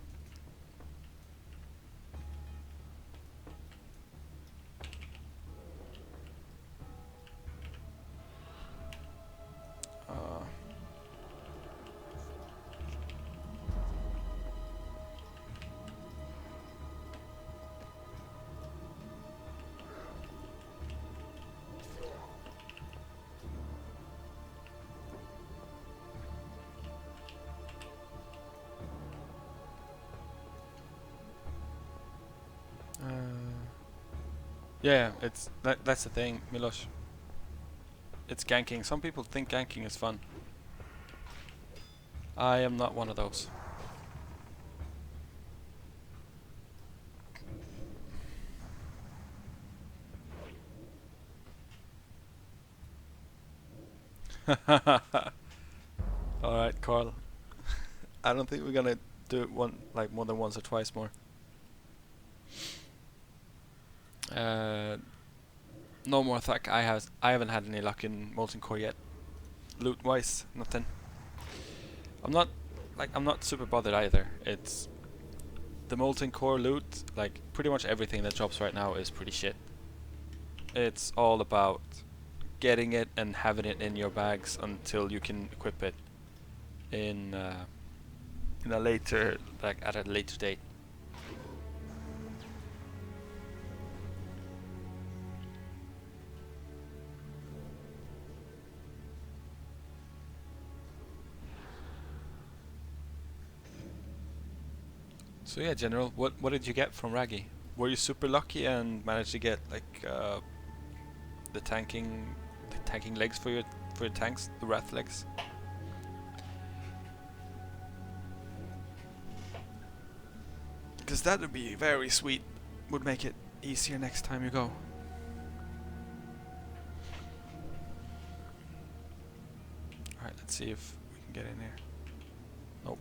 Yeah, it's that's the thing, Milos. It's ganking. Some people think ganking is fun. I am not one of those. Alright, Carl. I don't think we're gonna do it more than once or twice more. No more attack. I haven't had any luck in Molten Core yet. Loot wise, nothing. I'm not super bothered either. It's the Molten Core loot, like pretty much everything that drops right now is pretty shit. It's all about getting it and having it in your bags until you can equip it in a later, like at a later date. So yeah, General, what did you get from Raggy? Were you super lucky and managed to get like the tanking legs for your tanks, the Wrath legs? Because that would be very sweet. Would make it easier next time you go. Alright, let's see if we can get in here. Nope.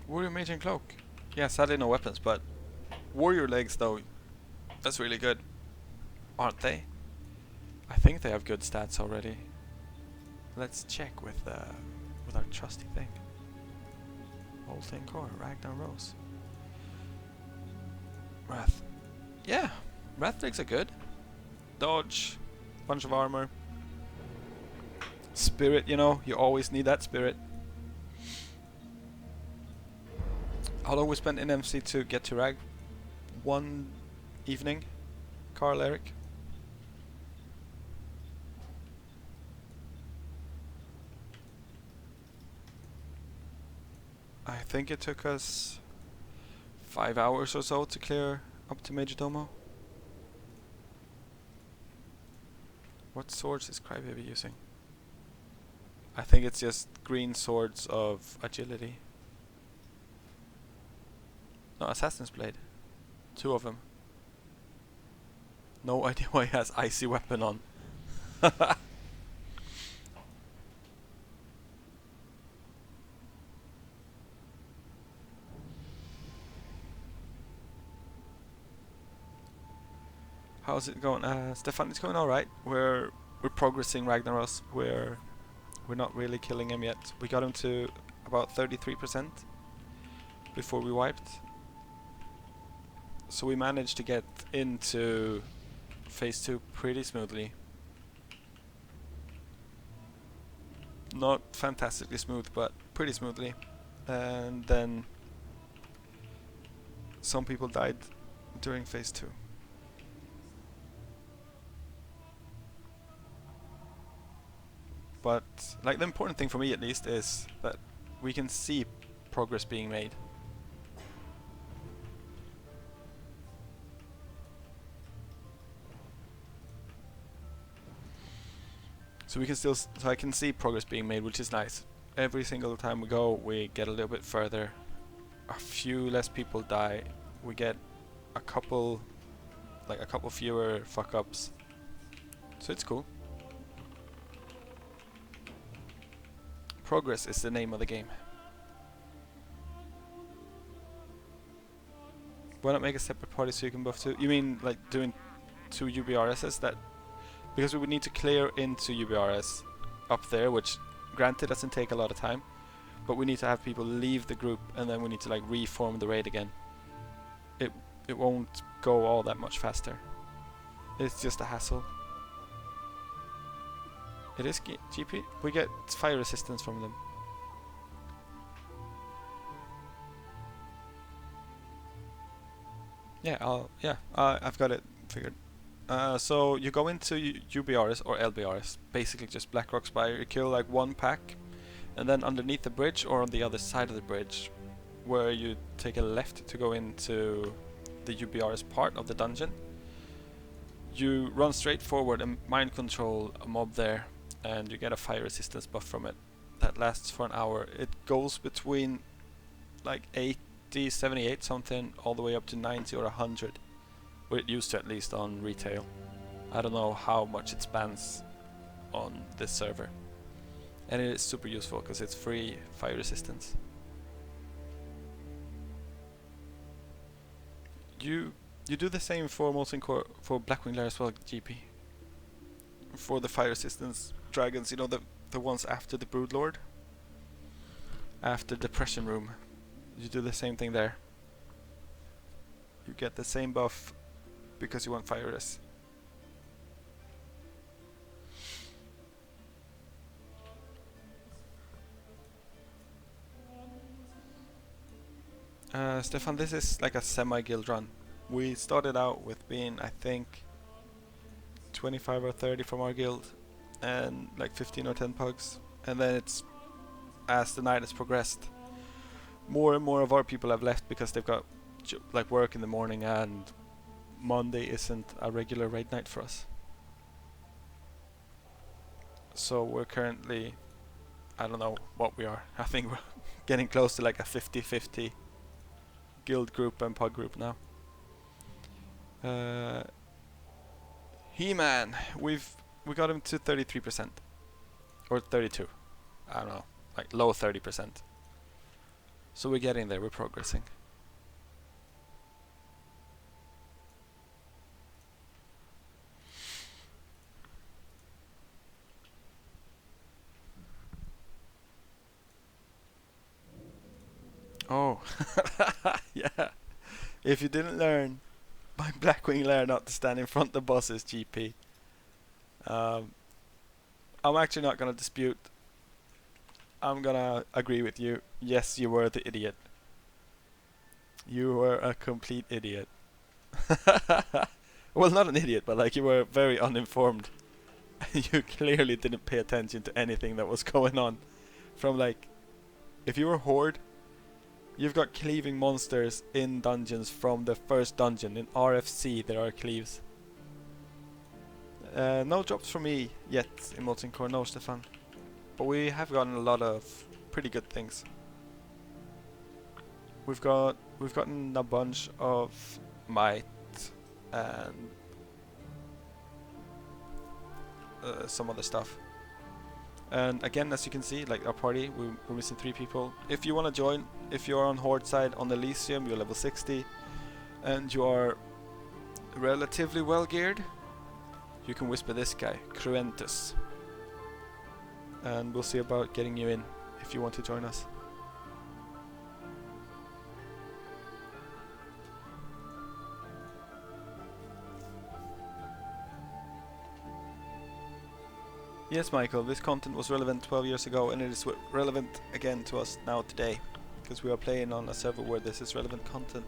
Warrior Mage and Cloak. Yeah, sadly no weapons, but Warrior legs though, that's really good. Aren't they? I think they have good stats already. Let's check with our trusty thing. Molten Core, Ragnaros. Wrath. Yeah, Wrath legs are good. Dodge, bunch of armor. Spirit, you know, you always need that spirit. How long we spent in MC to get to Rag? One evening, Carl, Eric? I think it took us 5 hours or so to clear up to Major Domo. What swords is Crybaby using? I think it's just green swords of agility. No, Assassin's Blade. 2 of them. No idea why he has icy weapon on. How's it going? Stefan, it's going alright. We're progressing Ragnaros. We're not really killing him yet. We got him to about 33% before we wiped. So we managed to get into phase 2 pretty smoothly. Not fantastically smooth, but pretty smoothly. And then some people died during phase 2. But like the important thing for me at least is that we can see progress being made. So we can still, so I can see progress being made, which is nice. Every single time we go, we get a little bit further. A few less people die we get a couple fewer fuck ups. So it's cool. Progress is the name of the game. Why not make a separate party so you can buff two? You mean like doing 2 UBRSs? That because we would need to clear into UBRS up there, which granted doesn't take a lot of time, but we need to have people leave the group and then we need to like reform the raid again. It won't go all that much faster. It's just a hassle. It is GP. We get fire resistance from them. Yeah, I've got it figured. So you go into UBRS or LBRS, basically just Blackrock Spire. You kill like one pack, and then underneath the bridge or on the other side of the bridge, where you take a left to go into the UBRS part of the dungeon, you run straight forward and mind control a mob there, and you get a fire resistance buff from it that lasts for an hour. It goes between like 80, 78 something all the way up to 90 or 100. Well, it used to, at least on retail. I don't know how much it spans on this server. And it is super useful because it's free fire resistance. You do the same for Molten Core, for Blackwing Lair as well, GP. For the fire resistance dragons, you know, the ones after the Broodlord, after Depression Room. You do the same thing there. You get the same buff because you want fire res. Stefan, this is like a semi-guild run. We started out with being, I think, 25 or 30 from our guild and like 15 or 10 pugs, and then it's, as the night has progressed, more and more of our people have left because they've got like work in the morning, and Monday isn't a regular raid night for us. So we're currently, I don't know what we are, I think we're getting close to like a 50-50 guild group and pug group now. He-Man, we got him to 33% or 32, I don't know, like low 30%. So we're getting there, we're progressing. Oh, yeah. If you didn't learn by Blackwing Lair not to stand in front of the bosses, GP. I'm actually not gonna dispute. I'm gonna agree with you. Yes, you were the idiot. You were a complete idiot. Well, not an idiot, but like you were very uninformed. You clearly didn't pay attention to anything that was going on. From like, if you were Horde, you've got cleaving monsters in dungeons from the first dungeon. In RFC there are cleaves. No drops from me yet in Molten Core, no Stefan. But we have gotten a lot of pretty good things. We've gotten a bunch of might and some other stuff. And again, as you can see, like our party, we're missing 3 people. If you want to join, if you're on Horde side on Elysium, you're level 60 and you are relatively well geared, you can whisper this guy, Cruentus, and we'll see about getting you in if you want to join us. Yes, Michael, this content was relevant 12 years ago and it is relevant again to us now today, because we are playing on a server where this is relevant content.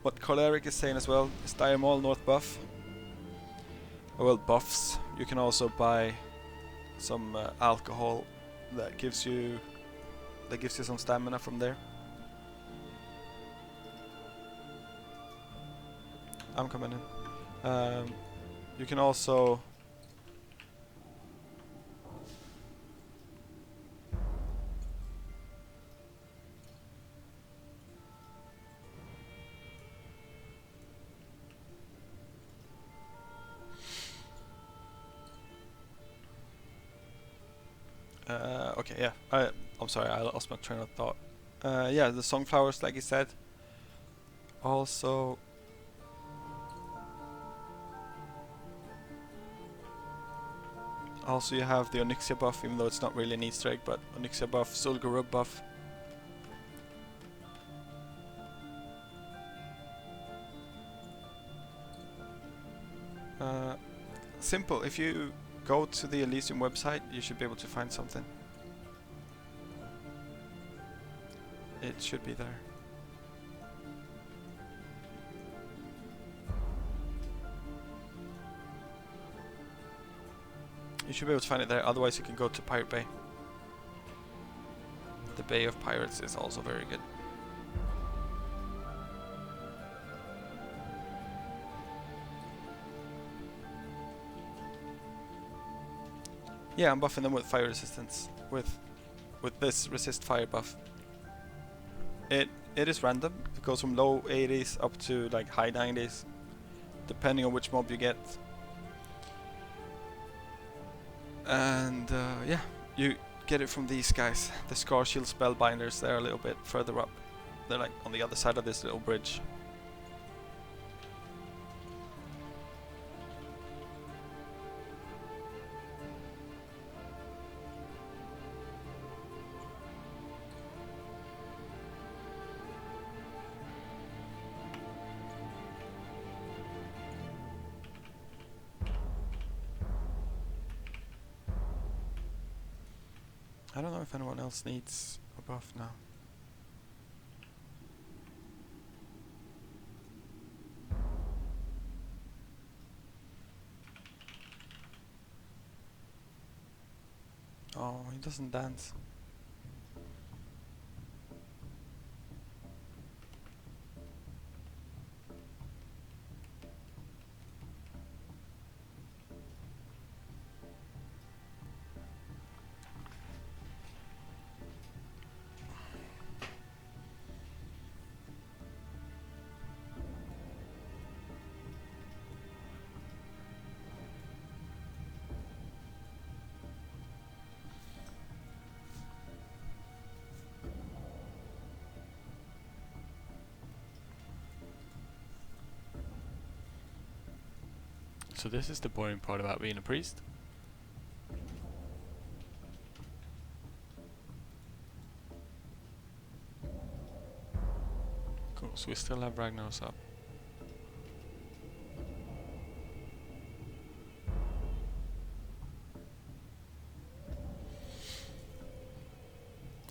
What Choleric is saying as well is Diamol North buff. Well, buffs. You can also buy some alcohol that gives you some stamina from there. I'm coming in. You can also Okay, yeah. I'm sorry, I lost my train of thought. Yeah, the sunflowers, like you said. Also, you have the Onyxia buff, even though it's not really an Easter egg, but Onyxia buff, Zul'Gurub buff. Simple. If you go to the Elysium website, you should be able to find something. It should be there. You should be able to find it there, otherwise you can go to Pirate Bay. The Bay of Pirates is also very good. Yeah, I'm buffing them with fire resistance, with this resist fire buff. It is random. It goes from low 80s up to like high 90s, depending on which mob you get. And yeah, you get it from these guys, the Scar Shield Spellbinders. They're a little bit further up. They're like on the other side of this little bridge. I don't know if anyone else needs a buff now. Oh, he doesn't dance. So this is the boring part about being a priest. Cool, so we still have Ragnaros up.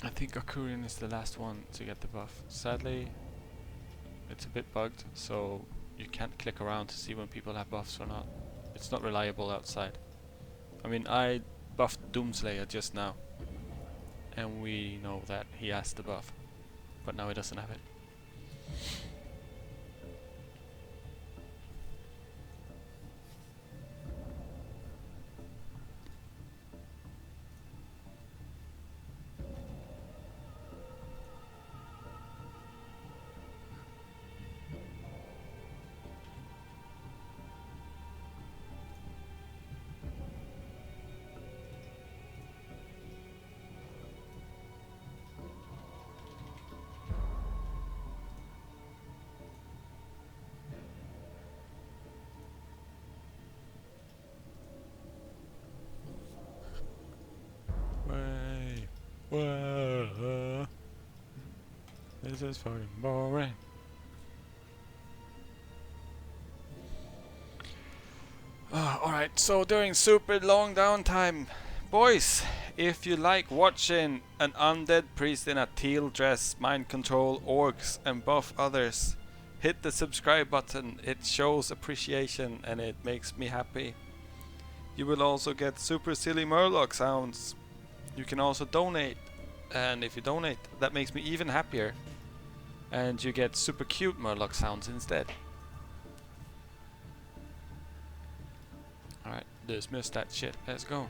I think Akurian is the last one to get the buff. Sadly, it's a bit bugged, so you can't click around to see when people have buffs or not. It's not reliable outside. I mean, I buffed Doomslayer just now, and we know that he has the buff, but now he doesn't have it. Whoa, this is fucking boring. Alright, so during super long downtime, boys, if you like watching an undead priest in a teal dress mind control orcs and buff others, hit the subscribe button. It shows appreciation and it makes me happy. You will also get super silly murloc sounds. You can also donate, and if you donate, that makes me even happier. And you get super cute murloc sounds instead. Alright, dismiss that shit. Let's go.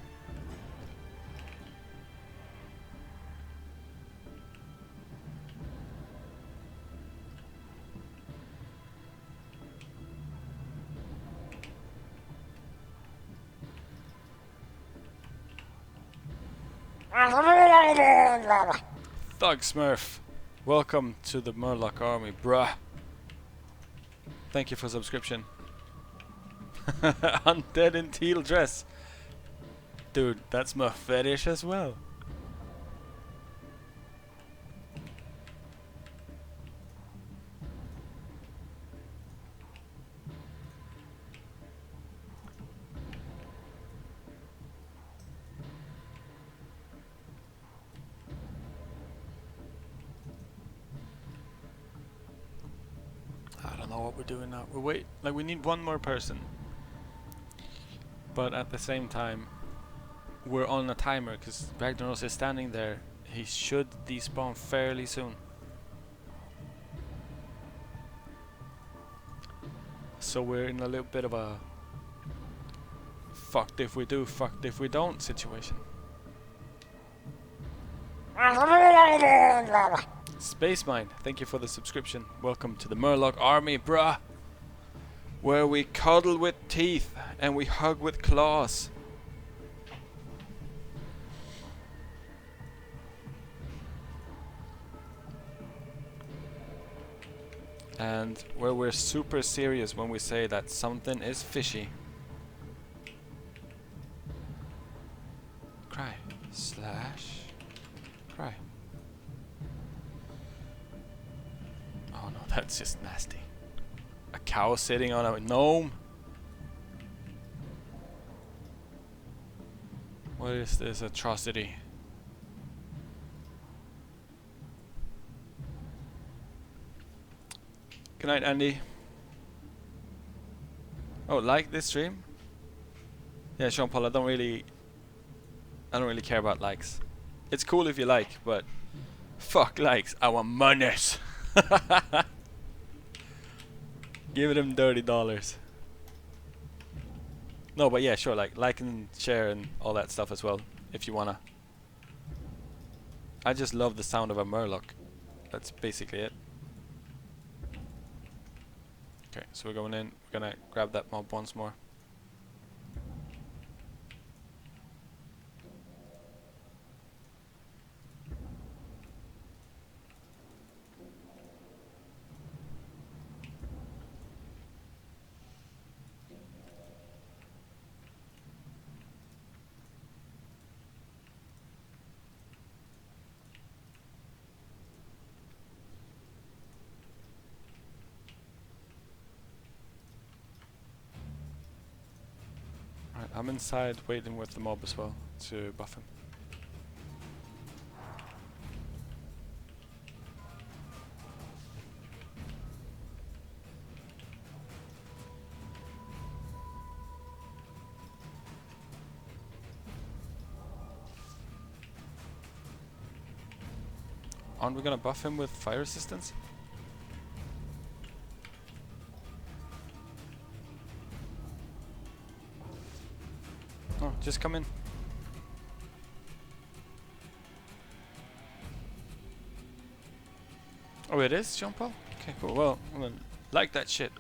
Thug Smurf, welcome to the Murloc army, bruh. Thank you for subscription. Undead in teal dress. Dude, that's my fetish as well. I don't know what we're doing now. We need one more person. But at the same time, we're on a timer because Ragnaros is standing there. He should despawn fairly soon. So we're in a little bit of a fucked if we do, fucked if we don't situation. Space Mine, thank you for the subscription. Welcome to the Murloc army, bruh. Where we cuddle with teeth and we hug with claws. And where we're super serious when we say that something is fishy. Cry. Slash. Cry. Oh no, that's just nasty. A cow sitting on a gnome? What is this atrocity? Good night, Andy. Oh, like this stream? Yeah, Sean Paul, I don't really care about likes. It's cool if you like, but fuck likes. I want monies. Give them $30. No, but yeah, sure, like and share and all that stuff as well, if you wanna. I just love the sound of a Murloc. That's basically it. Okay, so we're going in. We're gonna grab that mob once more. I'm inside waiting with the mob as well to buff him. Aren't we gonna buff him with fire resistance? Oh, just come in. Oh, it is, Jean Paul? Okay, cool. Well, I'm gonna like that shit.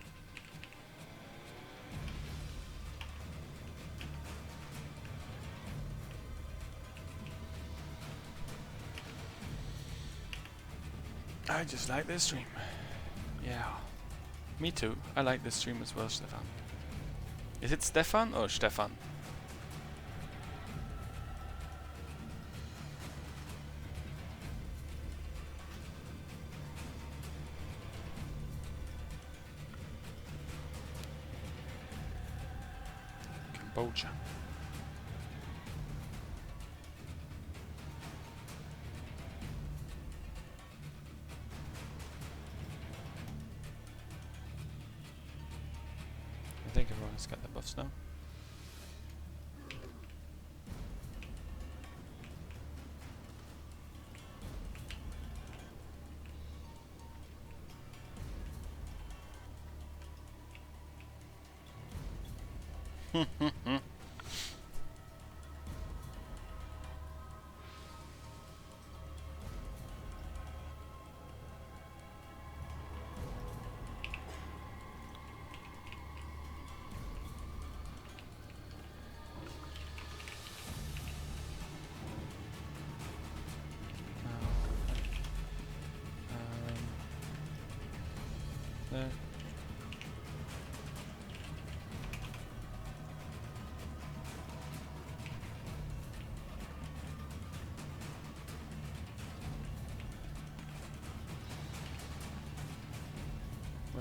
I just like this stream. Yeah. Me too. I like this stream as well, Stefan. Is it Stefan or Stefan? Cambodia. I think everyone's got the buffs now.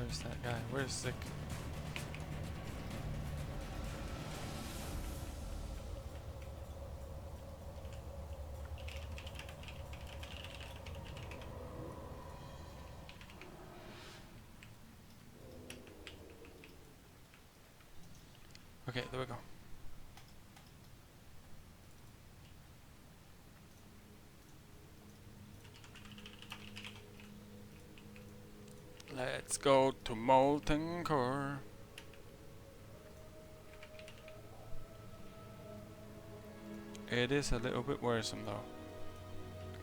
Where's that guy? Where's Sick? Okay, there we go. Let's go to Molten Core. It is a little bit worrisome though,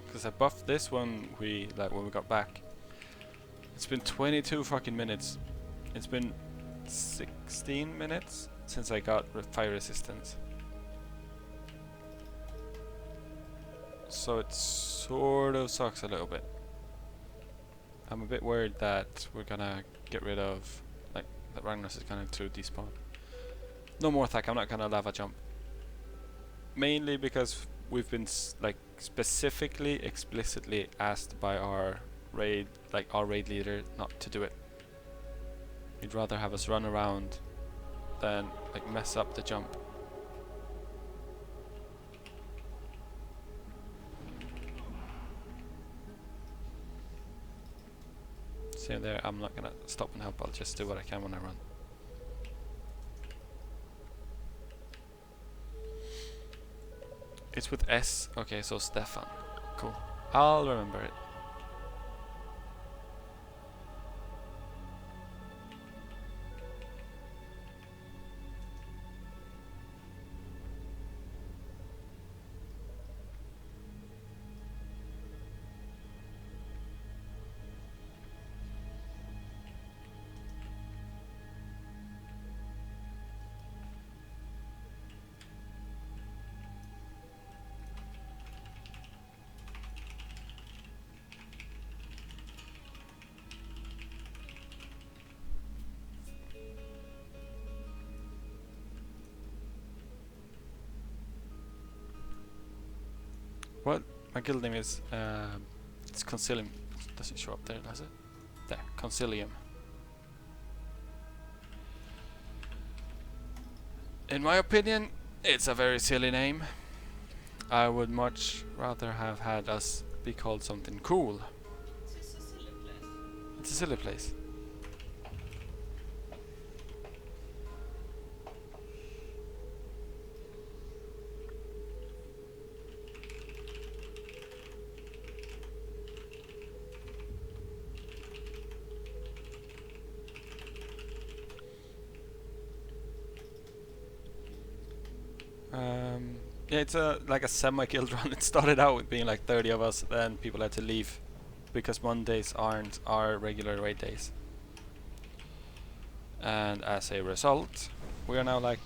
because I buffed this one when we got back. It's been 22 fucking minutes. It's been 16 minutes since I got fire resistance. So it sort of sucks a little bit. I'm a bit worried that we're gonna get rid of, like, that Ragnaros is going to despawn. No more attack, I'm not gonna lava jump. Mainly because we've been specifically, explicitly asked by our raid leader not to do it. He'd rather have us run around than mess up the jump. Same there, I'm not gonna stop and help, I'll just do what I can when I run. It's with S, okay, so Stefan. Cool. I'll remember it. What? My guild name is, it's Concilium. Does it show up there, does it? There, Concilium. In my opinion, it's a very silly name. I would much rather have had us be called something cool. It's a silly place. Yeah, it's like a semi-guild run. It started out with being like 30 of us, then people had to leave because Mondays aren't our regular raid days. And as a result, we are now like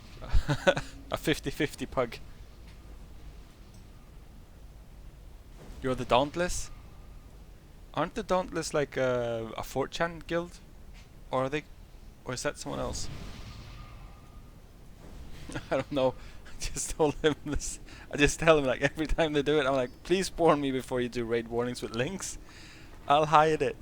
a 50-50 pug. You're the Dauntless? Aren't the Dauntless like a 4chan guild? Or are they? Or is that someone else? I don't know. I just told him this. I just tell him like every time they do it, I'm like, please warn me before you do raid warnings with links. I'll hide it.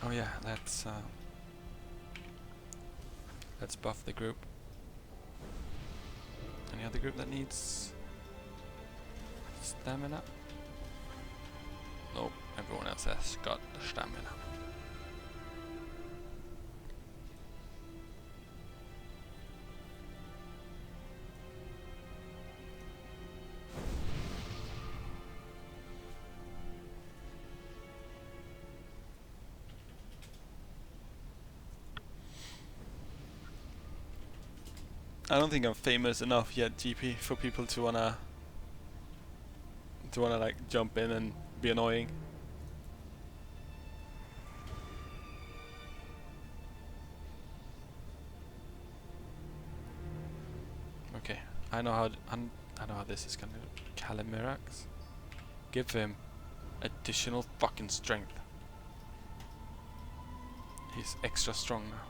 Oh yeah, let's buff the group. Any other group that needs stamina? Nope, everyone else has got the stamina. I don't think I'm famous enough yet, GP, for people to wanna like jump in and be annoying. Okay, I know how this is gonna do. Calimerax, give him additional fucking strength. He's extra strong now.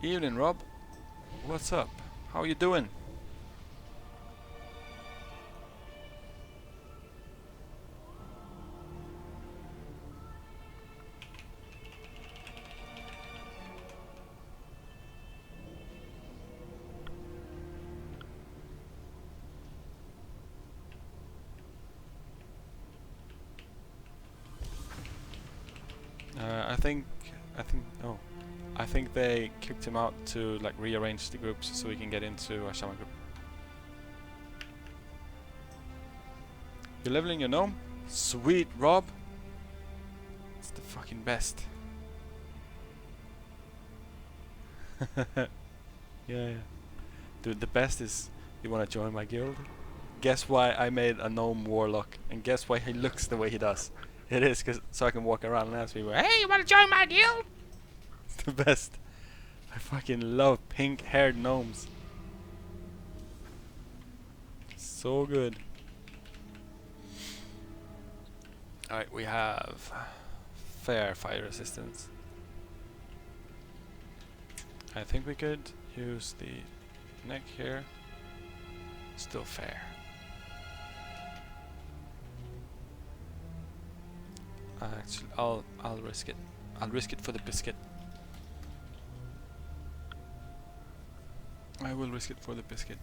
Evening, Rob. What's up? How you doing? I think they kicked him out to like rearrange the groups so we can get into a shaman group. You're leveling your gnome? Sweet, Rob. It's the fucking best. Yeah. Dude, the best is you wanna join my guild? Guess why I made a gnome warlock, and guess why he looks the way he does. It is so I can walk around and ask people, hey, you wanna join my guild? It's the best. I fucking love pink-haired gnomes. So good. Alright, we have fair fire resistance. I think we could use the neck here. Still fair. Actually, I'll risk it. I'll risk it for the biscuit. I will risk it for the biscuit.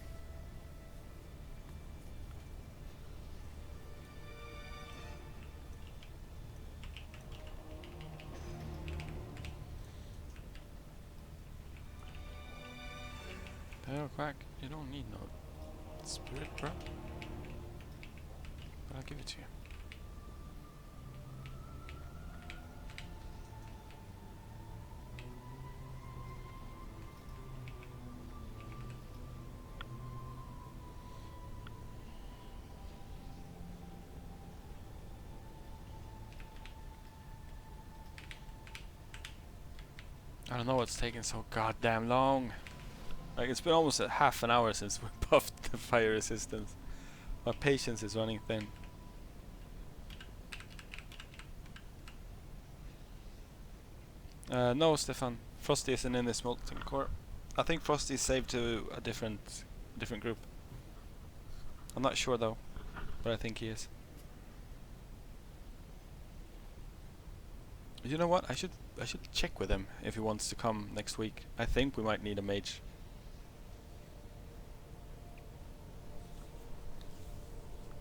There, quack. You don't need no spirit, bro. But I'll give it to you. I don't know what's taking so goddamn long. Like, it's been almost a half an hour since we buffed the fire resistance. My patience is running thin. No, Stefan. Frosty isn't in this molten core. I think Frosty is saved to a different group. I'm not sure though, but I think he is. You know what? I should check with him if he wants to come next week. I think we might need a mage.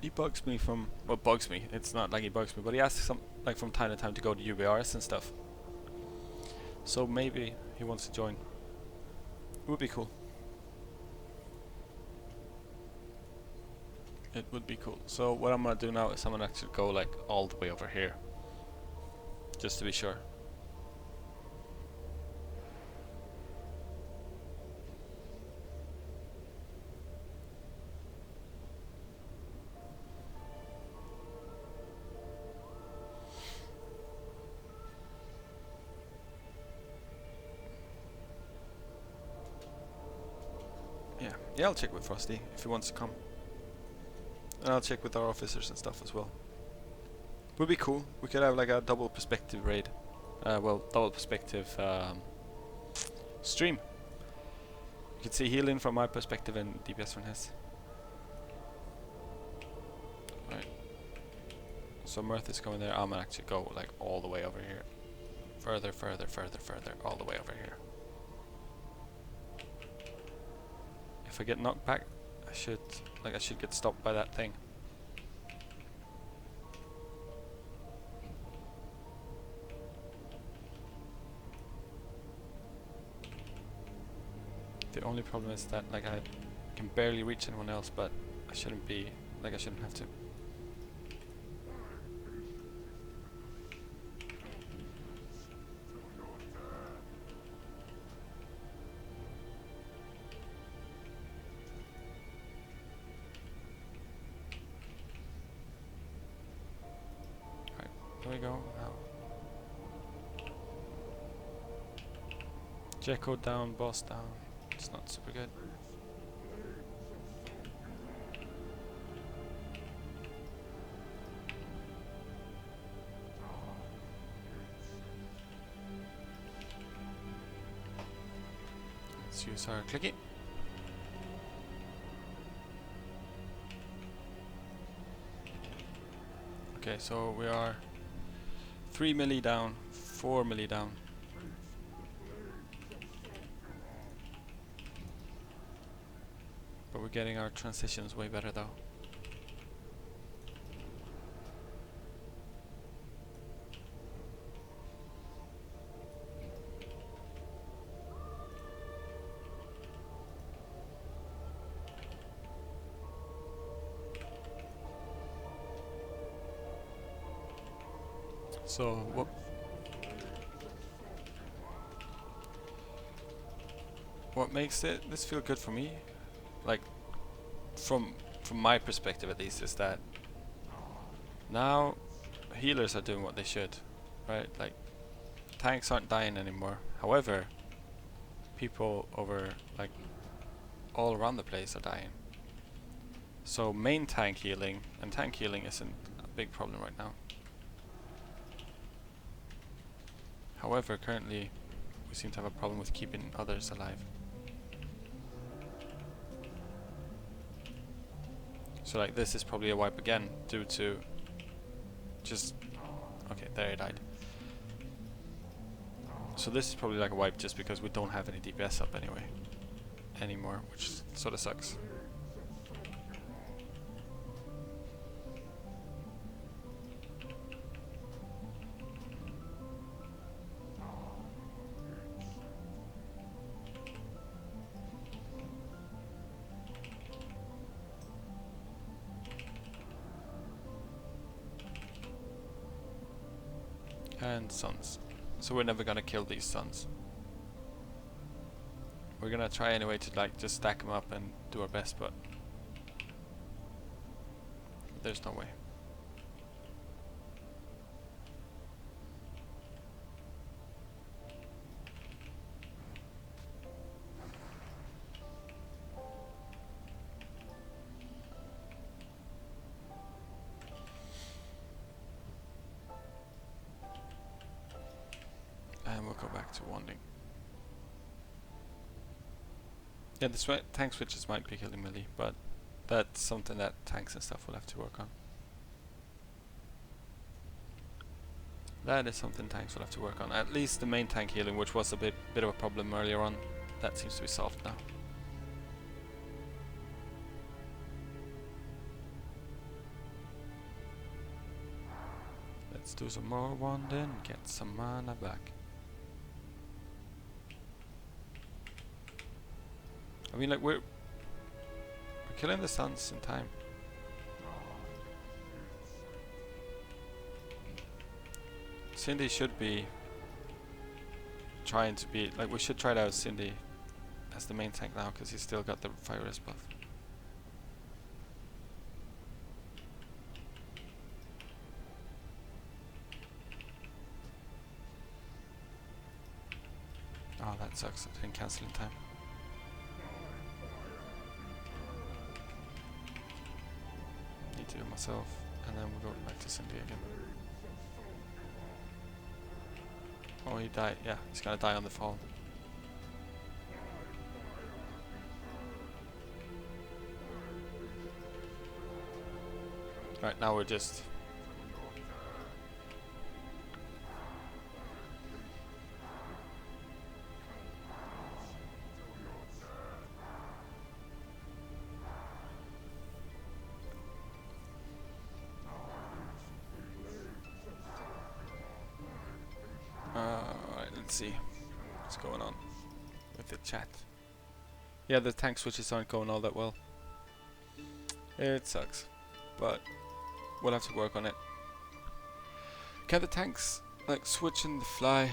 He bugs me from, well, bugs me. It's not like he bugs me, but he asks like from time to time to go to UBRS and stuff. So maybe he wants to join. It would be cool. It would be cool. So what I'm gonna do now is I'm gonna actually go like all the way over here, just to be sure. Yeah, I'll check with Frosty if he wants to come. And I'll check with our officers and stuff as well. Would be cool. We could have like a double perspective raid. Well, double perspective stream. You could see healing from my perspective and DPS from his. Right. So Mirth is going there. I'm gonna actually go like all the way over here. Further, all the way over here. If I get knocked back, I should get stopped by that thing. The only problem is that like I can barely reach anyone else, but I shouldn't have to. There we go. Now Jekko down, boss down. It's not super good. Let's use our clicky. Okay, so we are 3 melee down, 4 melee down. But we're getting our transitions way better though. So what makes this feel good for me, like from my perspective at least, is that now healers are doing what they should, right? Like tanks aren't dying anymore. However, people over like all around the place are dying. So main tank healing and tank healing isn't a big problem right now. However, currently we seem to have a problem with keeping others alive. So like this is probably a wipe again due to just... okay, there he died. So this is probably like a wipe just because we don't have any DPS up anymore, which sort of sucks. And suns. So we're never gonna kill these suns. We're gonna try anyway to like just stack them up and do our best, but there's no way. And we'll go back to wanding. Yeah, the tank switches might be killing melee, but that's something that tanks and stuff will have to work on. That is something tanks will have to work on. At least the main tank healing, which was a bit of a problem earlier on, that seems to be solved now. Let's do some more wanding, get some mana back. I mean, like we're killing the suns in time. Cindy should be trying to be like, we should try to out Cindy as the main tank now because he's still got the fire resist buff. Oh, that sucks. I didn't cancel in time. Need to do it myself, and then we'll go back to Cindy again. Oh, he died. Yeah, he's gonna die on the fall. Right, now we're just... Alright, let's see what's going on with the chat. Yeah, the tank switches aren't going all that well. It sucks, but we'll have to work on it. Can the tanks like switch in the fly?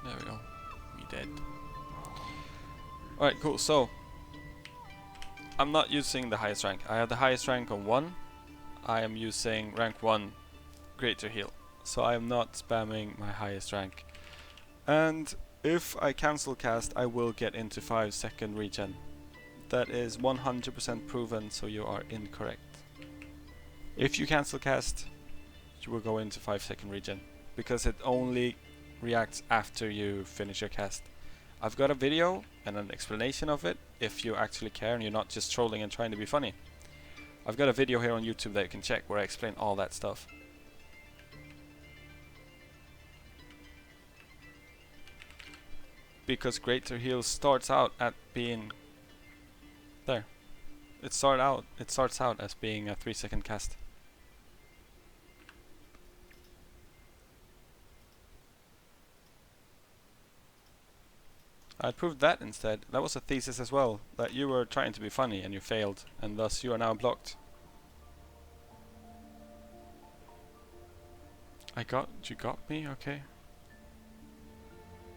There we go. We dead. Alright, cool. So, I'm not using the highest rank. I have the highest rank on 1. I am using rank 1 greater heal. So I am not spamming my highest rank. And if I cancel cast, I will get into 5-second regen. That is 100% proven, so you are incorrect. If you cancel cast, you will go into 5-second regen, because it only reacts after you finish your cast. I've got a video and an explanation of it, if you actually care and you're not just trolling and trying to be funny. I've got a video here on YouTube that you can check where I explain all that stuff. Because greater heal starts out at being there. It starts out as being a 3-second cast. I proved that instead. That was a thesis as well, that you were trying to be funny and you failed, and thus you are now blocked. You got me? Okay.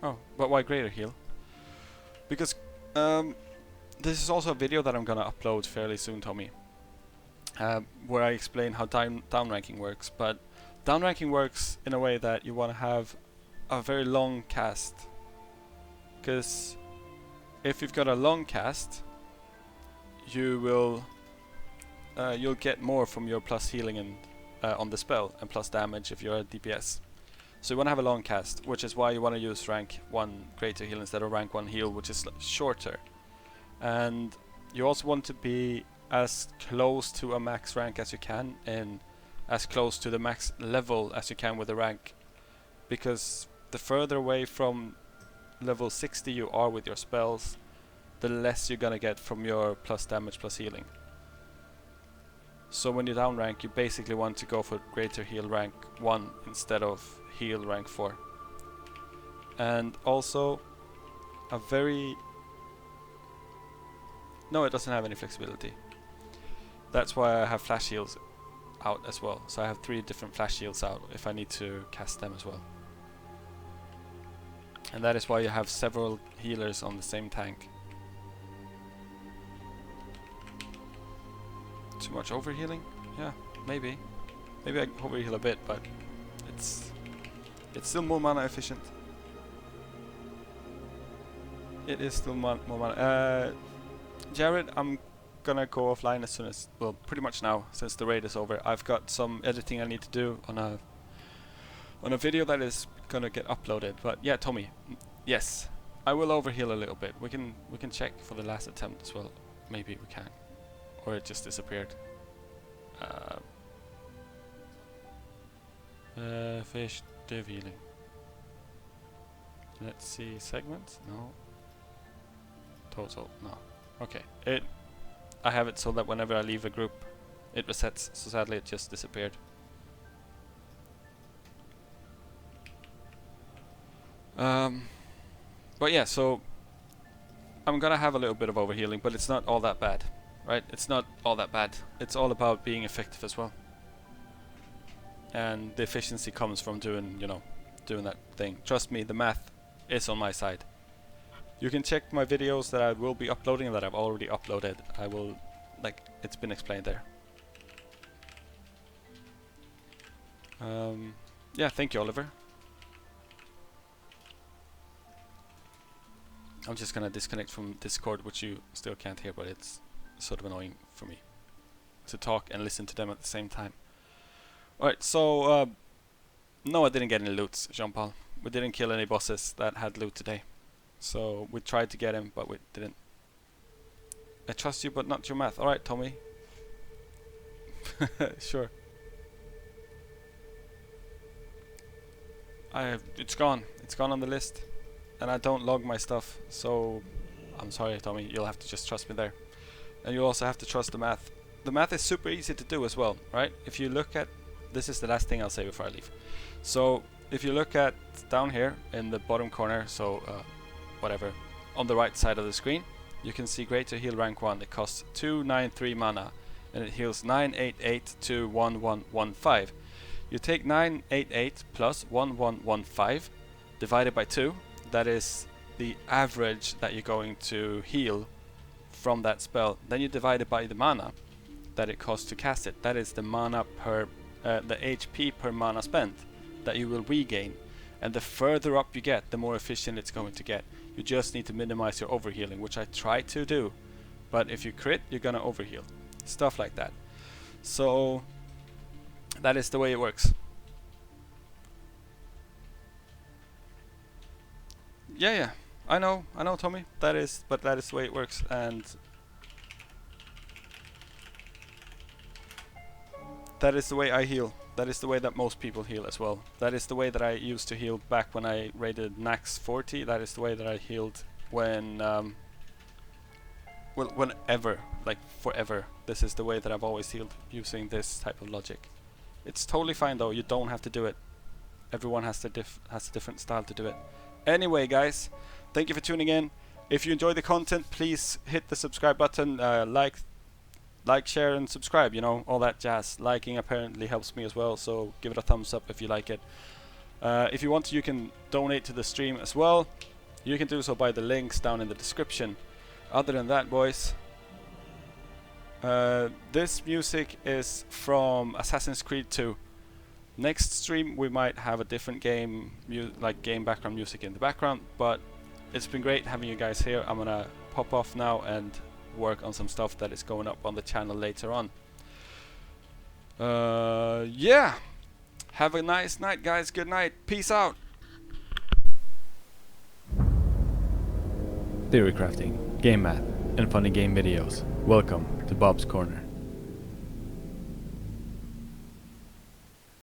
Oh, but why greater heal? Because this is also a video that I'm gonna upload fairly soon, Tommy, where I explain how downranking works. But downranking works in a way that you want to have a very long cast. Because if you've got a long cast, you will you'll get more from your plus healing and on the spell, and plus damage if you're a DPS. So you want to have a long cast, which is why you want to use rank 1 greater heal instead of rank 1 heal, which is shorter. And you also want to be as close to a max rank as you can, and as close to the max level as you can with the rank, because the further away from level 60 you are with your spells, the less you're gonna get from your plus damage plus healing. So when you down rank, you basically want to go for greater heal rank 1 instead of heal rank 4. And also a very... No, it doesn't have any flexibility. That's why I have flash heals out as well. So I have 3 different flash heals out if I need to cast them as well. And that is why you have several healers on the same tank. Too much overhealing? Yeah, maybe. Maybe I overheal a bit, but it's still more mana efficient. It is still more mana. Jared, I'm gonna go offline as soon as, well, pretty much now, since the raid is over. I've got some editing I need to do on a video that is gonna get uploaded. But yeah, Tommy, yes, I will overheal a little bit. We can check for the last attempt as well. Maybe we can, or it just disappeared. Fish div healing. Let's see, segments. No. Total. No. Okay. I have it so that whenever I leave a group, it resets. So sadly, it just disappeared. But yeah, so I'm gonna have a little bit of overhealing, but it's not all that bad, right? It's not all that bad. It's all about being effective as well. And the efficiency comes from doing that thing. Trust me, the math is on my side. You can check my videos that I will be uploading and that I've already uploaded. I will, it's been explained there. Yeah, thank you, Oliver. I'm just gonna disconnect from Discord, which you still can't hear, but it's sort of annoying for me to talk and listen to them at the same time. Alright, so no, I didn't get any loots, Jean-Paul. We didn't kill any bosses that had loot today. So we tried to get him, but we didn't. I trust you, but not your math. Alright, Tommy. Sure. It's gone. It's gone on the list. And I don't log my stuff, so I'm sorry, Tommy, you'll have to just trust me there. And you also have to trust the math. The math is super easy to do as well, right? If you look at, this is the last thing I'll say before I leave. So if you look at down here in the bottom corner, so whatever, on the right side of the screen, you can see greater heal rank 1. It costs 293 mana, and it heals 988 to 1115. You take 988 plus 1115 divided by 2. That is the average that you're going to heal from that spell. Then you divide it by the mana that it costs to cast it. That is the mana per the HP per mana spent that you will regain. And the further up you get, the more efficient it's going to get. You just need to minimize your overhealing, which I try to do. But if you crit, you're gonna overheal. Stuff like that. So that is the way it works. Yeah, I know, Tommy. That is the way it works, and that is the way I heal. That is the way that most people heal as well. That is the way that I used to heal back when I raided Nax 40. That is the way that I healed when well, whenever, like forever. This is the way that I've always healed, using this type of logic. It's totally fine though, you don't have to do it. Everyone has a different style to do it. Anyway guys, thank you for tuning in. If you enjoy the content, please hit the subscribe button, like, share and subscribe, you know, all that jazz. Liking apparently helps me as well, so give it a thumbs up if you like it. If you want to, you can donate to the stream as well. You can do so by the links down in the description. Other than that, boys, this music is from Assassin's Creed 2. Next stream we might have a different game, like game background music in the background, but it's been great having you guys here. I'm gonna pop off now and work on some stuff that is going up on the channel later on. Yeah, have a nice night guys. Good night, peace out. Theory crafting, game math and funny game videos. Welcome to Bob's Corner.